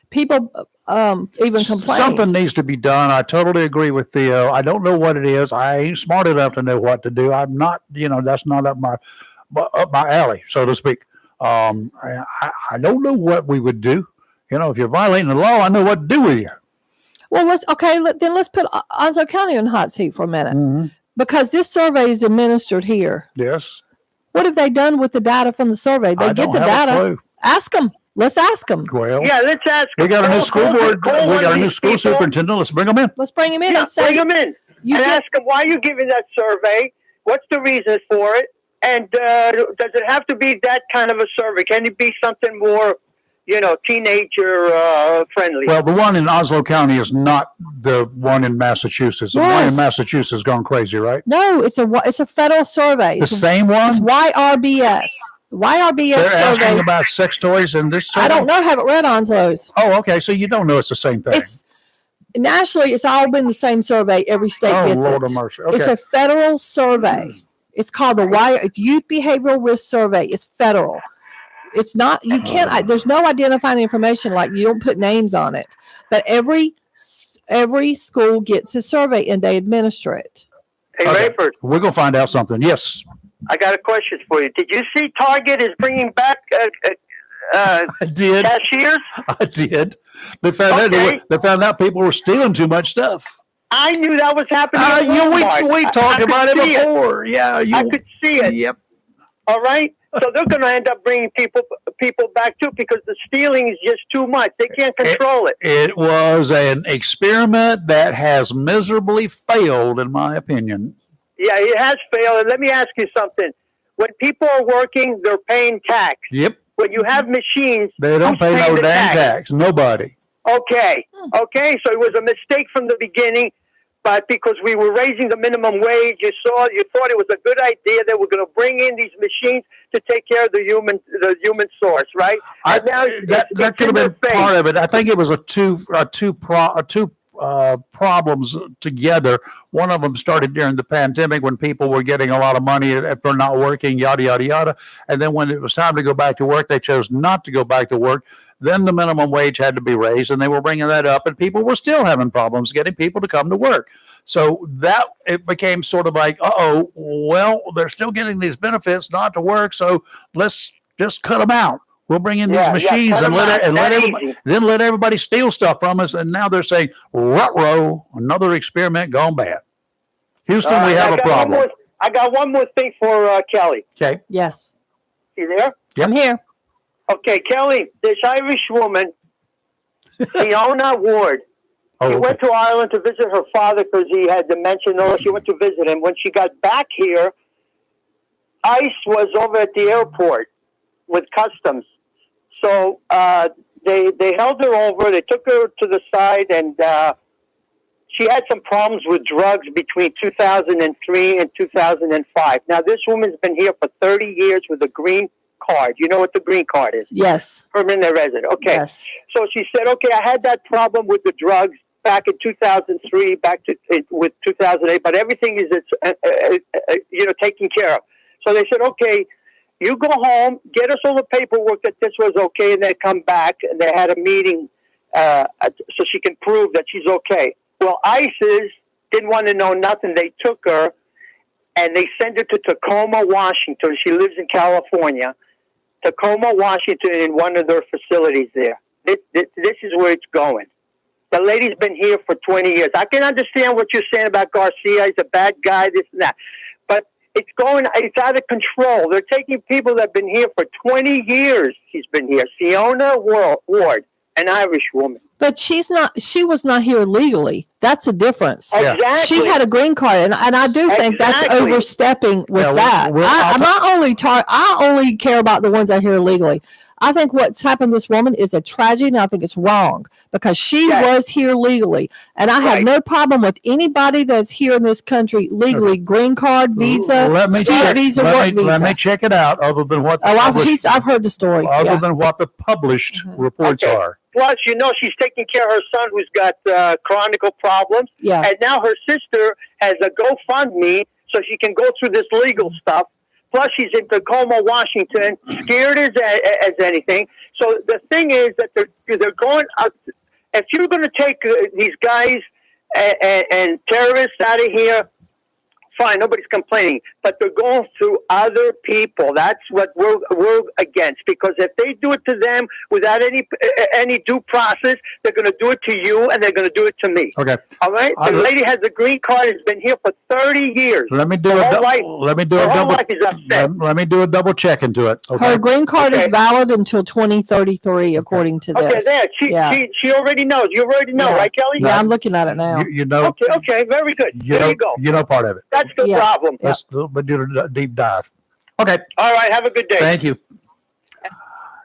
[SPEAKER 3] People even complain.
[SPEAKER 1] Something needs to be done. I totally agree with Theo. I don't know what it is. I ain't smart enough to know what to do. I'm not, that's not up my alley, so to speak. I don't know what we would do. If you're violating the law, I know what to do with you.
[SPEAKER 3] Well, let's put Onslow County on the hot seat for a minute, because this survey is administered here.
[SPEAKER 1] Yes.
[SPEAKER 3] What have they done with the data from the survey? They get the data. Ask them. Let's ask them.
[SPEAKER 1] Well,
[SPEAKER 5] yeah, let's ask.
[SPEAKER 1] We got a new school board. We got a new school superintendent. Let's bring them in.
[SPEAKER 3] Let's bring them in and say,
[SPEAKER 5] bring them in and ask them why you giving that survey. What's the reason for it? And does it have to be that kind of a survey? Can it be something more, teenager friendly?
[SPEAKER 1] Well, the one in Onslow County is not the one in Massachusetts. The one in Massachusetts has gone crazy, right?
[SPEAKER 3] No, it's a federal survey.
[SPEAKER 1] The same one?
[SPEAKER 3] It's YRBS. YRBS
[SPEAKER 1] They're asking
[SPEAKER 3] survey.
[SPEAKER 1] about sex toys in this survey?
[SPEAKER 3] I don't know. Haven't read on those.
[SPEAKER 1] Oh, okay. So you don't know it's the same thing.
[SPEAKER 3] It's nationally. It's all been the same survey. Every state
[SPEAKER 1] oh,
[SPEAKER 3] gets
[SPEAKER 1] Lord
[SPEAKER 3] it.
[SPEAKER 1] of mercy. Okay.
[SPEAKER 3] It's a federal survey. It's called the Youth Behavioral Risk Survey. It's federal. It's not. You can't. There's no identifying information. Like you don't put names on it. But every school gets a survey and they administer it.
[SPEAKER 5] Hey,
[SPEAKER 1] Okay.
[SPEAKER 5] Rayford,
[SPEAKER 1] We're going to find out something. Yes.
[SPEAKER 5] I got a question for you. Did you see Target is bringing back
[SPEAKER 1] I did.
[SPEAKER 5] cashiers?
[SPEAKER 1] I did. They found,
[SPEAKER 5] Okay.
[SPEAKER 1] they found out people were stealing too much stuff.
[SPEAKER 5] I knew that was happening. at Walmart.
[SPEAKER 1] We talked
[SPEAKER 5] I
[SPEAKER 1] about it
[SPEAKER 5] could see
[SPEAKER 1] before. Yeah.
[SPEAKER 5] I could see it.
[SPEAKER 1] Yep.
[SPEAKER 5] All right. So they're going to end up bringing people back too because the stealing is just too much. They can't control it.
[SPEAKER 1] It was an experiment that has miserably failed, in my opinion.
[SPEAKER 5] Yeah, it has failed. And let me ask you something. When people are working, they're paying tax.
[SPEAKER 1] Yep.
[SPEAKER 5] When you have machines,
[SPEAKER 1] They don't
[SPEAKER 5] who's
[SPEAKER 1] pay
[SPEAKER 5] paying
[SPEAKER 1] no
[SPEAKER 5] the
[SPEAKER 1] damn tax. Nobody.
[SPEAKER 5] Okay. Okay. So it was a mistake from the beginning, but because we were raising the minimum wage, you thought it was a good idea that we're going to bring in these machines to take care of the human source, right? And now
[SPEAKER 1] that
[SPEAKER 5] it's
[SPEAKER 1] could have
[SPEAKER 5] in their
[SPEAKER 1] been
[SPEAKER 5] face.
[SPEAKER 1] part of it. I think it was two problems together. One of them started during the pandemic when people were getting a lot of money for not working, yada, yada, yada. And then when it was time to go back to work, they chose not to go back to work. Then the minimum wage had to be raised, and they were bringing that up, and people were still having problems getting people to come to work. So that it became sort of like, well, they're still getting these benefits not to work, so let's just cut them out. We'll bring in these machines
[SPEAKER 5] cut
[SPEAKER 1] and
[SPEAKER 5] 'em out.
[SPEAKER 1] let
[SPEAKER 5] That
[SPEAKER 1] everybody steal stuff from us. And now they're saying, ruh-roh, another experiment gone bad. Houston, we have a problem.
[SPEAKER 5] I got one more thing for Kelly.
[SPEAKER 1] Okay.
[SPEAKER 3] Yes.
[SPEAKER 5] You there?
[SPEAKER 1] Yep.
[SPEAKER 3] I'm here.
[SPEAKER 5] Okay, Kelly, this Irish woman, Fiona Ward,
[SPEAKER 1] Oh,
[SPEAKER 5] she
[SPEAKER 1] okay.
[SPEAKER 5] went to Ireland to visit her father because he had dementia. No, she went to visit him. When she got back here, ICE was over at the airport with customs. So they held her over. They took her to the side, and she had some problems with drugs between 2003 and 2005. Now, this woman's been here for 30 years with a green card. You know what the green card is?
[SPEAKER 3] Yes.
[SPEAKER 5] Permanent resident. Okay.
[SPEAKER 3] Yes.
[SPEAKER 5] So she said, okay, I had that problem with the drugs back in 2003, with 2008, but everything is, taken care of. So they said, okay, you go home, get us all the paperwork that this was okay, and then come back. And they had a meeting so she can prove that she's okay. Well, ISIS didn't want to know nothing. They took her and they sent her to Tacoma, Washington. She lives in California. Tacoma, Washington, in one of their facilities there. This is where it's going. The lady's been here for 20 years. I can understand what you're saying about Garcia. He's a bad guy, this and that. But it's out of control. They're taking people that have been here for 20 years. She's been here. Fiona Ward, an Irish woman.
[SPEAKER 3] But she was not here legally. That's a difference.
[SPEAKER 1] Yeah.
[SPEAKER 5] Exactly.
[SPEAKER 3] She had a green card, and I do think that's
[SPEAKER 5] Exactly.
[SPEAKER 3] overstepping with
[SPEAKER 1] Yeah,
[SPEAKER 3] that. I only care about the ones that are here legally. I think what's happened to this woman is a tragedy, and I think it's wrong because she was here legally. And I have
[SPEAKER 5] Right.
[SPEAKER 3] no problem with anybody that's here in this country legally, green card, visa,
[SPEAKER 1] Let me
[SPEAKER 3] student
[SPEAKER 1] check.
[SPEAKER 3] visa,
[SPEAKER 1] Let
[SPEAKER 3] work
[SPEAKER 1] me-
[SPEAKER 3] visa.
[SPEAKER 1] Let me check it out. Other than what the published,
[SPEAKER 3] I've heard the story.
[SPEAKER 1] other
[SPEAKER 3] Yeah.
[SPEAKER 1] than what the published reports
[SPEAKER 5] Okay.
[SPEAKER 1] are.
[SPEAKER 5] Plus, she's taking care of her son who's got chronic problems.
[SPEAKER 3] Yeah.
[SPEAKER 5] And now her sister has a GoFundMe so she can go through this legal stuff. Plus, she's in Tacoma, Washington, scared as anything. So the thing is that they're going out. If you're going to take these guys and terrorists out of here, fine, nobody's complaining. But they're going through other people. That's what we're against. Because if they do it to them without any due process, they're going to do it to you, and they're going to do it to me.
[SPEAKER 1] Okay.
[SPEAKER 5] All right. The lady has a green card. Has been here for 30 years.
[SPEAKER 1] Let me do
[SPEAKER 5] Her
[SPEAKER 1] a
[SPEAKER 5] whole life-
[SPEAKER 1] let me do
[SPEAKER 5] her
[SPEAKER 1] a
[SPEAKER 5] whole
[SPEAKER 1] double.
[SPEAKER 5] life is upset.
[SPEAKER 1] Let me do a double check into it. Okay.
[SPEAKER 3] Her green card is
[SPEAKER 5] Okay.
[SPEAKER 3] valid until 2033, according to this.
[SPEAKER 5] Okay, there. She already knows. You already know,
[SPEAKER 3] Yeah.
[SPEAKER 5] right, Kelly?
[SPEAKER 3] Yeah, I'm looking at it now.
[SPEAKER 1] You know.
[SPEAKER 5] Okay, very good. There you go.
[SPEAKER 1] You know part of it.
[SPEAKER 5] That's the
[SPEAKER 3] Yeah.
[SPEAKER 5] problem.
[SPEAKER 1] Let's do a deep dive. Okay.
[SPEAKER 5] All right, have a good day.
[SPEAKER 1] Thank you.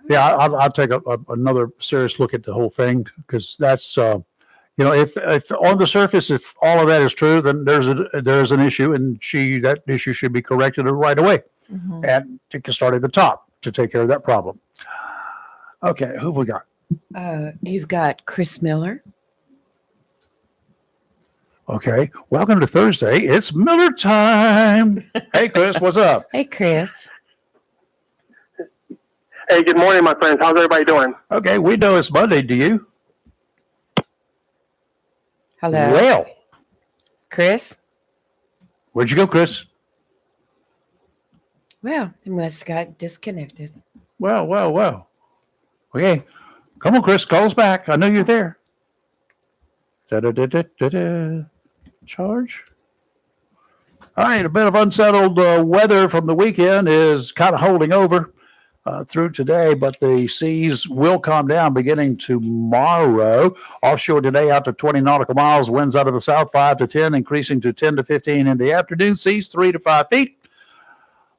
[SPEAKER 1] Yeah, I'll take another serious look at the whole thing because that's, if on the surface, if all of that is true, then there's an issue, and that issue should be corrected right away, and it can start at the top. to take care of that problem. Okay, who we got?
[SPEAKER 2] You've got Chris Miller.
[SPEAKER 1] Okay, welcome to Thursday. It's Miller time. Hey, Chris, what's up?
[SPEAKER 2] Hey, Chris.
[SPEAKER 6] Hey, good morning, my friends. How's everybody doing?
[SPEAKER 1] Okay, we know it's Monday. Do you?
[SPEAKER 2] Hello.
[SPEAKER 1] Well,
[SPEAKER 2] Chris.
[SPEAKER 1] where'd you go, Chris?
[SPEAKER 2] Well, he must have got disconnected.
[SPEAKER 1] Well. Okay, come on, Chris, call us back. I know you're there. Da-da-da-da-da-da. Charge. All right, a bit of unsettled weather from the weekend is kind of holding over through today, but the seas will calm down beginning tomorrow. Offshore today out to 20 nautical miles, winds out of the south 5 to 10, increasing to 10 to 15 in the afternoon, seas 3 to 5 feet.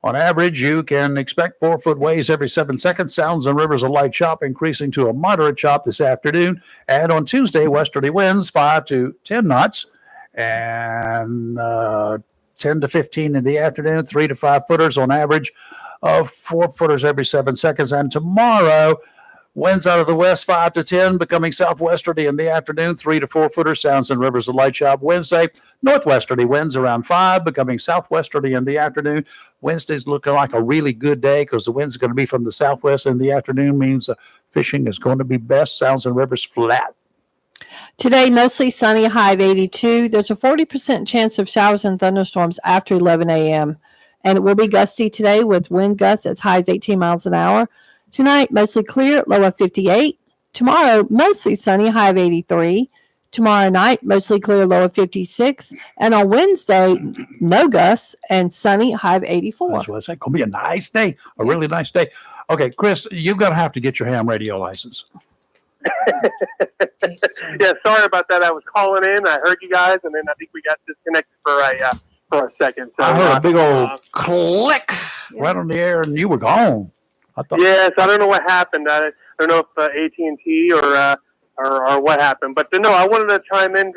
[SPEAKER 1] On average, you can expect 4-foot waves every 7 seconds. Sounds and rivers a light chop, increasing to a moderate chop this afternoon. And on Tuesday, westerly winds 5 to 10 knots and 10 to 15 in the afternoon, 3 to 5 footers on average, 4 footers every 7 seconds. And tomorrow, winds out of the west 5 to 10, becoming southwesterly in the afternoon, 3 to 4 footers. Sounds and rivers a light chop. Wednesday, northwesterly winds around 5, becoming southwesterly in the afternoon. Wednesday's looking like a really good day because the wind's going to be from the southwest in the afternoon, means fishing is going to be best. Sounds and rivers flat.
[SPEAKER 3] Today, mostly sunny, high of 82. There's a 40% chance of showers and thunderstorms after 11 a.m. And it will be gusty today with wind gusts as high as 18 miles an hour. Tonight, mostly clear, low of 58. Tomorrow, mostly sunny, high of 83. Tomorrow night, mostly clear, low of 56. And on Wednesday, no gusts and sunny, high of 84.
[SPEAKER 1] That's what I said. Going to be a nice day, a really nice day. Okay, Chris, you're going to have to get your ham radio license.
[SPEAKER 6] Yeah, sorry about that. I was calling in. I heard you guys, and then I think we got disconnected for a second. So,
[SPEAKER 1] I heard a big old click right on the air, and you were gone. I thought,
[SPEAKER 6] yes, I don't know what happened. I don't know if AT&T or what happened. But no, I wanted to chime in.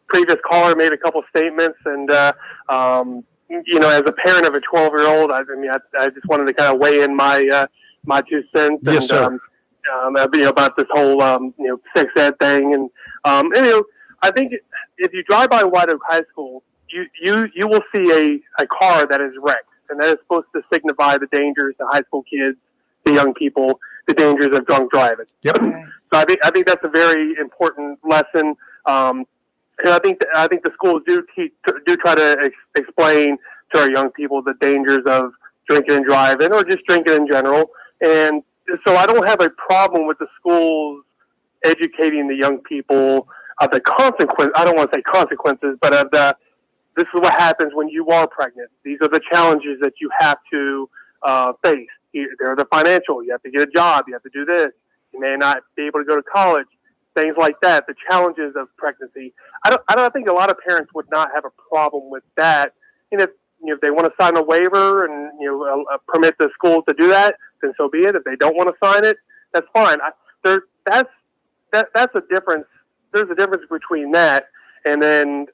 [SPEAKER 6] Previous caller made a couple statements, and as a parent of a 12-year-old, I just wanted to kind of weigh in my 2 cents.
[SPEAKER 1] Yes, sir.
[SPEAKER 6] About this whole sex ed thing, and I think if you drive by White Oak High School, you will see a car that is wrecked, and that is supposed to signify the dangers to high school kids, the young people, the dangers of drunk driving.
[SPEAKER 1] Yep.
[SPEAKER 2] Okay.
[SPEAKER 6] So I think that's a very important lesson. And I think the schools do try to explain to our young people the dangers of drinking and driving, or just drinking in general. And so I don't have a problem with the schools educating the young people of the consequence. I don't want to say consequences, but of this is what happens when you are pregnant. These are the challenges that you have to face. They're the financial. You have to get a job. You have to do this. You may not be able to go to college. Things like that. The challenges of pregnancy. I think a lot of parents would not have a problem with that. And if they want to sign a waiver and permit the school to do that, then so be it. If they don't want to sign it, that's fine. That's a difference. There's a difference between that and then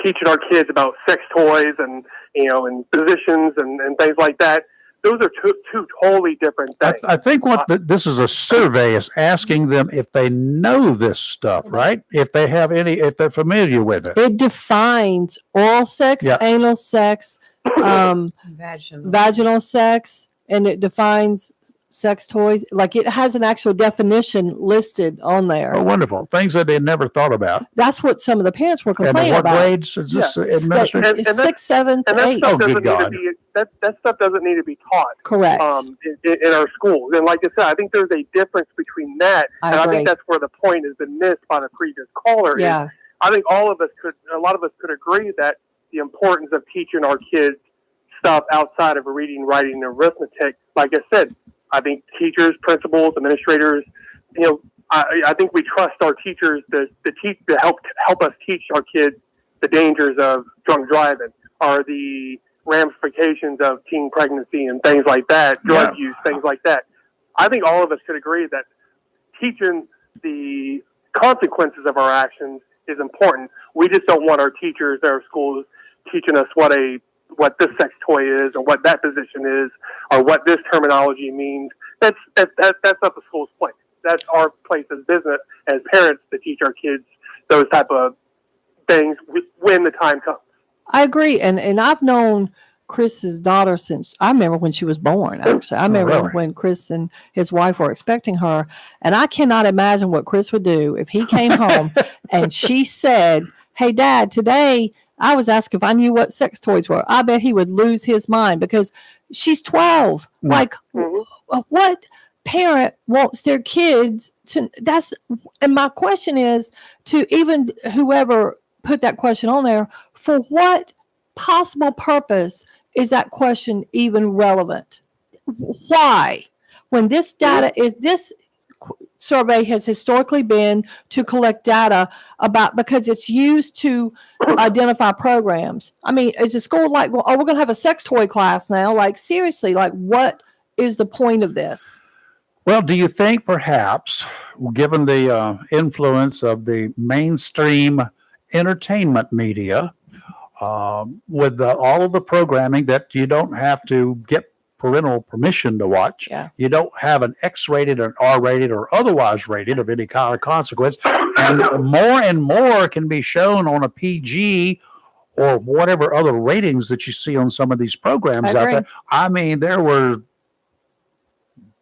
[SPEAKER 6] teaching our kids about sex toys and and positions and things like that. Those are two totally different things.
[SPEAKER 1] I think this is a survey is asking them if they know this stuff, right? If they're familiar with it.
[SPEAKER 3] It defines oral sex,
[SPEAKER 1] Yeah.
[SPEAKER 3] anal sex, vaginal sex, and it defines sex toys. Like, it has an actual definition listed on there.
[SPEAKER 1] Oh, wonderful. Things that they never thought about.
[SPEAKER 3] That's what some of the parents were
[SPEAKER 1] And
[SPEAKER 3] complaining
[SPEAKER 1] in what
[SPEAKER 3] about.
[SPEAKER 1] grades is this administered?
[SPEAKER 6] And that's-
[SPEAKER 3] 6th, 7th,
[SPEAKER 6] And that
[SPEAKER 3] 8th.
[SPEAKER 6] stuff
[SPEAKER 1] Oh, good
[SPEAKER 6] doesn't need to
[SPEAKER 1] God.
[SPEAKER 6] be that stuff doesn't need to be taught.
[SPEAKER 3] Correct.
[SPEAKER 6] In our schools. And like I said, I think there's a difference between that,
[SPEAKER 3] I
[SPEAKER 6] and I
[SPEAKER 3] agree.
[SPEAKER 6] think that's where the point has been missed by the previous caller. is
[SPEAKER 3] Yeah.
[SPEAKER 6] I think a lot of us could agree that the importance of teaching our kids stuff outside of reading, writing, and arithmetic. Like I said, I think teachers, principals, administrators, I think we trust our teachers to help us teach our kids the dangers of drunk driving, or the ramifications of teen pregnancy and things like that, drug use, things like that. I think all of us could agree that teaching the consequences of our actions is important. We just don't want our teachers at our schools teaching us what a this sex toy is, or what that position is, or what this terminology means. That's not the school's place. That's our place as business, as parents, to teach our kids those type of things when the time comes.
[SPEAKER 3] I agree. And I've known Chris's daughter since I remember when she was born, actually. I remember
[SPEAKER 1] really?
[SPEAKER 3] when Chris and his wife were expecting her. And I cannot imagine what Chris would do if he came home and she said, "Hey, Dad, today I was asked if I knew what sex toys were." I bet he would lose his mind because she's 12.
[SPEAKER 1] Mm.
[SPEAKER 3] Like, what parent wants their kids to? And my question is to even whoever put that question on there, for what possible purpose is that question even relevant? Why? When this data is, this survey has historically been to collect data about, because it's used to identify programs. I mean, is the school like, well, oh, we're going to have a sex toy class now? Like, seriously, like, what is the point of this?
[SPEAKER 1] Well, do you think perhaps, given the influence of the mainstream entertainment media, with all of the programming that you don't have to get parental permission to watch, you don't have an X-rated, an R-rated, or otherwise rated of any kind of consequence, and more can be shown on a PG or whatever other ratings that you see on some of these programs out there. I mean, there were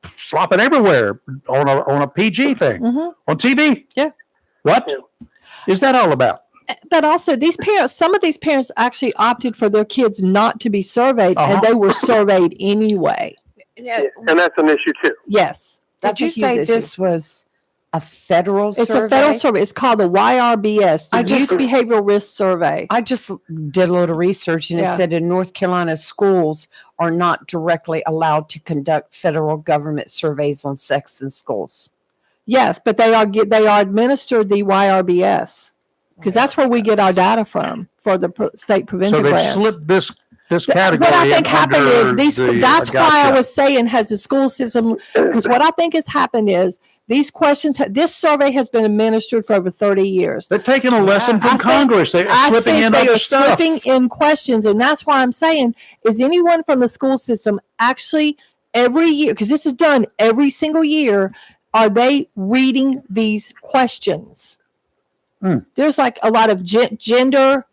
[SPEAKER 1] flopping everywhere on a PG thing on TV.
[SPEAKER 3] Yeah.
[SPEAKER 1] What is that all about?
[SPEAKER 3] But also, these parents, some of these parents actually opted for their kids not to be surveyed, and they were surveyed anyway.
[SPEAKER 6] Yeah, and that's an issue too.
[SPEAKER 3] Yes.
[SPEAKER 2] Did you say this was a federal survey?
[SPEAKER 3] It's a federal survey. It's called the YRBS, the Youth Behavioral Risk Survey.
[SPEAKER 2] I just did a little research, and it said in North Carolina, schools are not directly allowed to conduct federal government surveys on sex in schools.
[SPEAKER 3] Yes, but they are administered the YRBS. Because that's where we get our data from for the state prevention grants.
[SPEAKER 1] So they've slipped this category.
[SPEAKER 3] What I think happened is that's why I
[SPEAKER 1] gotcha.
[SPEAKER 3] was saying, has the school system, because what I think has happened is these questions, this survey has been administered for over 30 years.
[SPEAKER 1] They're taking a lesson from Congress. They're slipping in other stuff.
[SPEAKER 3] Slipping in questions, and that's why I'm saying, is anyone from the school system actually every year, because this is done every single year, are they reading these questions? There's like a lot of gender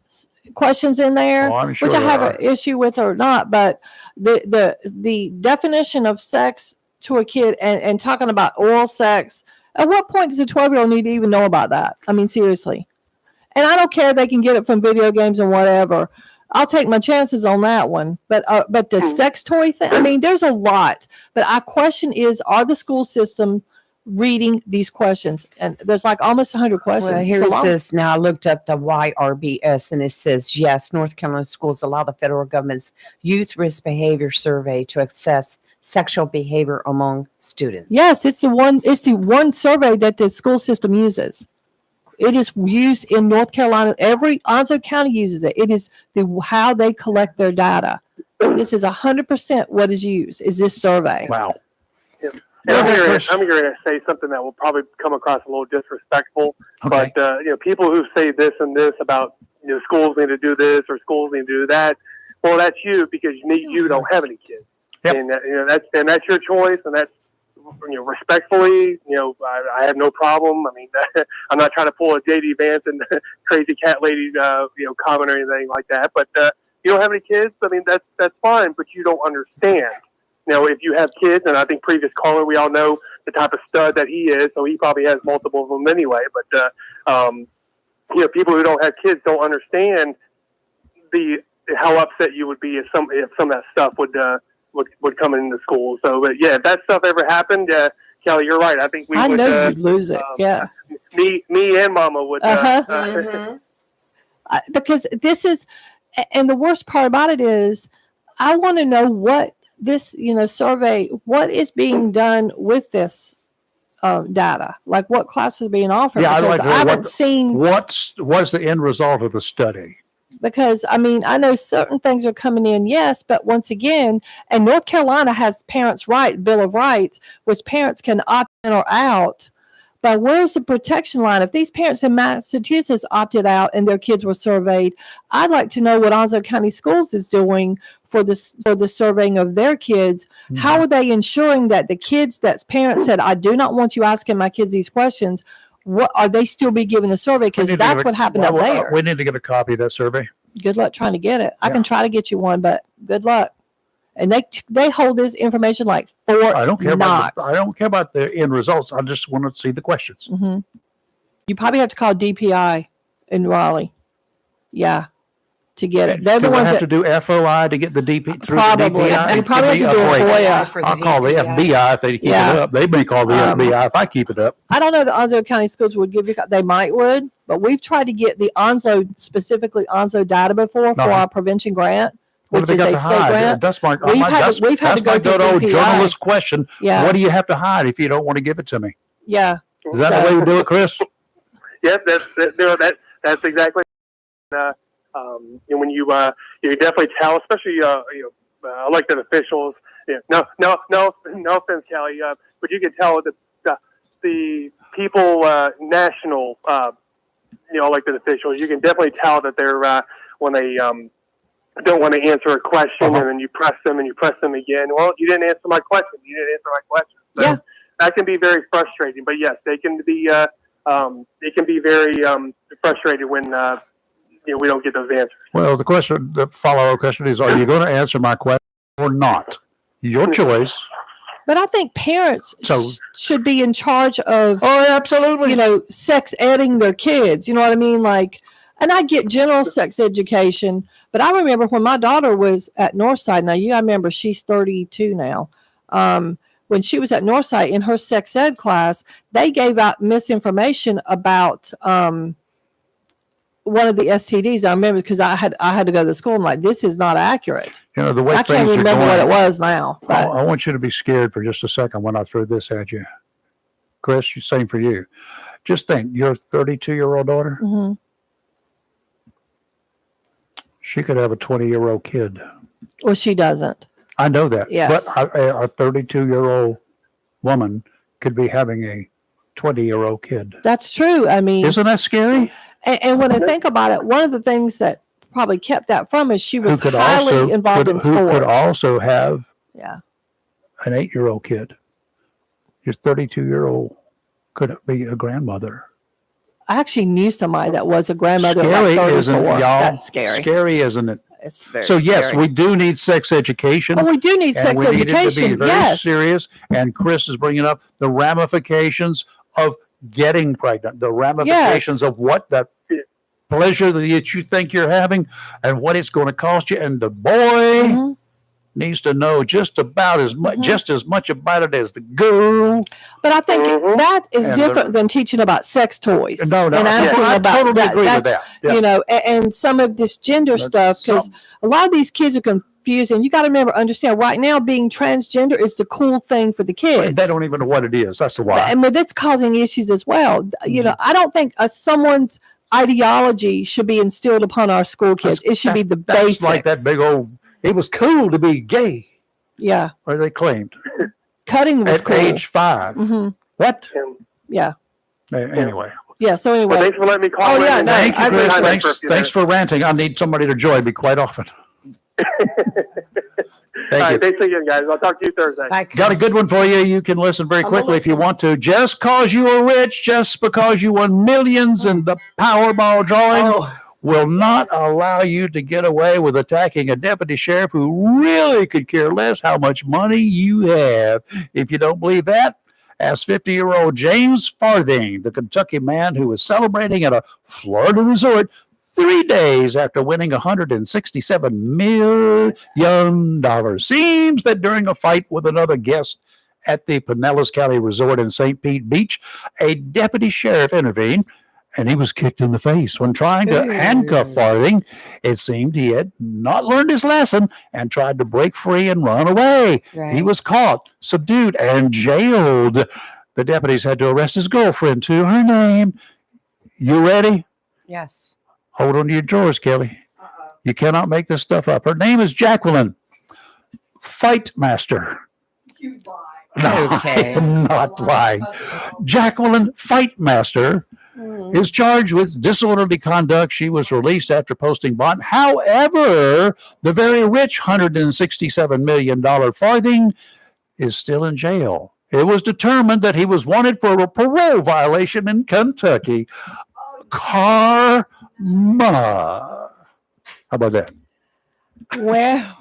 [SPEAKER 3] questions in there, which I have an issue with or not. But the definition of sex to a kid and talking about oral sex, at what point does a 12-year-old need to even know about that? I mean, seriously. And I don't care, they can get it from video games and whatever. I'll take my chances on that one. But the sex toy thing, I mean, there's a lot. But our question is, are the school system reading these questions? And there's like almost 100 questions.
[SPEAKER 2] Well, here it says, now I looked up the YRBS, and it says, yes, North Carolina schools allow the federal government's Youth Risk Behavior Survey to assess sexual behavior among students.
[SPEAKER 3] Yes, it's the one survey that the school system uses. It is used in North Carolina. Every Onslow County uses it. It is how they collect their data. This is 100% what is used, is this survey.
[SPEAKER 1] Wow.
[SPEAKER 6] I'm going to say something that will probably come across a little disrespectful, but people who say this and this about schools need to do this or schools need to do that, well, that's you, because you don't have any kids, and that's your choice, and that's respectfully, I have no problem. I mean, I'm not trying to pull a JD Vance and crazy cat lady comment or anything like that, but you don't have any kids. I mean, that's fine, but you don't understand. If you have kids, and I think previous caller, we all know the type of stud that he is, so he probably has multiple of them anyway. But people who don't have kids don't understand how upset you would be if some of that stuff would come into school. So, but if that stuff ever happened, Kelly, you're right. I think we would. I know
[SPEAKER 3] you'd lose it. Yeah.
[SPEAKER 6] Me and Mama would.
[SPEAKER 3] Because this is, and the worst part about it is, I want to know what this, survey, what is being done with this data? Like what classes are being offered?
[SPEAKER 1] Yeah,
[SPEAKER 3] because I haven't seen
[SPEAKER 1] what's the end result of the study.
[SPEAKER 3] Because I mean, I know certain things are coming in, yes, but once again, and North Carolina has parents' right, Bill of Rights, which parents can opt in or out. But where's the protection line? If these parents in Massachusetts opted out and their kids were surveyed, I'd like to know what Onslow County Schools is doing for the surveying of their kids.
[SPEAKER 1] Mm-hmm.
[SPEAKER 3] How are they ensuring that the kids that parents said, I do not want you asking my kids these questions, what are they still be given a survey? Because that's what happened up there.
[SPEAKER 1] We need to get a copy of that survey.
[SPEAKER 3] Good luck trying to get it. I
[SPEAKER 1] Yeah.
[SPEAKER 3] can try to get you one, but good luck. And they hold this information like Fort
[SPEAKER 1] I don't care
[SPEAKER 3] Knox.
[SPEAKER 1] about the end results. I just want to see the questions.
[SPEAKER 3] Mm-hmm. You probably have to call DPI in Raleigh. Yeah, to get it. They're the
[SPEAKER 1] Do I
[SPEAKER 3] ones
[SPEAKER 1] have
[SPEAKER 3] that
[SPEAKER 1] to do FOI to get the DP through
[SPEAKER 3] probably.
[SPEAKER 1] the DPI?
[SPEAKER 3] You probably have to do a FOIA.
[SPEAKER 1] I'll call the FBI if they keep
[SPEAKER 3] Yeah.
[SPEAKER 1] it up. They may call the FBI if I keep it up.
[SPEAKER 3] I don't know that Onslow County Schools would give you. They might would, but we've tried to get the specifically Onslow data before for
[SPEAKER 1] Uh-huh.
[SPEAKER 3] our prevention grant,
[SPEAKER 1] What
[SPEAKER 3] which
[SPEAKER 1] do
[SPEAKER 3] is
[SPEAKER 1] they got
[SPEAKER 3] a
[SPEAKER 1] to
[SPEAKER 3] state
[SPEAKER 1] hide?
[SPEAKER 3] grant.
[SPEAKER 1] That's my
[SPEAKER 3] We've had to go
[SPEAKER 1] good
[SPEAKER 3] through
[SPEAKER 1] old
[SPEAKER 3] DPI.
[SPEAKER 1] journalist question.
[SPEAKER 3] Yeah.
[SPEAKER 1] What do you have to hide if you don't want to give it to me?
[SPEAKER 3] Yeah.
[SPEAKER 1] Is that the way we do it, Chris?
[SPEAKER 6] Yep, that's exactly. When you definitely tell, especially elected officials. Yeah, no offense, Callie, but you can tell that the people, national, elected officials. You can definitely tell that they're when they don't want to answer a question, and then you press them and you press them again. Well, you didn't answer my question. You didn't answer my question. So
[SPEAKER 3] Yeah.
[SPEAKER 6] that can be very frustrating. But yes, they can be. It can be very frustrated when we don't get those answers.
[SPEAKER 1] Well, the follow-up question is, are you going to answer my question or not? Your choice.
[SPEAKER 3] But I think parents
[SPEAKER 1] So-
[SPEAKER 3] should be in charge of,
[SPEAKER 1] Oh, absolutely.
[SPEAKER 3] sex editing their kids. You know what I mean? Like, and I get general sex education, but I remember when my daughter was at Northside. Now, I remember she's 32 now. When she was at Northside in her sex ed class, they gave out misinformation about one of the STDs. I remember because I had to go to the school. I'm like, this is not accurate.
[SPEAKER 1] The way
[SPEAKER 3] I can't
[SPEAKER 1] things are
[SPEAKER 3] remember
[SPEAKER 1] going.
[SPEAKER 3] what it was now. But
[SPEAKER 1] I want you to be scared for just a second when I throw this at you. Chris, same for you. Just think, your 32-year-old daughter,
[SPEAKER 3] Mhm.
[SPEAKER 1] she could have a 20-year-old kid.
[SPEAKER 3] Well, she doesn't.
[SPEAKER 1] I know that.
[SPEAKER 3] Yes.
[SPEAKER 1] But a 32-year-old woman could be having a 20-year-old kid.
[SPEAKER 3] That's true. I mean,
[SPEAKER 1] Isn't that scary?
[SPEAKER 3] and when I think about it, one of the things that probably kept that from is she was highly involved in
[SPEAKER 1] who
[SPEAKER 3] sports.
[SPEAKER 1] could also have
[SPEAKER 3] Yeah.
[SPEAKER 1] an 8-year-old kid. Your 32-year-old could be a grandmother.
[SPEAKER 3] I actually knew somebody that was a grandmother
[SPEAKER 1] Scary,
[SPEAKER 3] at like
[SPEAKER 1] isn't it,
[SPEAKER 3] 34.
[SPEAKER 1] y'all?
[SPEAKER 3] That's scary.
[SPEAKER 1] Scary, isn't it?
[SPEAKER 3] It's very
[SPEAKER 1] So yes,
[SPEAKER 3] scary.
[SPEAKER 1] we do need sex education.
[SPEAKER 3] Oh, we do need
[SPEAKER 1] and
[SPEAKER 3] sex
[SPEAKER 1] we need it to be
[SPEAKER 3] education.
[SPEAKER 1] very
[SPEAKER 3] Yes.
[SPEAKER 1] serious. And Chris is bringing up the ramifications of getting pregnant, the ramifications of what that pleasure that you think you're having and what it's going to cost you. And the boy
[SPEAKER 3] Mhm.
[SPEAKER 1] needs to know just about as much,
[SPEAKER 3] Mhm.
[SPEAKER 1] just as much about it as the girl.
[SPEAKER 3] But I think
[SPEAKER 6] Mhm.
[SPEAKER 3] that is
[SPEAKER 1] And
[SPEAKER 3] different than teaching about sex toys.
[SPEAKER 1] No,
[SPEAKER 3] and asking
[SPEAKER 1] I
[SPEAKER 3] about
[SPEAKER 1] totally
[SPEAKER 3] that.
[SPEAKER 1] agree with
[SPEAKER 3] That's,
[SPEAKER 1] that. Yeah.
[SPEAKER 3] and some of this gender stuff, because
[SPEAKER 1] some-
[SPEAKER 3] a lot of these kids are confused. And you got to understand, right now, being transgender is the cool thing for the kids.
[SPEAKER 1] They don't even know what it is. That's the why.
[SPEAKER 3] But that's causing issues as well. I don't think someone's ideology should be instilled upon our school kids. It should be the
[SPEAKER 1] That's
[SPEAKER 3] basics.
[SPEAKER 1] like that big old, it was cool to be gay,
[SPEAKER 3] Yeah.
[SPEAKER 1] or they claimed,
[SPEAKER 3] Cutting was
[SPEAKER 1] at
[SPEAKER 3] cool.
[SPEAKER 1] age 5.
[SPEAKER 3] Hmm.
[SPEAKER 1] What?
[SPEAKER 3] Yeah.
[SPEAKER 1] Anyway.
[SPEAKER 3] Yeah. So
[SPEAKER 6] Well,
[SPEAKER 3] anyway,
[SPEAKER 6] thanks for letting me call.
[SPEAKER 3] Oh, yeah,
[SPEAKER 6] in.
[SPEAKER 3] no,
[SPEAKER 1] Thank you,
[SPEAKER 3] I agree.
[SPEAKER 1] Chris.
[SPEAKER 6] Time
[SPEAKER 1] Thanks,
[SPEAKER 6] for a few
[SPEAKER 1] thanks for ranting. I need somebody to join me quite often.
[SPEAKER 6] All
[SPEAKER 1] Thank you.
[SPEAKER 6] right, thanks again, guys. I'll talk to you Thursday.
[SPEAKER 2] Bye,
[SPEAKER 1] Got a
[SPEAKER 2] Chris.
[SPEAKER 1] good one for you. You can listen very
[SPEAKER 3] I'm
[SPEAKER 1] quickly if you
[SPEAKER 3] listening.
[SPEAKER 1] want to. Just cause you are rich, just because you won millions in the Powerball drawing,
[SPEAKER 3] Oh.
[SPEAKER 1] will not allow you to get away with attacking a deputy sheriff who really could care less how much money you have. If you don't believe that, ask 50-year-old James Farthing, the Kentucky man who was celebrating at a Florida resort 3 days after winning $167 million. Seems that during a fight with another guest at the Pinellas County Resort in St. Pete Beach, a deputy sheriff intervened, and he was kicked in the face when trying to
[SPEAKER 2] Ooh.
[SPEAKER 1] handcuff Farthing. It seemed he had not learned his lesson and tried to break free and run away. He
[SPEAKER 2] Right.
[SPEAKER 1] was caught, subdued, and jailed. The deputies had to arrest his girlfriend, too. Her name. You ready?
[SPEAKER 2] Yes.
[SPEAKER 1] Hold on to your drawers, Kelly. You cannot make this stuff up. Her name is Jacqueline Fight Master. No,
[SPEAKER 2] Okay.
[SPEAKER 1] I am not lying. Jacqueline Fightmaster
[SPEAKER 2] Mm.
[SPEAKER 1] is charged with disorderly conduct. She was released after posting bond. However, the very rich $167 million farthing is still in jail. It was determined that he was wanted for a parole violation in Kentucky. Karma. How about that?
[SPEAKER 2] Well.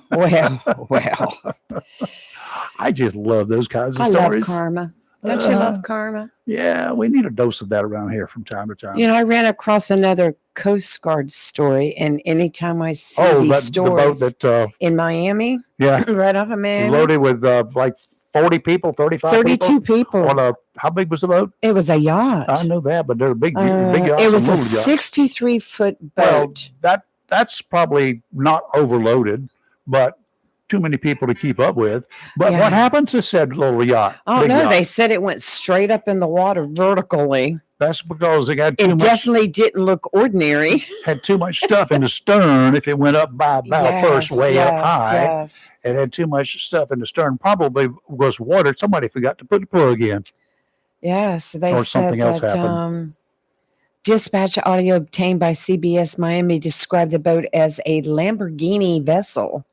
[SPEAKER 1] I just love those kinds of
[SPEAKER 2] I love
[SPEAKER 1] stories.
[SPEAKER 2] karma. Don't you love karma?
[SPEAKER 1] Yeah, we need a dose of that around here from time to time.
[SPEAKER 2] You know, I ran across another Coast Guard story, and anytime I see these
[SPEAKER 1] the boat
[SPEAKER 2] stories
[SPEAKER 1] that,
[SPEAKER 2] in Miami,
[SPEAKER 1] yeah,
[SPEAKER 2] right off of Miami,
[SPEAKER 1] loaded with like 40 people, 35
[SPEAKER 2] 32
[SPEAKER 1] people.
[SPEAKER 2] people.
[SPEAKER 1] On a, how big was the boat?
[SPEAKER 2] It was a yacht.
[SPEAKER 1] I know that, but they're big yachts.
[SPEAKER 2] It was
[SPEAKER 1] and
[SPEAKER 2] a
[SPEAKER 1] little yachts.
[SPEAKER 2] 63-foot
[SPEAKER 1] Well,
[SPEAKER 2] boat.
[SPEAKER 1] that's probably not overloaded, but too many people to keep up with. But
[SPEAKER 2] Yeah.
[SPEAKER 1] what happened to said little yacht?
[SPEAKER 2] Oh
[SPEAKER 1] big
[SPEAKER 2] no,
[SPEAKER 1] yacht?
[SPEAKER 2] they said it went straight up in the water vertically.
[SPEAKER 1] That's because they got
[SPEAKER 2] It definitely didn't look ordinary.
[SPEAKER 1] had too much stuff in the stern. If it went up by bow first, way up high,
[SPEAKER 2] Yes.
[SPEAKER 1] it had too much stuff in the stern. Probably was water. Somebody forgot to put the plug in.
[SPEAKER 2] Yes, they
[SPEAKER 1] Or
[SPEAKER 2] said
[SPEAKER 1] something else
[SPEAKER 2] that
[SPEAKER 1] happened.
[SPEAKER 2] dispatch audio obtained by CBS Miami described the boat as a Lamborghini vessel.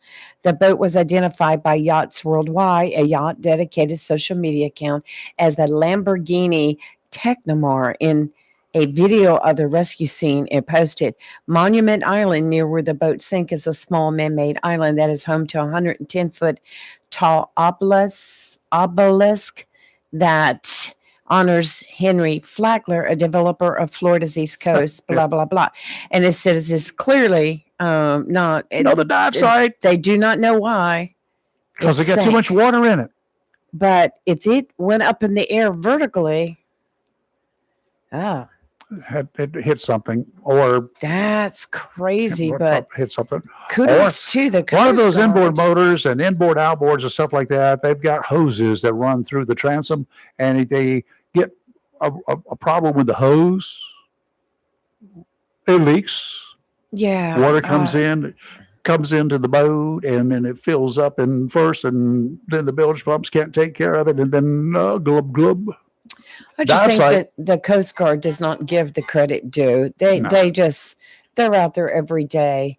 [SPEAKER 2] The boat was identified by Yachts Worldwide, a yacht dedicated social media account, as the Lamborghini Technomar. In a video of the rescue scene, it posted, Monument Island, near where the boat sank, is a small man-made island that is home to a 110-foot tall obelisk that honors Henry Flagler, a developer of Florida's East Coast, blah, blah, blah. And it says it's clearly not.
[SPEAKER 1] The dive site.
[SPEAKER 2] They do not know why.
[SPEAKER 1] Because
[SPEAKER 2] it
[SPEAKER 1] they got too
[SPEAKER 2] sank.
[SPEAKER 1] much water in it.
[SPEAKER 2] But if it went up in the air vertically,
[SPEAKER 1] It hit something, or
[SPEAKER 2] that's crazy. But
[SPEAKER 1] hit something.
[SPEAKER 2] kudos to the Coast
[SPEAKER 1] One of those inboard
[SPEAKER 2] Guard.
[SPEAKER 1] motors and inboard outboards and stuff like that, they've got hoses that run through the transom, and if they get a problem with the hose, it leaks.
[SPEAKER 2] Yeah.
[SPEAKER 1] Water comes into the boat, and then it fills up in first, and then the bilge pumps can't take care of it, and then glub glub.
[SPEAKER 2] I just
[SPEAKER 1] dive
[SPEAKER 2] think
[SPEAKER 1] site.
[SPEAKER 2] that the Coast Guard does not give the credit due.
[SPEAKER 1] No.
[SPEAKER 2] They're out there every day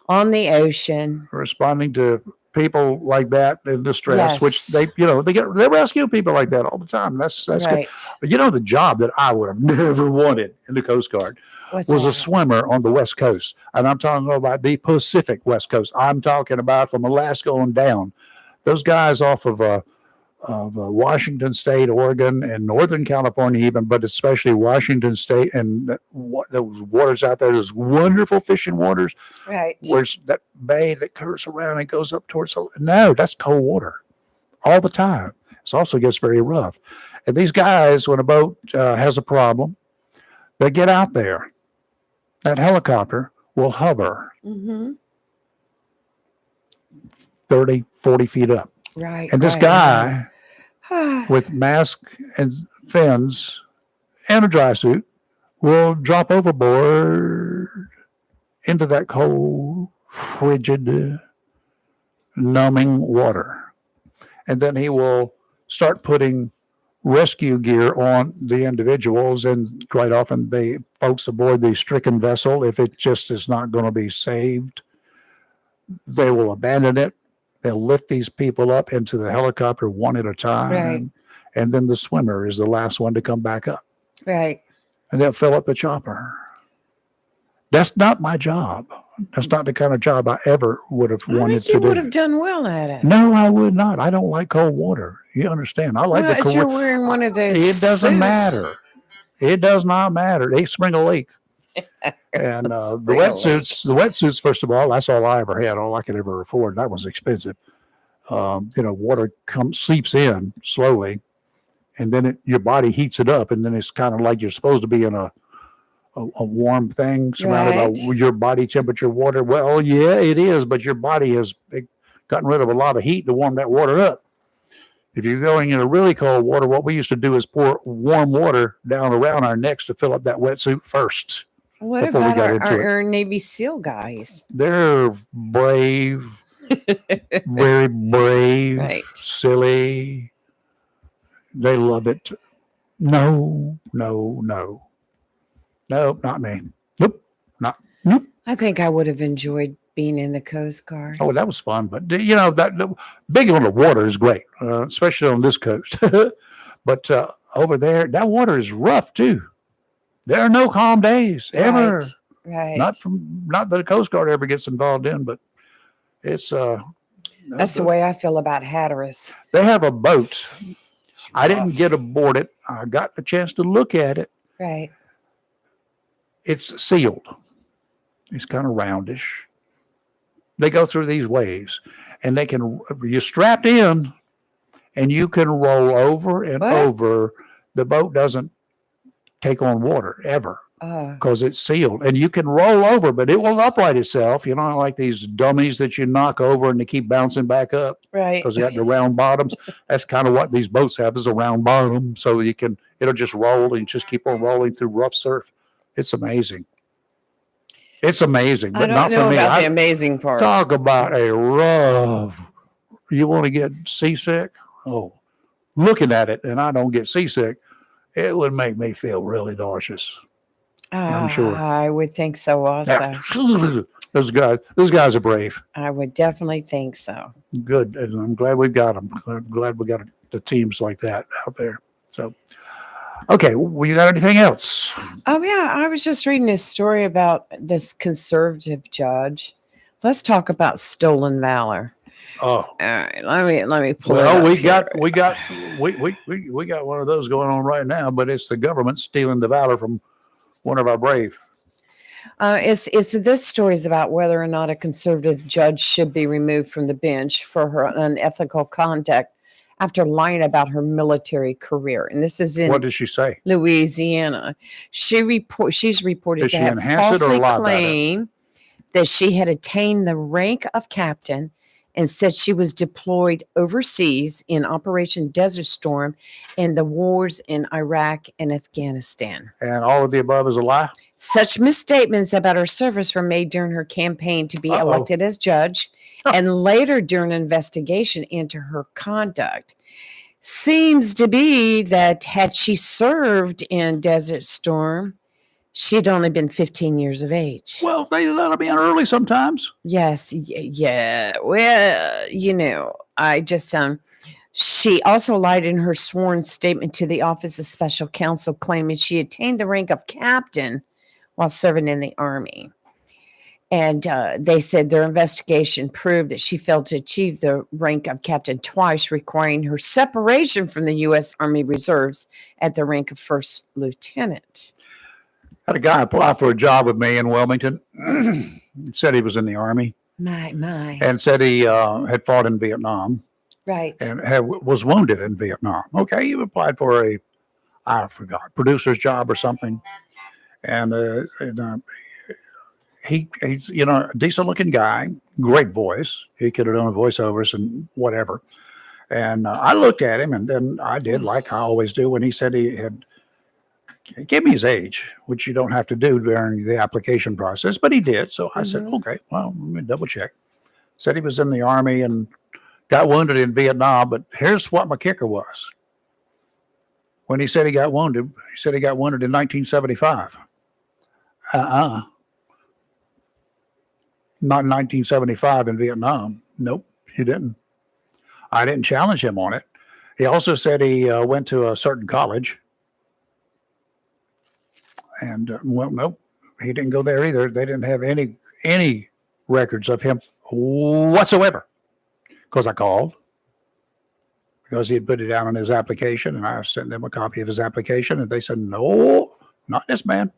[SPEAKER 2] on the ocean.
[SPEAKER 1] Responding to people like that in distress, which
[SPEAKER 2] Yes.
[SPEAKER 1] they rescue people like that all the time. That's good.
[SPEAKER 2] Right.
[SPEAKER 1] But the job that I would have never wanted in the Coast Guard
[SPEAKER 2] What's
[SPEAKER 1] was a
[SPEAKER 2] that?
[SPEAKER 1] swimmer on the West Coast. And I'm talking about the Pacific West Coast. I'm talking about from Alaska on down. Those guys off of Washington State, Oregon, and Northern California even, but especially Washington State, and those waters out there, those wonderful fishing waters,
[SPEAKER 2] Right.
[SPEAKER 1] where's that bay that curves around and goes up towards no, that's cold water all the time. It also gets very rough. And these guys, when a boat has a problem, they get out there. That helicopter will hover
[SPEAKER 2] Mm-hmm.
[SPEAKER 1] 30, 40 feet up.
[SPEAKER 2] Right.
[SPEAKER 1] And this guy with mask and fins and a dry suit will drop overboard into that cold, frigid, numbing water. And then he will start putting rescue gear on the individuals. And quite often the folks aboard the stricken vessel, if it just is not going to be saved, they will abandon it. They'll lift these people up into the helicopter one at a time.
[SPEAKER 2] Right.
[SPEAKER 1] And then the swimmer is the last one to come back up.
[SPEAKER 2] Right.
[SPEAKER 1] And they'll fill up the chopper. That's not my job. That's not the kind of job I ever would have
[SPEAKER 2] I
[SPEAKER 1] wanted
[SPEAKER 2] think
[SPEAKER 1] to
[SPEAKER 2] you
[SPEAKER 1] do.
[SPEAKER 2] would have done well at it.
[SPEAKER 1] No, I would not. I don't like cold water. You understand? I like
[SPEAKER 2] Well,
[SPEAKER 1] the
[SPEAKER 2] if
[SPEAKER 1] cold.
[SPEAKER 2] you're wearing one of those
[SPEAKER 1] It doesn't
[SPEAKER 2] suits.
[SPEAKER 1] matter. It does not matter. They spring a leak. And the
[SPEAKER 2] Spring a
[SPEAKER 1] wetsuits, first of all, that's all I ever had, all I could ever afford. That was expensive. Water seeps in slowly, and then your body heats it up, and then it's kind of like you're supposed to be in a warm thing surrounded by your body temperature water. Well, yeah, it is, but your body has gotten rid of a lot of heat to warm that water up. If you're going in a really cold water, what we used to do is pour warm water down around our necks to fill up that wetsuit first.
[SPEAKER 2] What
[SPEAKER 1] before we
[SPEAKER 2] about
[SPEAKER 1] got into it.
[SPEAKER 2] our Navy SEAL guys?
[SPEAKER 1] They're brave, very brave,
[SPEAKER 2] Right.
[SPEAKER 1] silly, They love it. No, no, no. Nope, not me. Nope, not. Nope.
[SPEAKER 2] I think I would have enjoyed being in the Coast Guard.
[SPEAKER 1] Oh, that was fun. But you know being on the water is great, especially on this coast. But over there, that water is rough too. There are no calm days ever.
[SPEAKER 2] Right.
[SPEAKER 1] Not that the Coast Guard ever gets involved in, but it's
[SPEAKER 2] That's the way I feel about Hatteras.
[SPEAKER 1] they have a boat. I didn't get aboard it. I got the chance to look at it.
[SPEAKER 2] Right.
[SPEAKER 1] It's sealed. It's kind of roundish. They go through these waves, and you're strapped in, and you can roll over and
[SPEAKER 2] What?
[SPEAKER 1] over. The boat doesn't take on water ever because it's sealed, and you can roll over, but it will upright itself. You know, like these dummies that you knock over and they keep bouncing back up
[SPEAKER 2] Right.
[SPEAKER 1] because they got the round bottoms. That's kind of what these boats have, is a round bottom, so it'll just roll and just keep on rolling through rough surf. It's amazing. It's amazing,
[SPEAKER 2] I
[SPEAKER 1] but
[SPEAKER 2] don't
[SPEAKER 1] not
[SPEAKER 2] know
[SPEAKER 1] for me.
[SPEAKER 2] about the amazing part.
[SPEAKER 1] Talk about a rough. You want to get seasick? Oh, looking at it, and I don't get seasick, it would make me feel really nauseous. I'm sure.
[SPEAKER 2] I would think so also.
[SPEAKER 1] Yeah. Those guys are brave.
[SPEAKER 2] I would definitely think so.
[SPEAKER 1] Good, and I'm glad we've got them. I'm glad we got the teams like that out there. So, okay, well, you got anything else?
[SPEAKER 2] Oh yeah, I was just reading a story about this conservative judge. Let's talk about stolen valor.
[SPEAKER 1] Oh,
[SPEAKER 2] All right, let me pull it
[SPEAKER 1] well,
[SPEAKER 2] up
[SPEAKER 1] we
[SPEAKER 2] here.
[SPEAKER 1] got one of those going on right now, but it's the government stealing the valor from one of our brave.
[SPEAKER 2] This story is about whether or not a conservative judge should be removed from the bench for her unethical conduct after lying about her military career. And this is in
[SPEAKER 1] What did she say?
[SPEAKER 2] Louisiana. She's reported
[SPEAKER 1] Did
[SPEAKER 2] to
[SPEAKER 1] she
[SPEAKER 2] have
[SPEAKER 1] enhance it or
[SPEAKER 2] falsely
[SPEAKER 1] lie about it?
[SPEAKER 2] claimed that she had attained the rank of captain and said she was deployed overseas in Operation Desert Storm and the wars in Iraq and Afghanistan.
[SPEAKER 1] And all of the above is a lie?
[SPEAKER 2] Such misstatements about her service were made during her campaign to be elected as judge and later during an investigation into her conduct. Seems to be that had she served in Desert Storm, she'd only been 15 years of age.
[SPEAKER 1] Well, they let them in early sometimes.
[SPEAKER 2] Yes. Yeah. Well, you know, I just, she also lied in her sworn statement to the Office of Special Counsel, claiming she attained the rank of captain while serving in the Army. And they said their investigation proved that she failed to achieve the rank of captain twice, requiring her separation from the U.S. Army Reserves at the rank of first lieutenant.
[SPEAKER 1] Had a guy apply for a job with me in Wilmington. Said he was in the Army
[SPEAKER 2] My.
[SPEAKER 1] and said he had fought in Vietnam
[SPEAKER 2] Right.
[SPEAKER 1] and was wounded in Vietnam. Okay, he applied for I forgot, producer's job or something. And he's, you know, a decent looking guy, great voice. He could have done voiceovers and whatever. And I looked at him, and then I did like I always do when he said he had give me his age, which you don't have to do during the application process, but he did. So I said, okay, well, let me double check. Said he was in the Army and got wounded in Vietnam, but here's what my kicker was. When he said he got wounded in 1975. Not in 1975 in Vietnam. Nope, he didn't. I didn't challenge him on it. He also said he went to a certain college. And well, nope, he didn't go there either. They didn't have any records of him whatsoever. Because I called, because he had put it down on his application, and I sent them a copy of his application, and they said, no, not this man.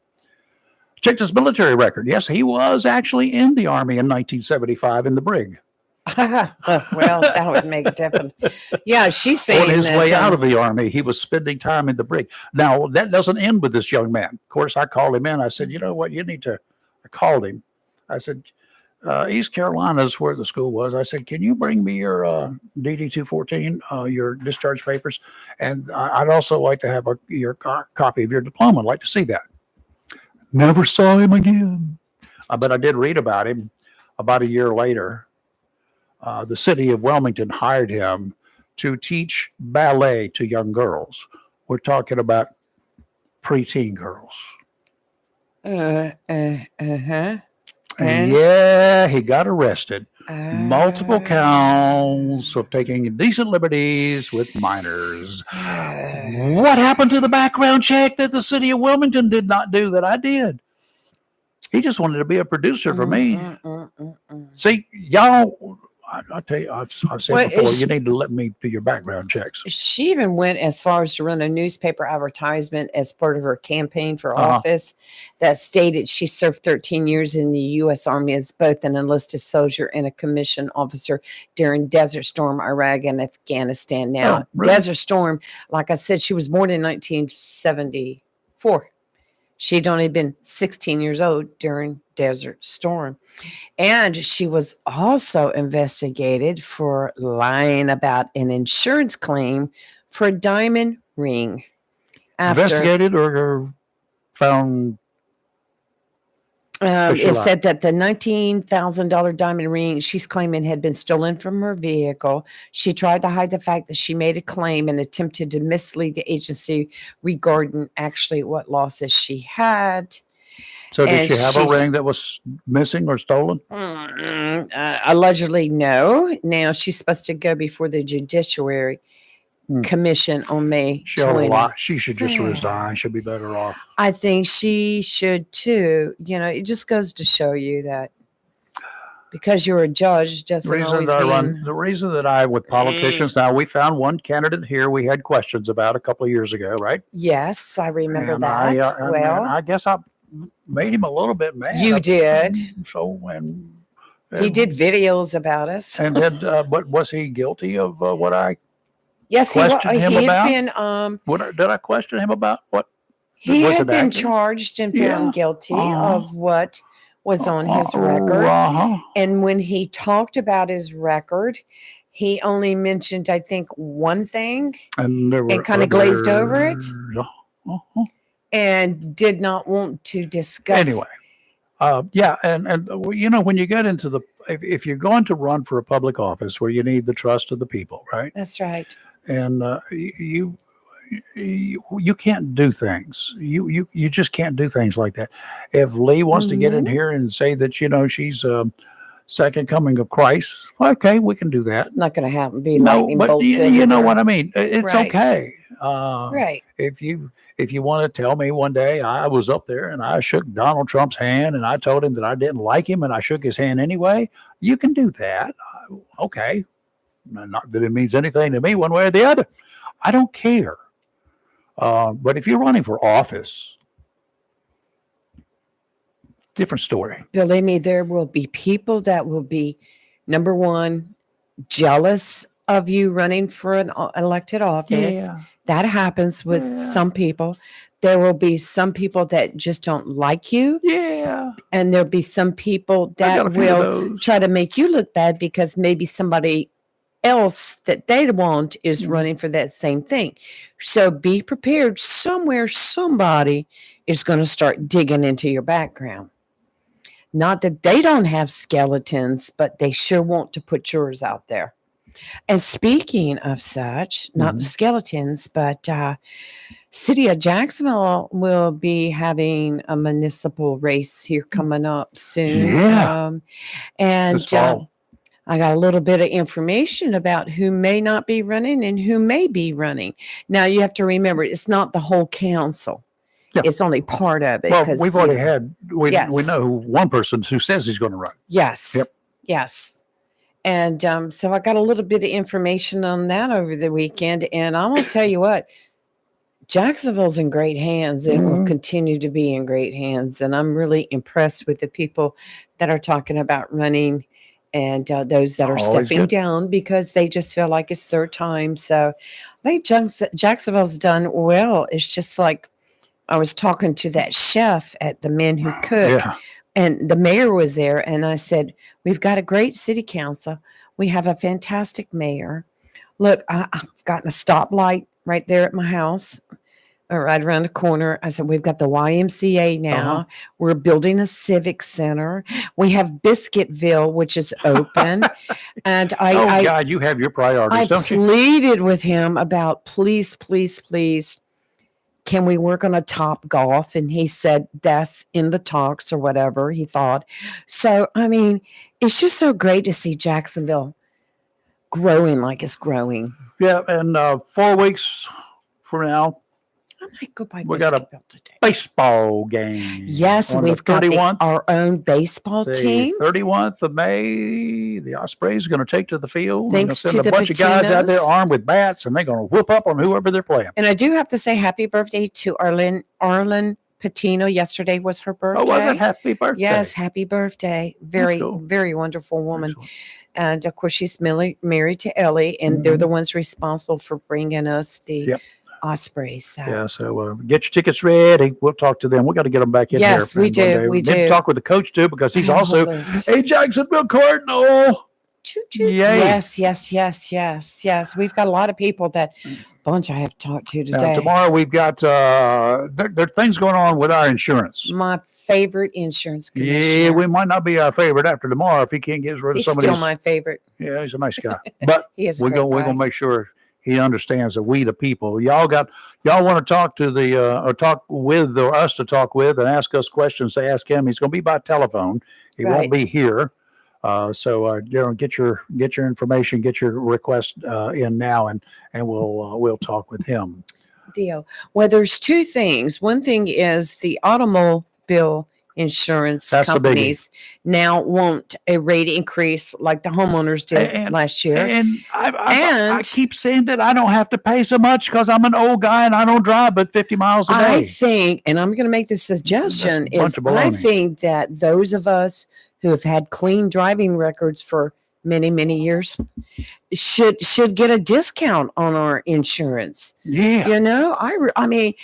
[SPEAKER 1] Checked his military record. Yes, he was actually in the Army in 1975 in the brig.
[SPEAKER 2] Well, that would make a difference. Yeah, she's saying
[SPEAKER 1] On his
[SPEAKER 2] that,
[SPEAKER 1] way out of the Army, he was spending time in the brig. Now, that doesn't end with this young man. Of course, I called him in. I said, you know what, I called him. I said, East Carolina is where the school was. I said, can you bring me your DD-214, your discharge papers? And I'd also like to have your copy of your diploma. I'd like to see that. Never saw him again. But I did read about him about a year later. The city of Wilmington hired him to teach ballet to young girls. We're talking about preteen girls.
[SPEAKER 2] Uh-huh.
[SPEAKER 1] And
[SPEAKER 2] And
[SPEAKER 1] yeah, he got arrested. Multiple counts of taking indecent liberties with minors. What happened to the background check that the city of Wilmington did not do that I did? He just wanted to be a producer for me. See, y'all, I tell you, I've said
[SPEAKER 2] Well,
[SPEAKER 1] before,
[SPEAKER 2] is-
[SPEAKER 1] you need to let me do your background checks.
[SPEAKER 2] She even went as far as to run a newspaper advertisement as part of her campaign for office that stated she served 13 years in the U.S. Army as both an enlisted soldier and a commissioned officer during Desert Storm, Iraq, and Afghanistan. Now,
[SPEAKER 1] Oh, really?
[SPEAKER 2] Desert Storm, like I said, she was born in 1974. She'd only been 16 years old during Desert Storm. And she was also investigated for lying about an insurance claim for a diamond ring.
[SPEAKER 1] Investigated or found?
[SPEAKER 2] It said that the $19,000 diamond ring she's claiming had been stolen from her vehicle. She tried to hide the fact that she made a claim and attempted to mislead the agency regarding actually what losses she had.
[SPEAKER 1] So did
[SPEAKER 2] And
[SPEAKER 1] she have a
[SPEAKER 2] she's-
[SPEAKER 1] ring that was missing or stolen?
[SPEAKER 2] Allegedly, no. Now she's supposed to go before the Judiciary Commission on May
[SPEAKER 1] She ought to
[SPEAKER 2] 20.
[SPEAKER 1] lie. She should just resign. She'd be better off.
[SPEAKER 2] I think she should too. You know, it just goes to show you that because you're a judge
[SPEAKER 1] The
[SPEAKER 2] doesn't
[SPEAKER 1] reason
[SPEAKER 2] always
[SPEAKER 1] that I
[SPEAKER 2] mean.
[SPEAKER 1] run, the reason that I with politicians now, we found one candidate here we had questions about a couple of years ago, right?
[SPEAKER 2] Yes, I remember
[SPEAKER 1] And
[SPEAKER 2] that.
[SPEAKER 1] and I guess I made him a little bit mad.
[SPEAKER 2] You did.
[SPEAKER 1] So and
[SPEAKER 2] He did videos about us.
[SPEAKER 1] And did but was he guilty of what I
[SPEAKER 2] Yes,
[SPEAKER 1] questioned him
[SPEAKER 2] he
[SPEAKER 1] about?
[SPEAKER 2] had been.
[SPEAKER 1] did I question him about? What
[SPEAKER 2] He
[SPEAKER 1] was
[SPEAKER 2] had
[SPEAKER 1] it
[SPEAKER 2] been
[SPEAKER 1] accurate?
[SPEAKER 2] charged and
[SPEAKER 1] Yeah.
[SPEAKER 2] found guilty
[SPEAKER 1] Uh-huh.
[SPEAKER 2] of what was on his record.
[SPEAKER 1] Uh-huh.
[SPEAKER 2] And when he talked about his record, he only mentioned, I think, one thing
[SPEAKER 1] And there were
[SPEAKER 2] kinda glazed over it?
[SPEAKER 1] others. Uh-huh.
[SPEAKER 2] and did not want to discuss.
[SPEAKER 1] Anyway, yeah, and you know when you get into the if you're going to run for a public office where you need the trust of the people, right?
[SPEAKER 2] That's right.
[SPEAKER 1] And you can't do things. You just can't do things like that. If Lee wants to get in here and say that she's second coming of Christ, okay, we can do that.
[SPEAKER 2] Not going to happen. Be
[SPEAKER 1] No,
[SPEAKER 2] lightning
[SPEAKER 1] but
[SPEAKER 2] bolts.
[SPEAKER 1] you know
[SPEAKER 2] everywhere.
[SPEAKER 1] what I mean. It's
[SPEAKER 2] Right.
[SPEAKER 1] okay.
[SPEAKER 2] Right.
[SPEAKER 1] If you want to tell me one day I was up there and I shook Donald Trump's hand and I told him that I didn't like him and I shook his hand anyway, you can do that. Okay. Not that it means anything to me one way or the other. I don't care. But if you're running for office, different story.
[SPEAKER 2] Believe me, there will be people that will be, number one, jealous of you running for an elected office. That happens with some people. There will be some people that just don't like you.
[SPEAKER 1] Yeah.
[SPEAKER 2] And there'll be some people
[SPEAKER 1] I got a
[SPEAKER 2] that
[SPEAKER 1] few of
[SPEAKER 2] will
[SPEAKER 1] those.
[SPEAKER 2] try to make you look bad because maybe somebody else that they want is running for that same thing. So be prepared. Somewhere, somebody is going to start digging into your background. Not that they don't have skeletons, but they sure want to put yours out there. And speaking of such, not the skeletons, but City of Jacksonville will be having a municipal race here coming up soon.
[SPEAKER 1] Yeah.
[SPEAKER 2] And
[SPEAKER 1] This fall.
[SPEAKER 2] I got a little bit of information about who may not be running and who may be running. Now you have to remember, it's not the whole council.
[SPEAKER 1] Yeah.
[SPEAKER 2] It's only part of it.
[SPEAKER 1] Well,
[SPEAKER 2] 'cause,
[SPEAKER 1] we've
[SPEAKER 2] you
[SPEAKER 1] already
[SPEAKER 2] know,
[SPEAKER 1] had we
[SPEAKER 2] Yes.
[SPEAKER 1] know one person who says he's going to run.
[SPEAKER 2] Yes.
[SPEAKER 1] Yep.
[SPEAKER 2] Yes. And so I got a little bit of information on that over the weekend. And I'm going to tell you what, Jacksonville's in great hands. It will continue to be in great hands. And I'm really impressed with the people that are talking about running and those that are
[SPEAKER 1] Always
[SPEAKER 2] stepping
[SPEAKER 1] good.
[SPEAKER 2] down because they just feel like it's their time. So I think Jacksonville's done well. It's just like I was talking to that chef at the Men Who Cook.
[SPEAKER 1] Yeah.
[SPEAKER 2] And the mayor was there, and I said, "We've got a great city council. We have a fantastic mayor. Look, I've gotten a stoplight right there at my house. right around the corner. I said, we've got the YMCA now.
[SPEAKER 1] Uh-huh.
[SPEAKER 2] We're building a civic center. We have Biscuitville, which is open. And I
[SPEAKER 1] God, you have your priorities, don't you?
[SPEAKER 2] pleaded with him about please, please, please, can we work on a Top Golf? And he said that's in the talks or whatever he thought. So, I mean, it's just so great to see Jacksonville growing like it's growing.
[SPEAKER 1] Yeah, and 4 weeks from now,
[SPEAKER 2] I might go by
[SPEAKER 1] We got a
[SPEAKER 2] Biscuitville today.
[SPEAKER 1] baseball game.
[SPEAKER 2] Yes,
[SPEAKER 1] on
[SPEAKER 2] we've
[SPEAKER 1] the
[SPEAKER 2] got
[SPEAKER 1] 31th.
[SPEAKER 2] our own baseball
[SPEAKER 1] The
[SPEAKER 2] team.
[SPEAKER 1] 31th of May, the Ospreys are going to take to the field. They're going to
[SPEAKER 2] Thanks
[SPEAKER 1] send
[SPEAKER 2] to
[SPEAKER 1] a
[SPEAKER 2] the
[SPEAKER 1] bunch of guys out there
[SPEAKER 2] Patinos.
[SPEAKER 1] armed with bats, and they're going to whoop up on whoever they're playing.
[SPEAKER 2] And I do have to say happy birthday to Arlen Patino. Yesterday was her birthday.
[SPEAKER 1] Oh, was it? Happy birthday.
[SPEAKER 2] Yes, happy birthday. Very,
[SPEAKER 1] cool.
[SPEAKER 2] very wonderful woman.
[SPEAKER 1] Excellent.
[SPEAKER 2] And of course, she's married to Ellie, and they're the ones responsible for bringing us the
[SPEAKER 1] Yep.
[SPEAKER 2] Ospreys. So.
[SPEAKER 1] Yeah, so get your tickets ready. We'll talk to them. We got to get them back in here.
[SPEAKER 2] Yes, we do,
[SPEAKER 1] one day.
[SPEAKER 2] we
[SPEAKER 1] Need to
[SPEAKER 2] do.
[SPEAKER 1] talk with the coach too, because he's
[SPEAKER 2] I have
[SPEAKER 1] also
[SPEAKER 2] all those-
[SPEAKER 1] a Jacksonville Cardinal.
[SPEAKER 2] Choo-choo.
[SPEAKER 1] Yay.
[SPEAKER 2] Yes, yes, yes, yes, yes. We've got a lot of people that bunch I have talked to
[SPEAKER 1] Now,
[SPEAKER 2] today.
[SPEAKER 1] tomorrow we've got there are things going on with our insurance.
[SPEAKER 2] My favorite insurance commissioner.
[SPEAKER 1] Yeah, we might not be our favorite after tomorrow if he can't get rid of
[SPEAKER 2] He's
[SPEAKER 1] some of
[SPEAKER 2] still
[SPEAKER 1] these.
[SPEAKER 2] my favorite.
[SPEAKER 1] Yeah, he's a nice guy. But
[SPEAKER 2] He is a
[SPEAKER 1] we're
[SPEAKER 2] great
[SPEAKER 1] gonna
[SPEAKER 2] guy.
[SPEAKER 1] make sure he understands that we the people. Y'all want to talk to the or talk with or us to talk with and ask us questions to ask him. He's gonna be by telephone. He won't
[SPEAKER 2] Right.
[SPEAKER 1] be here. So get your information, get your request in now, and we'll talk with him.
[SPEAKER 2] Deal. Well, there's two things. One thing is the automobile insurance
[SPEAKER 1] That's the biggie.
[SPEAKER 2] companies now want a rate increase like the homeowners did
[SPEAKER 1] And-
[SPEAKER 2] last year.
[SPEAKER 1] And I
[SPEAKER 2] And-
[SPEAKER 1] keep saying that I don't have to pay so much because I'm an old guy and I don't drive but 50 miles a
[SPEAKER 2] I
[SPEAKER 1] day.
[SPEAKER 2] think, and I'm going to make this suggestion,
[SPEAKER 1] That's a bunch
[SPEAKER 2] is
[SPEAKER 1] of
[SPEAKER 2] I
[SPEAKER 1] baloney.
[SPEAKER 2] think that those of us who have had clean driving records for many, many years should get a discount on our insurance.
[SPEAKER 1] Yeah.
[SPEAKER 2] You know, I mean,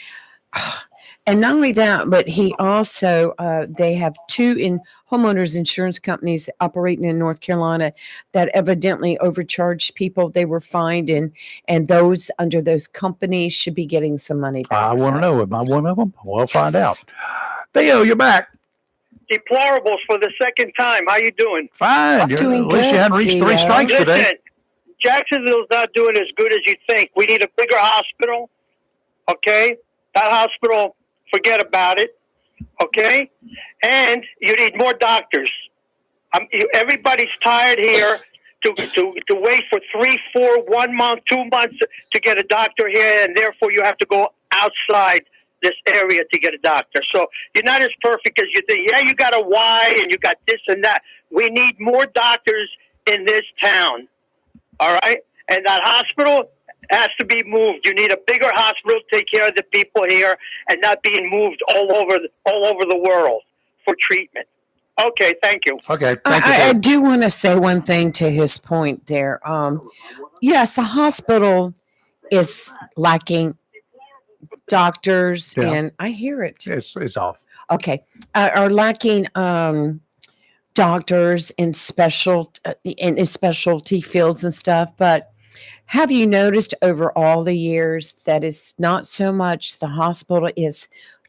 [SPEAKER 2] and not only that, but he also, they have two homeowners insurance companies operating in North Carolina that evidently overcharged people. They were fined, and those under those companies should be getting some money back.
[SPEAKER 1] I want to
[SPEAKER 2] So,
[SPEAKER 1] know. Am I one of them? We'll find
[SPEAKER 2] Yes.
[SPEAKER 1] out. Theo, you're back.
[SPEAKER 5] Deplorables for the second time. How you doing?
[SPEAKER 1] Fine.
[SPEAKER 2] I'm doing
[SPEAKER 1] at least you
[SPEAKER 2] good,
[SPEAKER 1] hadn't reached 3
[SPEAKER 2] Theo.
[SPEAKER 1] strikes today.
[SPEAKER 5] Listen, Jacksonville's not doing as good as you think. We need a bigger hospital. Okay, that hospital, forget about it. Okay, and you need more doctors. Everybody's tired here to wait for 3, 4, 1 month, 2 months to get a doctor here, and therefore you have to go outside this area to get a doctor. So you're not as perfect as you think. Yeah, you got a Y and you got this and that. We need more doctors in this town. All right? And that hospital has to be moved. You need a bigger hospital to take care of the people here and not being moved all over the world for treatment. Okay, thank you.
[SPEAKER 1] Okay. Thank you.
[SPEAKER 2] I
[SPEAKER 1] Theo.
[SPEAKER 2] do want to say one thing to his point there. Yes, the hospital is lacking doctors,
[SPEAKER 1] Yeah.
[SPEAKER 2] and I hear it.
[SPEAKER 1] It's off.
[SPEAKER 2] Okay, are lacking doctors in specialty fields and stuff. But have you noticed over all the years that it's not so much the hospital, it's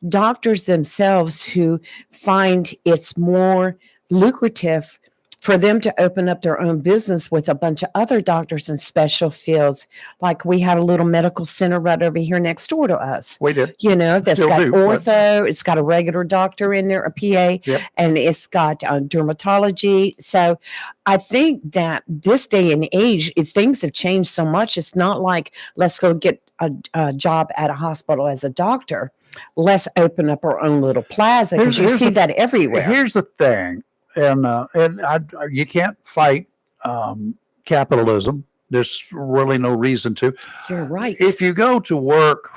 [SPEAKER 2] doctors themselves who find it's more lucrative for them to open up their own business with a bunch of other doctors in special fields. Like we have a little medical center right over here next door to us.
[SPEAKER 1] We did.
[SPEAKER 2] You know, that's
[SPEAKER 1] Still
[SPEAKER 2] got
[SPEAKER 1] do, but-
[SPEAKER 2] ortho, it's got a regular doctor in there, a PA,
[SPEAKER 1] Yep.
[SPEAKER 2] and it's got dermatology. So I think that this day and age, things have changed so much. It's not like, let's go get a job at a hospital as a doctor. Let's open up our own little plaza, because you
[SPEAKER 1] Here's
[SPEAKER 2] see
[SPEAKER 1] the-
[SPEAKER 2] that everywhere.
[SPEAKER 1] Here's the thing, and you can't fight capitalism. There's really no reason to.
[SPEAKER 2] You're right.
[SPEAKER 1] If you go to work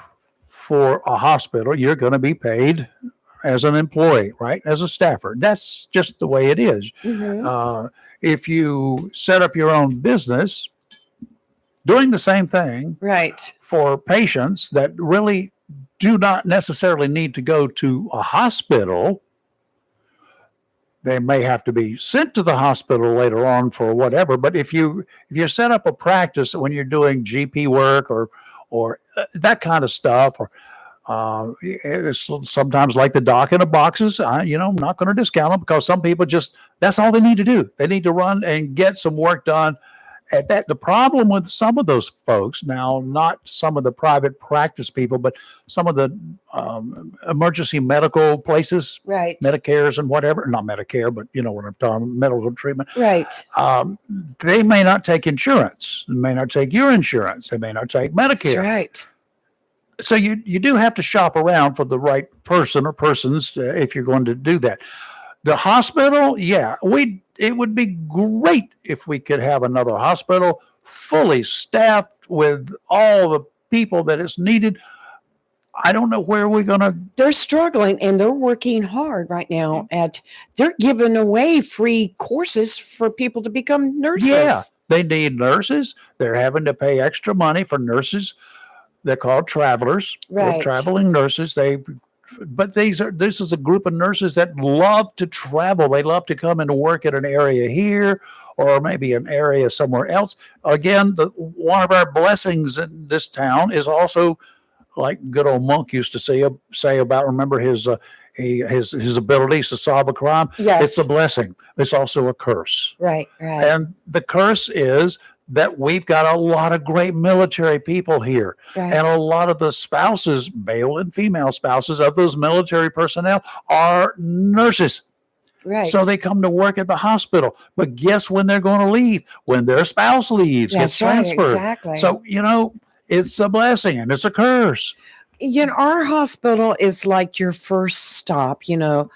[SPEAKER 1] for a hospital, you're going to be paid as an employee, right? As a staffer. That's just the way it is.
[SPEAKER 2] Mhm.
[SPEAKER 1] If you set up your own business, doing the same thing
[SPEAKER 2] Right.
[SPEAKER 1] for patients that really do not necessarily need to go to a hospital. They may have to be sent to the hospital later on for whatever. But if you set up a practice when you're doing GP work or that kind of stuff, or It's sometimes like the dock in the boxes. I'm not going to discount them because some people that's all they need to do. They need to run and get some work done. At that, the problem with some of those folks now, not some of the private practice people, but some of the emergency medical places,
[SPEAKER 2] Right.
[SPEAKER 1] Medicare's and whatever, not Medicare, but you know what I'm talking about, medical treatment.
[SPEAKER 2] Right.
[SPEAKER 1] They may not take insurance. They may not take your insurance. They may not take Medicare.
[SPEAKER 2] That's right.
[SPEAKER 1] So you do have to shop around for the right person or persons if you're going to do that. The hospital, yeah, it would be great if we could have another hospital fully staffed with all the people that is needed. I don't know where we're going to.
[SPEAKER 2] They're struggling and they're working hard right now they're giving away free courses for people to become nurses.
[SPEAKER 1] Yeah, they need nurses. They're having to pay extra money for nurses. They're called travelers.
[SPEAKER 2] Right.
[SPEAKER 1] They're traveling nurses. But this is a group of nurses that love to travel. They love to come and work at an area here or maybe an area somewhere else. Again, one of our blessings in this town is also, like good old Monk used to say about, remember his abilities to solve a crime.
[SPEAKER 2] Yes.
[SPEAKER 1] It's a blessing. It's also a curse.
[SPEAKER 2] Right.
[SPEAKER 1] And the curse is that we've got a lot of great military people here.
[SPEAKER 2] Right.
[SPEAKER 1] And a lot of the spouses, male and female spouses of those military personnel are nurses.
[SPEAKER 2] Right.
[SPEAKER 1] So they come to work at the hospital. But guess when they're going to leave? When their spouse leaves,
[SPEAKER 2] That's
[SPEAKER 1] gets
[SPEAKER 2] right,
[SPEAKER 1] transferred.
[SPEAKER 2] exactly.
[SPEAKER 1] So, it's a blessing and it's a curse.
[SPEAKER 2] Our hospital is like your first stop. You go,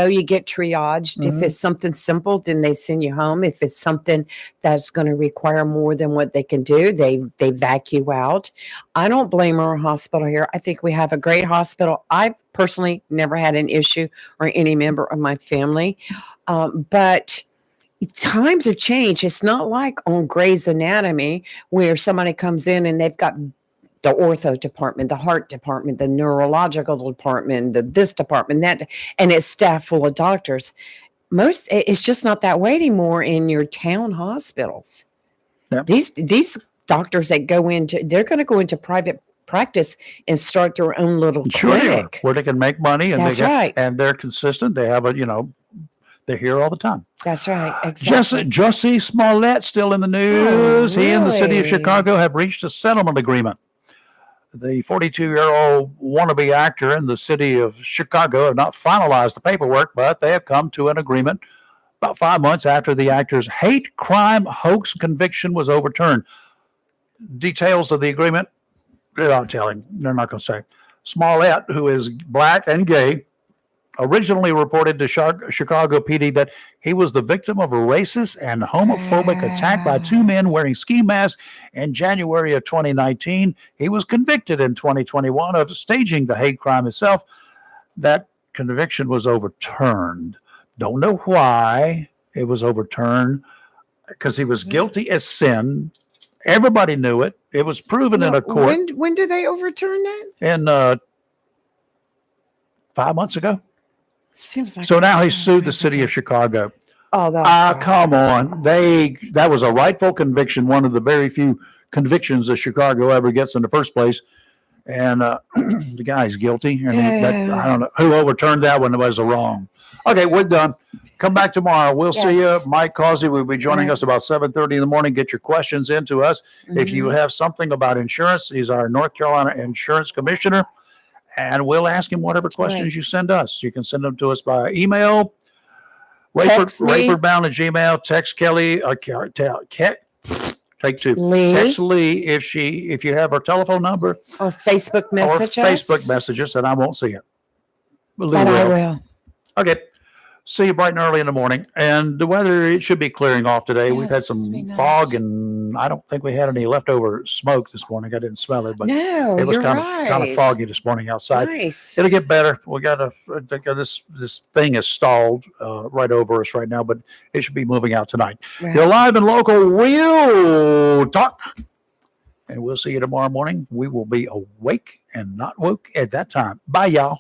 [SPEAKER 2] you get triaged.
[SPEAKER 1] Mm-hmm.
[SPEAKER 2] If it's something simple, then they send you home. If it's something that's going to require more than what they can do, they vac you out. I don't blame our hospital here. I think we have a great hospital. I've personally never had an issue or any member of my family. But times have changed. It's not like on Grey's Anatomy where somebody comes in and they've got the ortho department, the heart department, the neurological department, this department, that, and it's staffed full of doctors. It's just not that way anymore in your town hospitals.
[SPEAKER 1] Yep.
[SPEAKER 2] These doctors that they're going to go into private practice and start their own little clinic.
[SPEAKER 1] Where they can make money and
[SPEAKER 2] That's right.
[SPEAKER 1] And they're consistent. They have they're here all the time.
[SPEAKER 2] That's right. Exactly.
[SPEAKER 1] Jussie Smollett still in the news.
[SPEAKER 2] Oh,
[SPEAKER 1] He and the city of
[SPEAKER 2] really?
[SPEAKER 1] Chicago have reached a settlement agreement. The 42-year-old wannabe actor in the city of Chicago have not finalized the paperwork, but they have come to an agreement about 5 months after the actor's hate crime hoax conviction was overturned. Details of the agreement, they're not telling. They're not going to say. Smollett, who is black and gay, originally reported to Chicago PD that he was the victim of a racist and homophobic attack by two men wearing ski masks in January of 2019. He was convicted in 2021 of staging the hate crime itself. That conviction was overturned. Don't know why it was overturned, because he was guilty as sin. Everybody knew it. It was proven in a court.
[SPEAKER 2] When did they overturn that?
[SPEAKER 1] And 5 months ago.
[SPEAKER 2] Seems like
[SPEAKER 1] So now he sued the city of Chicago.
[SPEAKER 2] Oh, that's
[SPEAKER 1] Come on. That was a rightful conviction, one of the very few convictions that Chicago ever gets in the first place. And the guy's guilty. And I don't know who overturned that one. It was wrong. Okay, we're done. Come back tomorrow. We'll see you.
[SPEAKER 2] Yes.
[SPEAKER 1] Mike Causey will be joining us about 7:30 in the morning. Get your questions into us. If you have something about insurance, he's our North Carolina insurance commissioner. And we'll ask him whatever questions you send us. You can send them to us by email,
[SPEAKER 2] Text me.
[SPEAKER 1] Rayfordbound@gmail. Text Kelly. Take two.
[SPEAKER 2] Lee.
[SPEAKER 1] Text Lee if you have her telephone number
[SPEAKER 2] or Facebook message
[SPEAKER 1] or
[SPEAKER 2] us.
[SPEAKER 1] Facebook messages, and I won't see it. Lee
[SPEAKER 2] But I
[SPEAKER 1] will.
[SPEAKER 2] will.
[SPEAKER 1] Okay. See you bright and early in the morning. And the weather, it should be clearing off today. We've had some fog, and I don't think we had any leftover smoke this morning. I didn't smell it, but
[SPEAKER 2] No,
[SPEAKER 1] it was
[SPEAKER 2] you're
[SPEAKER 1] kind
[SPEAKER 2] right.
[SPEAKER 1] of foggy this morning outside.
[SPEAKER 2] Nice.
[SPEAKER 1] It'll get better. We got this thing is stalled right over us right now, but it should be moving out tonight.
[SPEAKER 2] Right.
[SPEAKER 1] You're live and local. Real talk. And we'll see you tomorrow morning. We will be awake and not woke at that time. Bye, y'all.